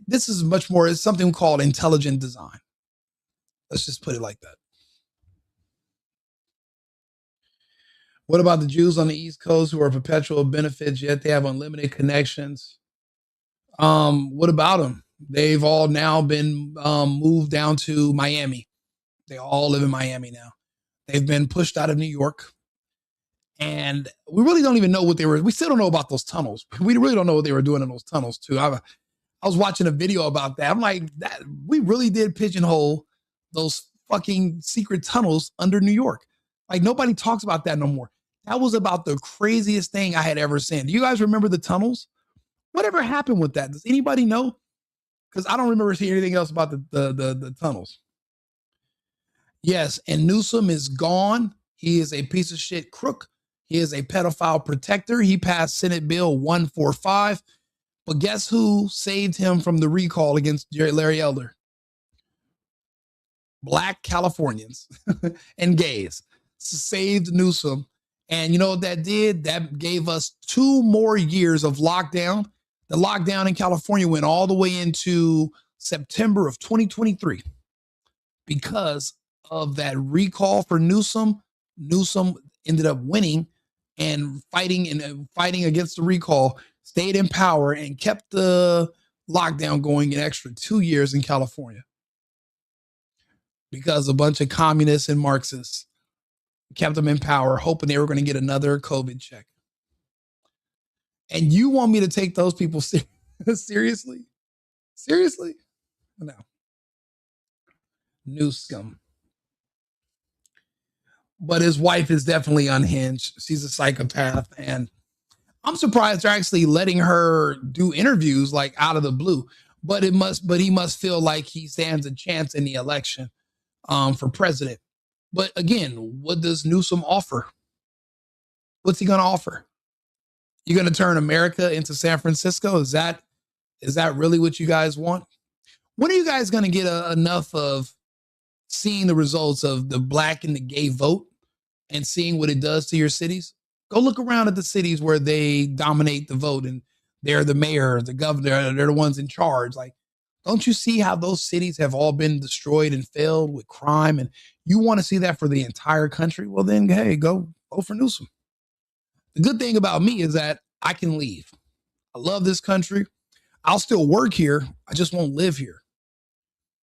This is much more. It's something called intelligent design. Let's just put it like that. What about the Jews on the East Coast who are perpetual benefits, yet they have unlimited connections? What about them? They've all now been moved down to Miami. They all live in Miami now. They've been pushed out of New York. And we really don't even know what we still don't know about those tunnels. We really don't know what they were doing in those tunnels too. I was watching a video about that. I'm like, we really did pigeonhole those fucking secret tunnels under New York. Like nobody talks about that no more. That was about the craziest thing I had ever seen. Do you guys remember the tunnels? Whatever happened with that? Does anybody know? Because I don't remember seeing anything else about the tunnels. Yes, and Newsom is gone. He is a piece of shit crook. He is a pedophile protector. He passed Senate Bill 145. But guess who saved him from the recall against Larry Elder? Black Californians and gays saved Newsom. And you know what that did? That gave us 2 more years of lockdown. The lockdown in California went all the way into September of 2023 because of that recall for Newsom. Newsom ended up winning and fighting against the recall, stayed in power and kept the lockdown going an extra 2 years in California because a bunch of communists and Marxists kept them in power, hoping they were going to get another COVID check. And you want me to take those people seriously? Seriously? No. Newsom. But his wife is definitely unhinged. She's a psychopath. And I'm surprised they're actually letting her do interviews like out of the blue. But he must feel like he stands a chance in the election for president. But again, what does Newsom offer? What's he going to offer? You're going to turn America into San Francisco? Is that really what you guys want? When are you guys going to get enough of seeing the results of the black and the gay vote and seeing what it does to your cities? Go look around at the cities where they dominate the vote and they're the mayor, the governor, they're the ones in charge. Like, don't you see how those cities have all been destroyed and failed with crime? And you want to see that for the entire country? Well, then, hey, go vote for Newsom. The good thing about me is that I can leave. I love this country. I'll still work here. I just won't live here.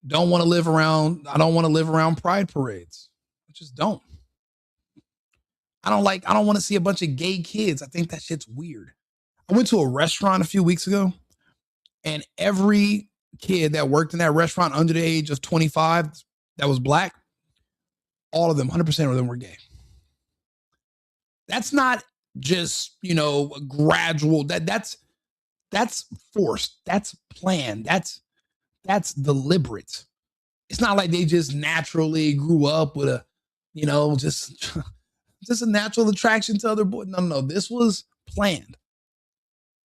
I don't want to live around pride parades. I just don't. I don't want to see a bunch of gay kids. I think that shit's weird. I went to a restaurant a few weeks ago and every kid that worked in that restaurant under the age of 25 that was black, all of them, 100% of them were gay. That's not just, gradual. That's forced. That's planned. That's deliberate. It's not like they just naturally grew up with a, just a natural attraction to other boys. No. This was planned.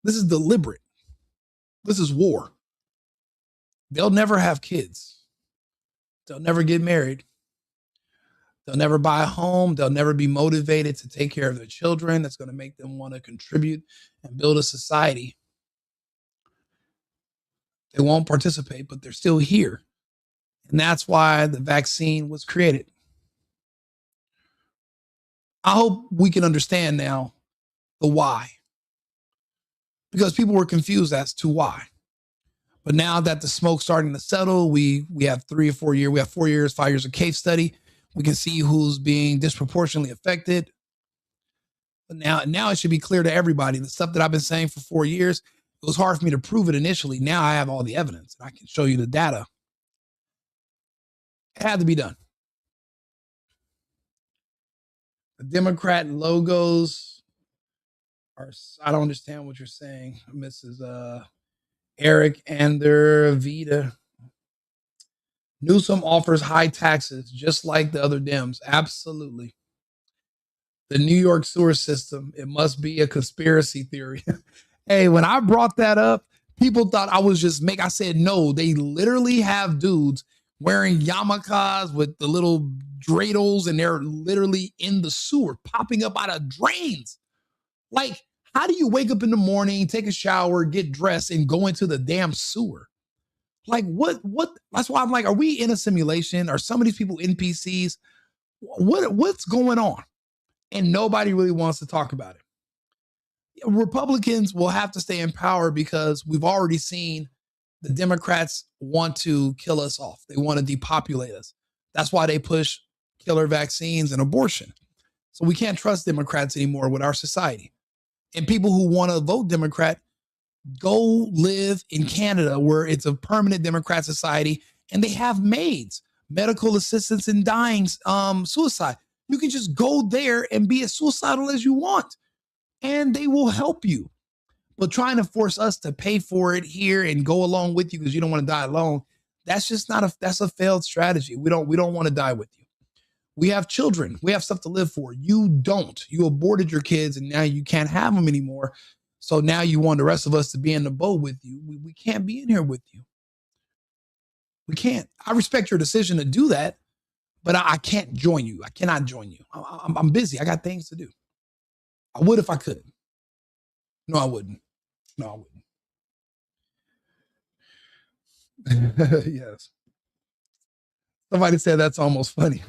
This is deliberate. This is war. They'll never have kids. They'll never get married. They'll never buy a home. They'll never be motivated to take care of their children. That's going to make them want to contribute and build a society. They won't participate, but they're still here. And that's why the vaccine was created. I hope we can understand now the why, because people were confused as to why. But now that the smoke's starting to settle, we have 3 or 4 years, we have 4 years, 5 years of case study. We can see who's being disproportionately affected. But now it should be clear to everybody. The stuff that I've been saying for 4 years, it was hard for me to prove it initially. Now I have all the evidence. I can show you the data. It had to be done. The Democrat logos are, I don't understand what you're saying, Mrs. Eric Ander Vita. Newsom offers high taxes, just like the other Dems. Absolutely. The New York sewer system, it must be a conspiracy theory. Hey, when I brought that up, people thought I was just I said, no, they literally have dudes wearing yarmulkes with the little dreidels, and they're literally in the sewer, popping up out of drains. Like, how do you wake up in the morning, take a shower, get dressed, and go into the damn sewer? Like, what? That's why I'm like, are we in a simulation? Are some of these people NPCs? What's going on? And nobody really wants to talk about it. Republicans will have to stay in power because we've already seen the Democrats want to kill us off. They want to depopulate us. That's why they push killer vaccines and abortion. So we can't trust Democrats anymore with our society. And people who want to vote Democrat, go live in Canada where it's a permanent Democrat society and they have maids, medical assistants in dying suicide. You can just go there and be as suicidal as you want and they will help you. But trying to force us to pay for it here and go along with you because you don't want to die alone, that's just that's a failed strategy. We don't want to die with you. We have children. We have stuff to live for. You don't. You aborted your kids and now you can't have them anymore. So now you want the rest of us to be in the boat with you. We can't be in here with you. We can't. I respect your decision to do that, but I can't join you. I cannot join you. I'm busy. I got things to do. I would if I could. No, I wouldn't. No, I wouldn't. Yes. Somebody said that's almost funny.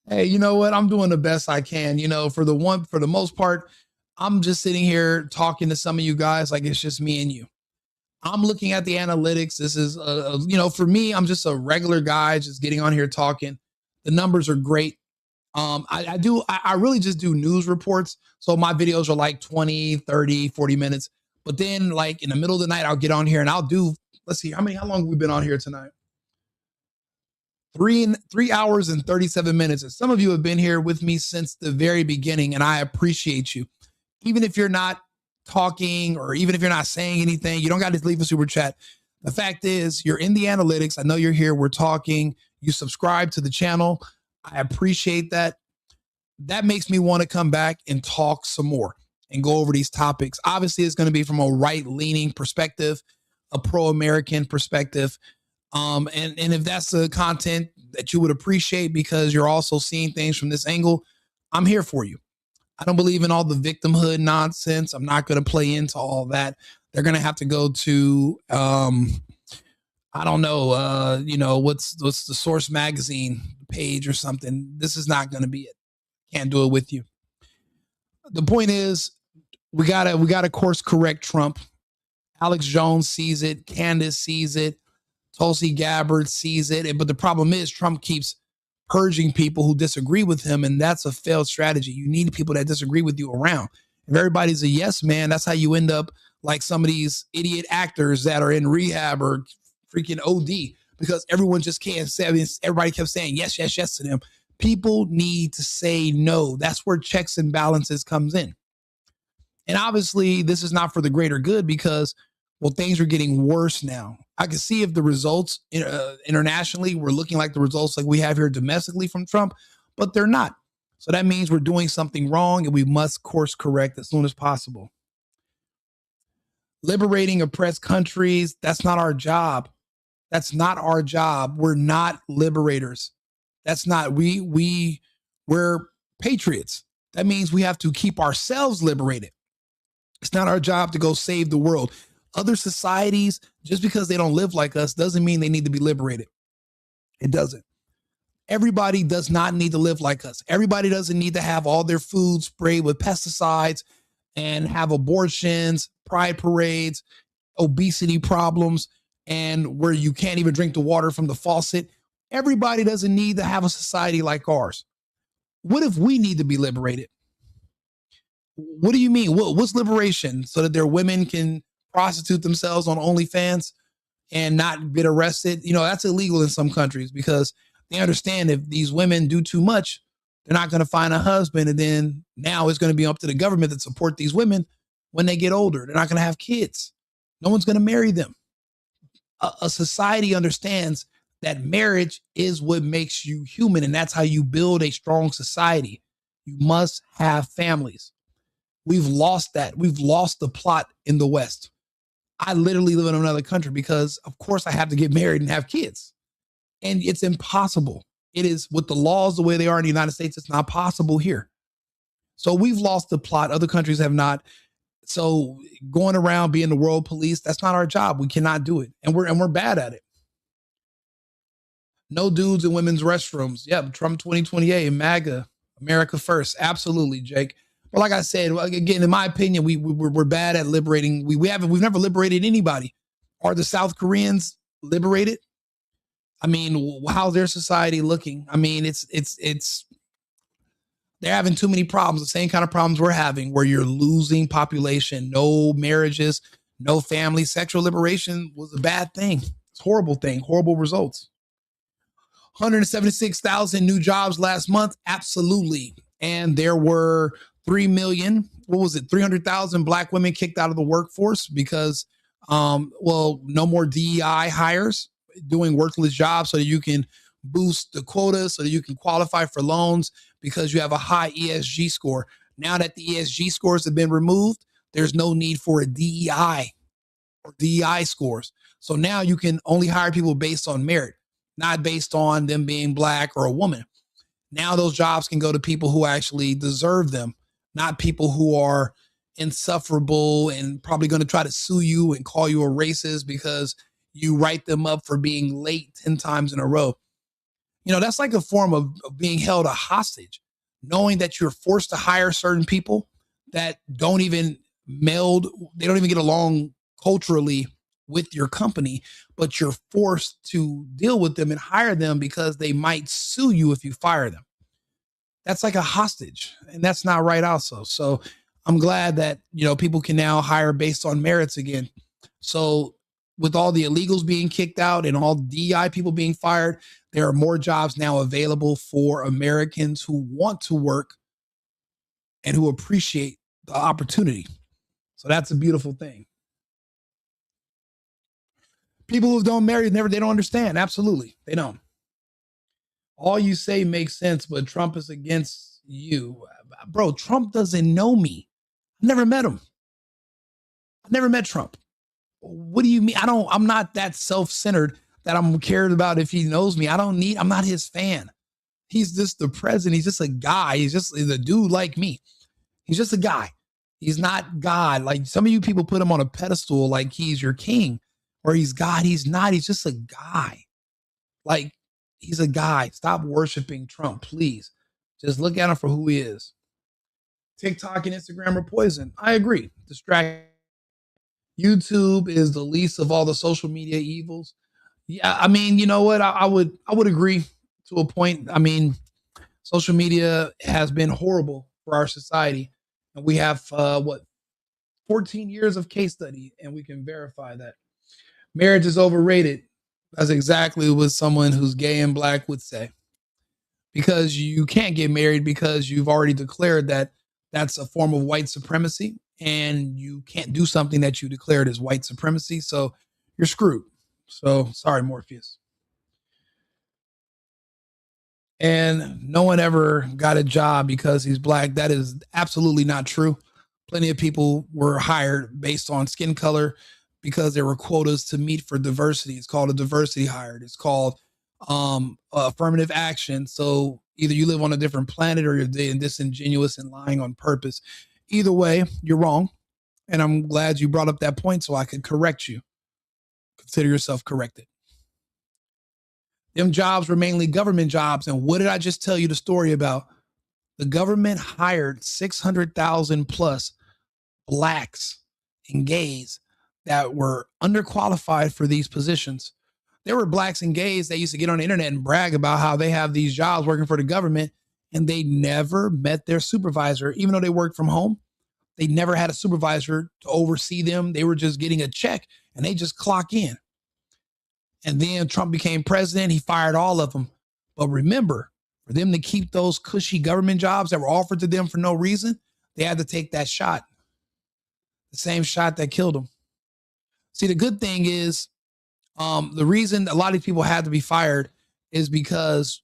Hey, you know what? I'm doing the best I can. You know, for the most part, I'm just sitting here talking to some of you guys like it's just me and you. I'm looking at the analytics. This is, for me, I'm just a regular guy just getting on here talking. The numbers are great. I really just do news reports. So my videos are like 20, 30, 40 minutes. But then like in the middle of the night, I'll get on here and I'll do, let's see, how long have we been on here tonight? 3 hours and 37 minutes. And some of you have been here with me since the very beginning, and I appreciate you. Even if you're not talking or even if you're not saying anything, you don't got to leave a super chat. The fact is, you're in the analytics. I know you're here. We're talking. You subscribe to the channel. I appreciate that. That makes me want to come back and talk some more and go over these topics. Obviously, it's going to be from a right-leaning perspective, a pro-American perspective. And if that's the content that you would appreciate because you're also seeing things from this angle, I'm here for you. I don't believe in all the victimhood nonsense. I'm not going to play into all that. They're going to have to go to, I don't know, what's the Source magazine page or something. This is not going to be it. Can't do it with you. The point is, we gotta course correct Trump. Alex Jones sees it. Candace sees it. Tulsi Gabbard sees it. But the problem is Trump keeps purging people who disagree with him, and that's a failed strategy. You need people that disagree with you around. If everybody's a yes man, that's how you end up like some of these idiot actors that are in rehab or freaking OD because everyone just can't say, everybody kept saying yes, yes, yes to them. People need to say no. That's where checks and balances comes in. And obviously, this is not for the greater good because, well, things are getting worse now. I can see if the results internationally were looking like the results like we have here domestically from Trump, but they're not. So that means we're doing something wrong and we must course correct as soon as possible. Liberating oppressed countries, that's not our job. That's not our job. We're not liberators. That's not, we're patriots. That means we have to keep ourselves liberated. It's not our job to go save the world. Other societies, just because they don't live like us, doesn't mean they need to be liberated. It doesn't. Everybody does not need to live like us. Everybody doesn't need to have all their food sprayed with pesticides and have abortions, pride parades, obesity problems, and where you can't even drink the water from the faucet. Everybody doesn't need to have a society like ours. What if we need to be liberated? What do you mean? What's liberation? So that their women can prostitute themselves on OnlyFans and not get arrested? You know, that's illegal in some countries because they understand if these women do too much, they're not going to find a husband. And then now it's going to be up to the government to support these women when they get older. They're not going to have kids. No one's going to marry them. A society understands that marriage is what makes you human, and that's how you build a strong society. You must have families. We've lost that. We've lost the plot in the West. I literally live in another country because, of course, I have to get married and have kids. And it's impossible. It is, with the laws the way they are in the United States, it's not possible here. So we've lost the plot. Other countries have not. So going around being the world police, that's not our job. We cannot do it. And we're bad at it. No dudes in women's restrooms. Yep, Trump 2028, MAGA, America first. Absolutely, Jake. But like I said, again, in my opinion, we're bad at liberating. We've never liberated anybody. Are the South Koreans liberated? I mean, how's their society looking? I mean, it's they're having too many problems, the same kind of problems we're having, where you're losing population, no marriages, no family. Sexual liberation was a bad thing. It's a horrible thing, horrible results. 176,000 new jobs last month. Absolutely. And there were 300,000 Black women kicked out of the workforce because, no more DEI hires, doing worthless jobs so that you can boost the quota, so that you can qualify for loans because you have a high ESG score. Now that the ESG scores have been removed, there's no need for a DEI or DEI scores. So now you can only hire people based on merit, not based on them being Black or a woman. Now those jobs can go to people who actually deserve them, not people who are insufferable and probably going to try to sue you and call you a racist because you write them up for being late 10 times in a row. You know, that's like a form of being held a hostage, knowing that you're forced to hire certain people that don't even meld, they don't even get along culturally with your company, but you're forced to deal with them and hire them because they might sue you if you fire them. That's like a hostage, and that's not right also. So I'm glad that, you know, people can now hire based on merits again. So with all the illegals being kicked out and all DEI people being fired, there are more jobs now available for Americans who want to work and who appreciate the opportunity. So that's a beautiful thing. People who don't marry, they don't understand. Absolutely. They don't. All you say makes sense, but Trump is against you. Bro, Trump doesn't know me. I've never met him. I've never met Trump. What do you mean? I'm not that self-centered that I'm cared about if he knows me. I'm not his fan. He's just the president. He's just a guy. He's a dude like me. He's just a guy. He's not God. Like some of you people put him on a pedestal like he's your king or he's God. He's not. He's just a guy. Like he's a guy. Stop worshiping Trump, please. Just look at him for who he is. TikTok and Instagram are poison. I agree. Distract. YouTube is the least of all the social media evils. Yeah, I mean, you know what? I would agree to a point. I mean, social media has been horrible for our society. And we have 14 years of case study, and we can verify that. Marriage is overrated. That's exactly what someone who's gay and Black would say. Because you can't get married because you've already declared that that's a form of white supremacy, and you can't do something that you declared as white supremacy. So you're screwed. So sorry, Morpheus. And no one ever got a job because he's Black. That is absolutely not true. Plenty of people were hired based on skin color because there were quotas to meet for diversity. It's called a diversity hire. It's called affirmative action. So either you live on a different planet or you're being disingenuous and lying on purpose. Either way, you're wrong. And I'm glad you brought up that point so I could correct you. Consider yourself corrected. Them jobs were mainly government jobs. And what did I just tell you the story about? The government hired 600,000 plus blacks and gays that were underqualified for these positions. There were blacks and gays that used to get on the internet and brag about how they have these jobs working for the government, and they never met their supervisor. Even though they worked from home, they never had a supervisor to oversee them. They were just getting a check and they just clock in. And then Trump became president. He fired all of them. But remember, for them to keep those cushy government jobs that were offered to them for no reason, they had to take that shot. The same shot that killed them. See, the good thing is, the reason a lot of these people had to be fired is because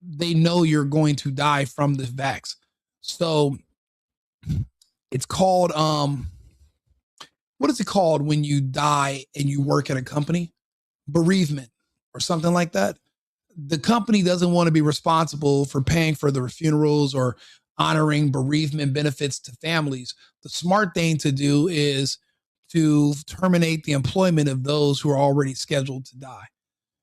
they know you're going to die from the vax. So it's called, what is it called when you die and you work at a company? Bereavement or something like that. The company doesn't want to be responsible for paying for the funerals or honoring bereavement benefits to families. The smart thing to do is to terminate the employment of those who are already scheduled to die.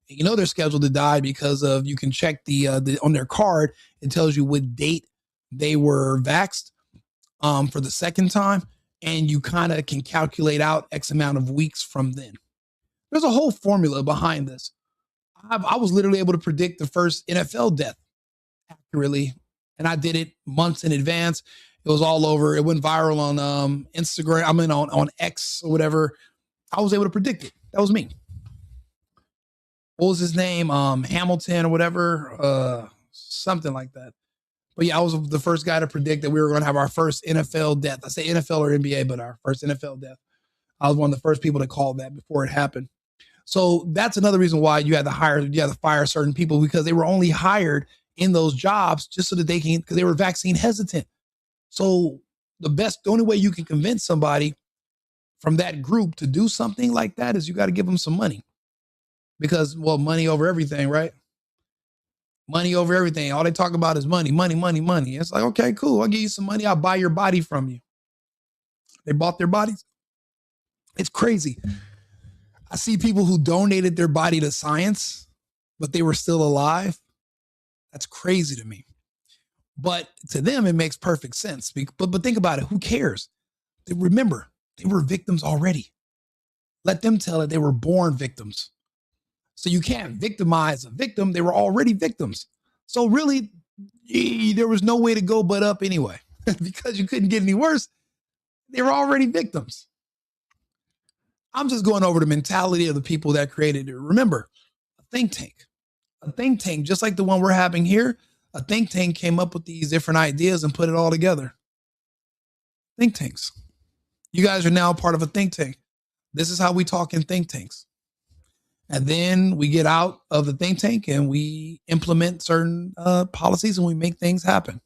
You know they're scheduled to die because of, you can check the on their card, it tells you what date they were vaxxed for the second time, and you kind of can calculate out X amount of weeks from then. There's a whole formula behind this. I was literally able to predict the first NFL death accurately, and I did it months in advance. It was all over. It went viral on Instagram. I mean, on X or whatever. I was able to predict it. That was me. What was his name? Hamilton or whatever. Something like that. But yeah, I was the first guy to predict that we were going to have our first NFL death. I say NFL or NBA, but our first NFL death. I was one of the first people to call that before it happened. So that's another reason why you had to fire certain people, because they were only hired in those jobs just so that they can, because they were vaccine hesitant. So the only way you can convince somebody from that group to do something like that is you got to give them some money, because, well, money over everything, right? Money over everything. All they talk about is money, money, money, money. It's like, okay, cool. I'll give you some money. I'll buy your body from you. They bought their bodies. It's crazy. I see people who donated their body to science, but they were still alive. That's crazy to me. But to them, it makes perfect sense. But think about it. Who cares? Remember, they were victims already. Let them tell it. They were born victims. So you can't victimize a victim. They were already victims. So really, there was no way to go but up anyway, because you couldn't get any worse. They were already victims. I'm just going over the mentality of the people that created it. Remember, a think tank, just like the one we're having here, a think tank came up with these different ideas and put it all together. Think tanks. You guys are now part of a think tank. This is how we talk in think tanks. And then we get out of the think tank and we implement certain policies and we make things happen.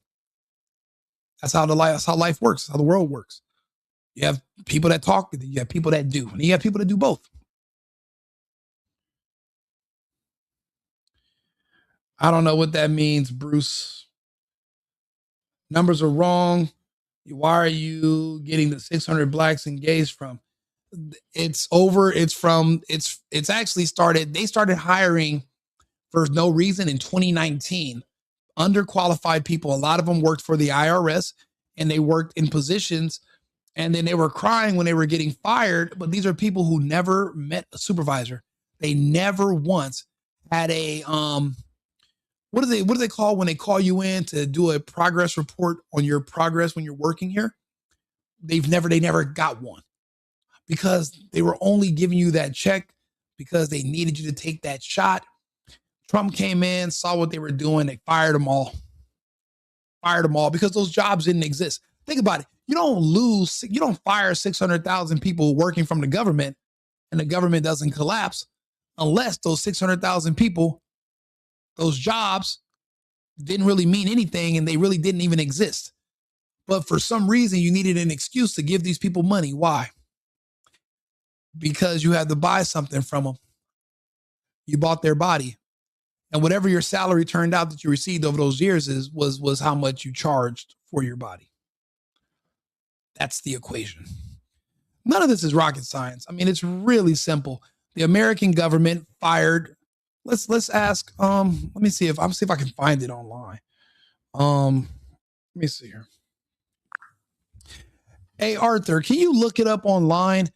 That's how life works. That's how the world works. You have people that talk, you have people that do, and you have people that do both. I don't know what that means, Bruce. Numbers are wrong. Why are you getting the 600 blacks and gays from? It's over. It's actually started. They started hiring for no reason in 2019. Underqualified people. A lot of them worked for the IRS and they worked in positions, and then they were crying when they were getting fired. But these are people who never met a supervisor. They never once had a, what do they call when they call you in to do a progress report on your progress when you're working here? They never got one, because they were only giving you that check because they needed you to take that shot. Trump came in, saw what they were doing. They fired them all. Because those jobs didn't exist. Think about it. You don't fire 600,000 people working from the government and the government doesn't collapse unless those 600,000 people, those jobs didn't really mean anything and they really didn't even exist. But for some reason, you needed an excuse to give these people money. Why? Because you had to buy something from them. You bought their body. And whatever your salary turned out that you received over those years was how much you charged for your body. That's the equation. None of this is rocket science. I mean, it's really simple. The American government fired. Let's ask. Let me see if I can find it online. Let me see here. Hey, Arthur, can you look it up online?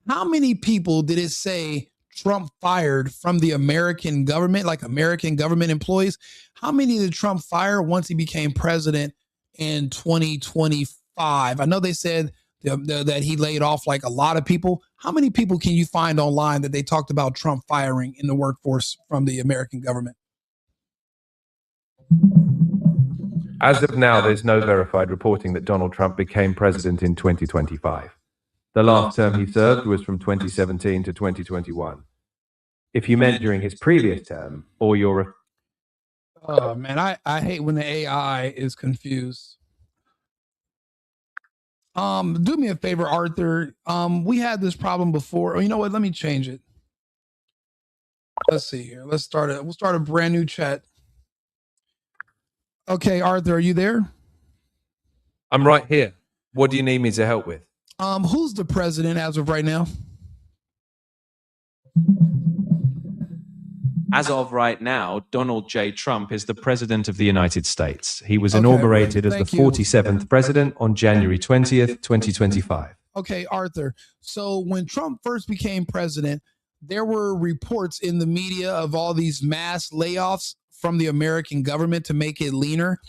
How many people did it say Trump fired from the American government, like American government employees? How many did Trump fire once he became president in 2025? I know they said that he laid off like a lot of people. How many people can you find online that they talked about Trump firing in the workforce from the American government? As of now, there's no verified reporting that Donald Trump became president in 2025. The last term he served was from 2017 to 2021. If you meant during his previous term or your... Oh, man, I hate when the AI is confused. Do me a favor, Arthur. We had this problem before. Oh, you know what? Let me change it. Let's see here. We'll start a brand new chat. Okay, Arthur, are you there? I'm right here. What do you need me to help with? Who's the president as of right now? As of right now, Donald J. Trump is the president of the United States. He was inaugurated as the 47th president on January 20th, 2025. Okay, Arthur. So when Trump first became president, there were reports in the media of all these mass layoffs from the American government to make it leaner.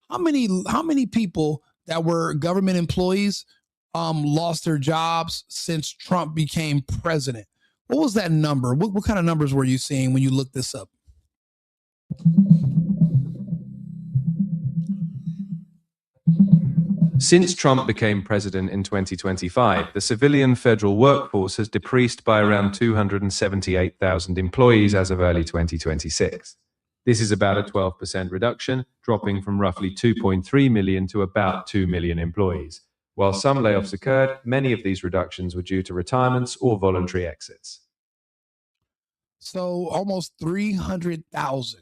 How many people that were government employees lost their jobs since Trump became president? What was that number? What kind of numbers were you seeing when you looked this up? Since Trump became president in 2025, the civilian federal workforce has decreased by around 278,000 employees as of early 2026. This is about a 12% reduction, dropping from roughly 2.3 million to about 2 million employees. While some layoffs occurred, many of these reductions were due to retirements or voluntary exits. So almost 300,000.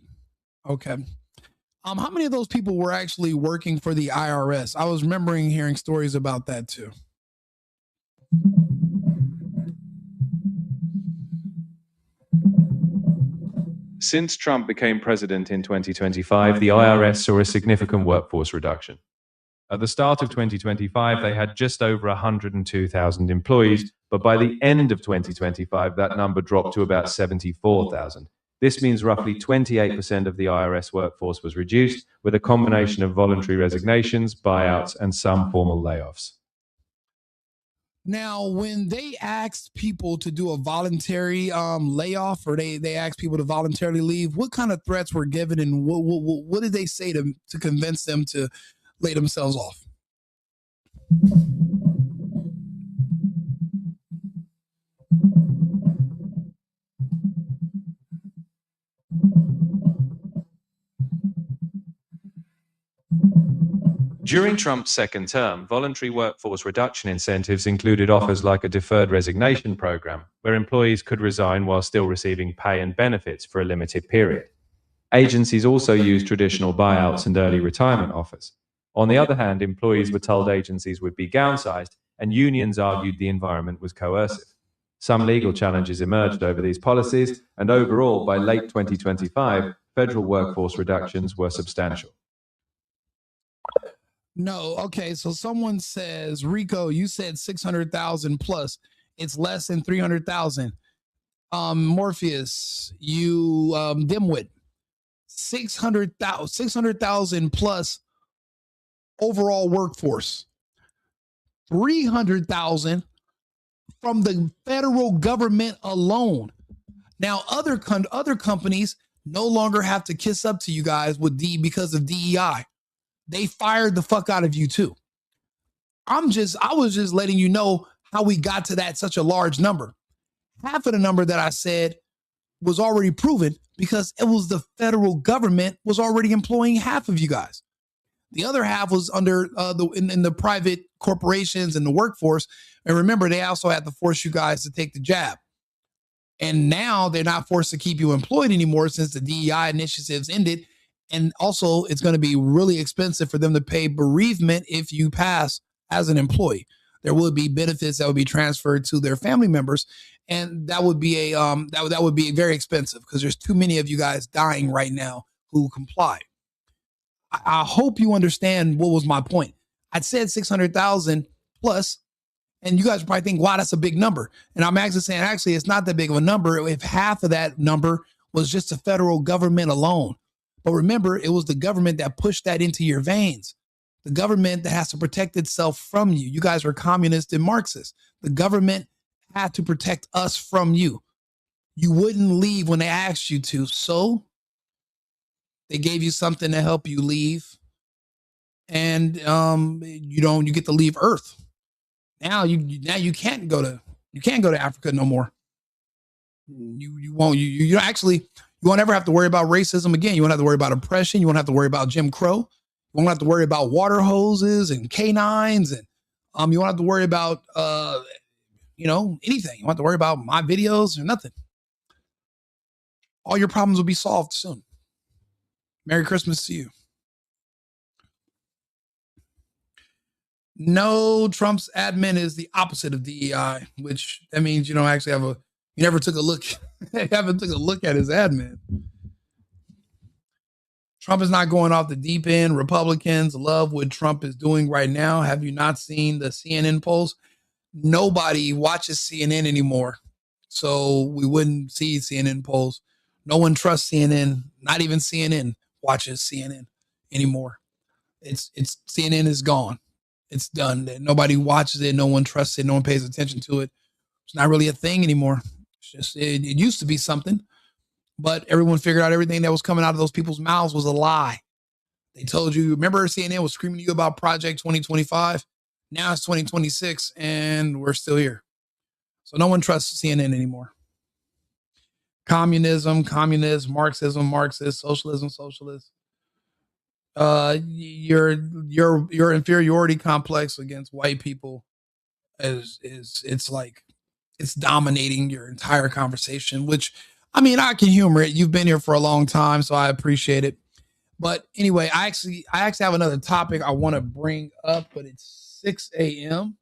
Okay. How many of those people were actually working for the IRS? I was remembering hearing stories about that too. Since Trump became president in 2025, the IRS saw a significant workforce reduction. At the start of 2025, they had just over 102,000 employees, but by the end of 2025, that number dropped to about 74,000. This means roughly 28% of the IRS workforce was reduced, with a combination of voluntary resignations, buyouts, and some formal layoffs. Now, when they asked people to do a voluntary layoff, or they asked people to voluntarily leave, what kind of threats were given, and what did they say to convince them to lay themselves off? During Trump's second term, voluntary workforce reduction incentives included offers like a deferred resignation program, where employees could resign while still receiving pay and benefits for a limited period. Agencies also used traditional buyouts and early retirement offers. On the other hand, employees were told agencies would be downsized, and unions argued the environment was coercive. Some legal challenges emerged over these policies, and overall, by late 2025, federal workforce reductions were substantial. No, okay, so someone says, Rico, you said 600,000 plus. It's less than 300,000. Morpheus, you dimwit. 600,000 plus overall workforce. 300,000 from the federal government alone. Now, other companies no longer have to kiss up to you guys because of DEI. They fired the fuck out of you too. I was just letting you know how we got to that such a large number. Half of the number that I said was already proven because it was the federal government was already employing half of you guys. The other half was under in the private corporations and the workforce. And remember, they also had to force you guys to take the jab. And now they're not forced to keep you employed anymore since the DEI initiatives ended. And also, it's going to be really expensive for them to pay bereavement if you pass as an employee. There would be benefits that would be transferred to their family members, and that would be a that would be very expensive because there's too many of you guys dying right now who comply. I hope you understand what was my point. I said 600,000 plus, and you guys probably think, wow, that's a big number. And I'm actually saying, actually, it's not that big of a number if half of that number was just the federal government alone. But remember, it was the government that pushed that into your veins. The government that has to protect itself from you. You guys are communists and Marxists. The government had to protect us from you. You wouldn't leave when they asked you to. So they gave you something to help you leave. And you get to leave Earth. Now you can't go to Africa no more. You won't ever have to worry about racism again. You won't have to worry about oppression. You won't have to worry about Jim Crow. You won't have to worry about water hoses and canines, and you won't have to worry about anything. You won't have to worry about my videos or nothing. All your problems will be solved soon. Merry Christmas to you. No, Trump's admin is the opposite of DEI, which that means you don't actually you never took a look. You haven't took a look at his admin. Trump is not going off the deep end. Republicans love what Trump is doing right now. Have you not seen the CNN polls? Nobody watches CNN anymore. So we wouldn't see CNN polls. No one trusts CNN. Not even CNN watches CNN anymore. It's CNN is gone. It's done. Nobody watches it. No one trusts it. No one pays attention to it. It's not really a thing anymore. It's just, it used to be something, but everyone figured out everything that was coming out of those people's mouths was a lie. They told you, remember CNN was screaming to you about Project 2025. Now it's 2026 and we're still here. So no one trusts CNN anymore. Communism, communist, Marxism, Marxist, socialism, socialist. Your inferiority complex against white people it's dominating your entire conversation, which I can humor it. You've been here for a long time, so I appreciate it. But anyway, I actually have another topic I want to bring up, but it's 6 a.m.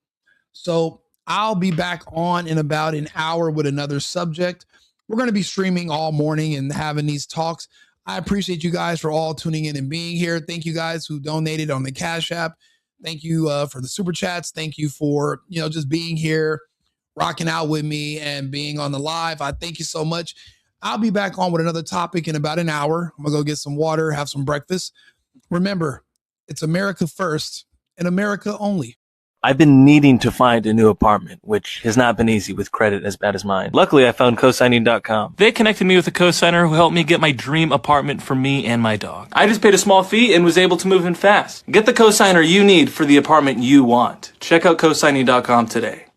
So I'll be back on in about an hour with another subject. We're going to be streaming all morning and having these talks. I appreciate you guys for all tuning in and being here. Thank you guys who donated on the Cash App. Thank you for the super chats. Thank you for, just being here, rocking out with me and being on the live. I thank you so much. I'll be back on with another topic in about an hour. I'm going to go get some water, have some breakfast. Remember, it's America first and America only. I've been needing to find a new apartment, which has not been easy with credit as bad as mine. Luckily, I found cosigning.com. They connected me with a cosigner who helped me get my dream apartment for me and my dog. I just paid a small fee and was able to move in fast. Get the cosigner you need for the apartment you want. Check out cosigning.com today.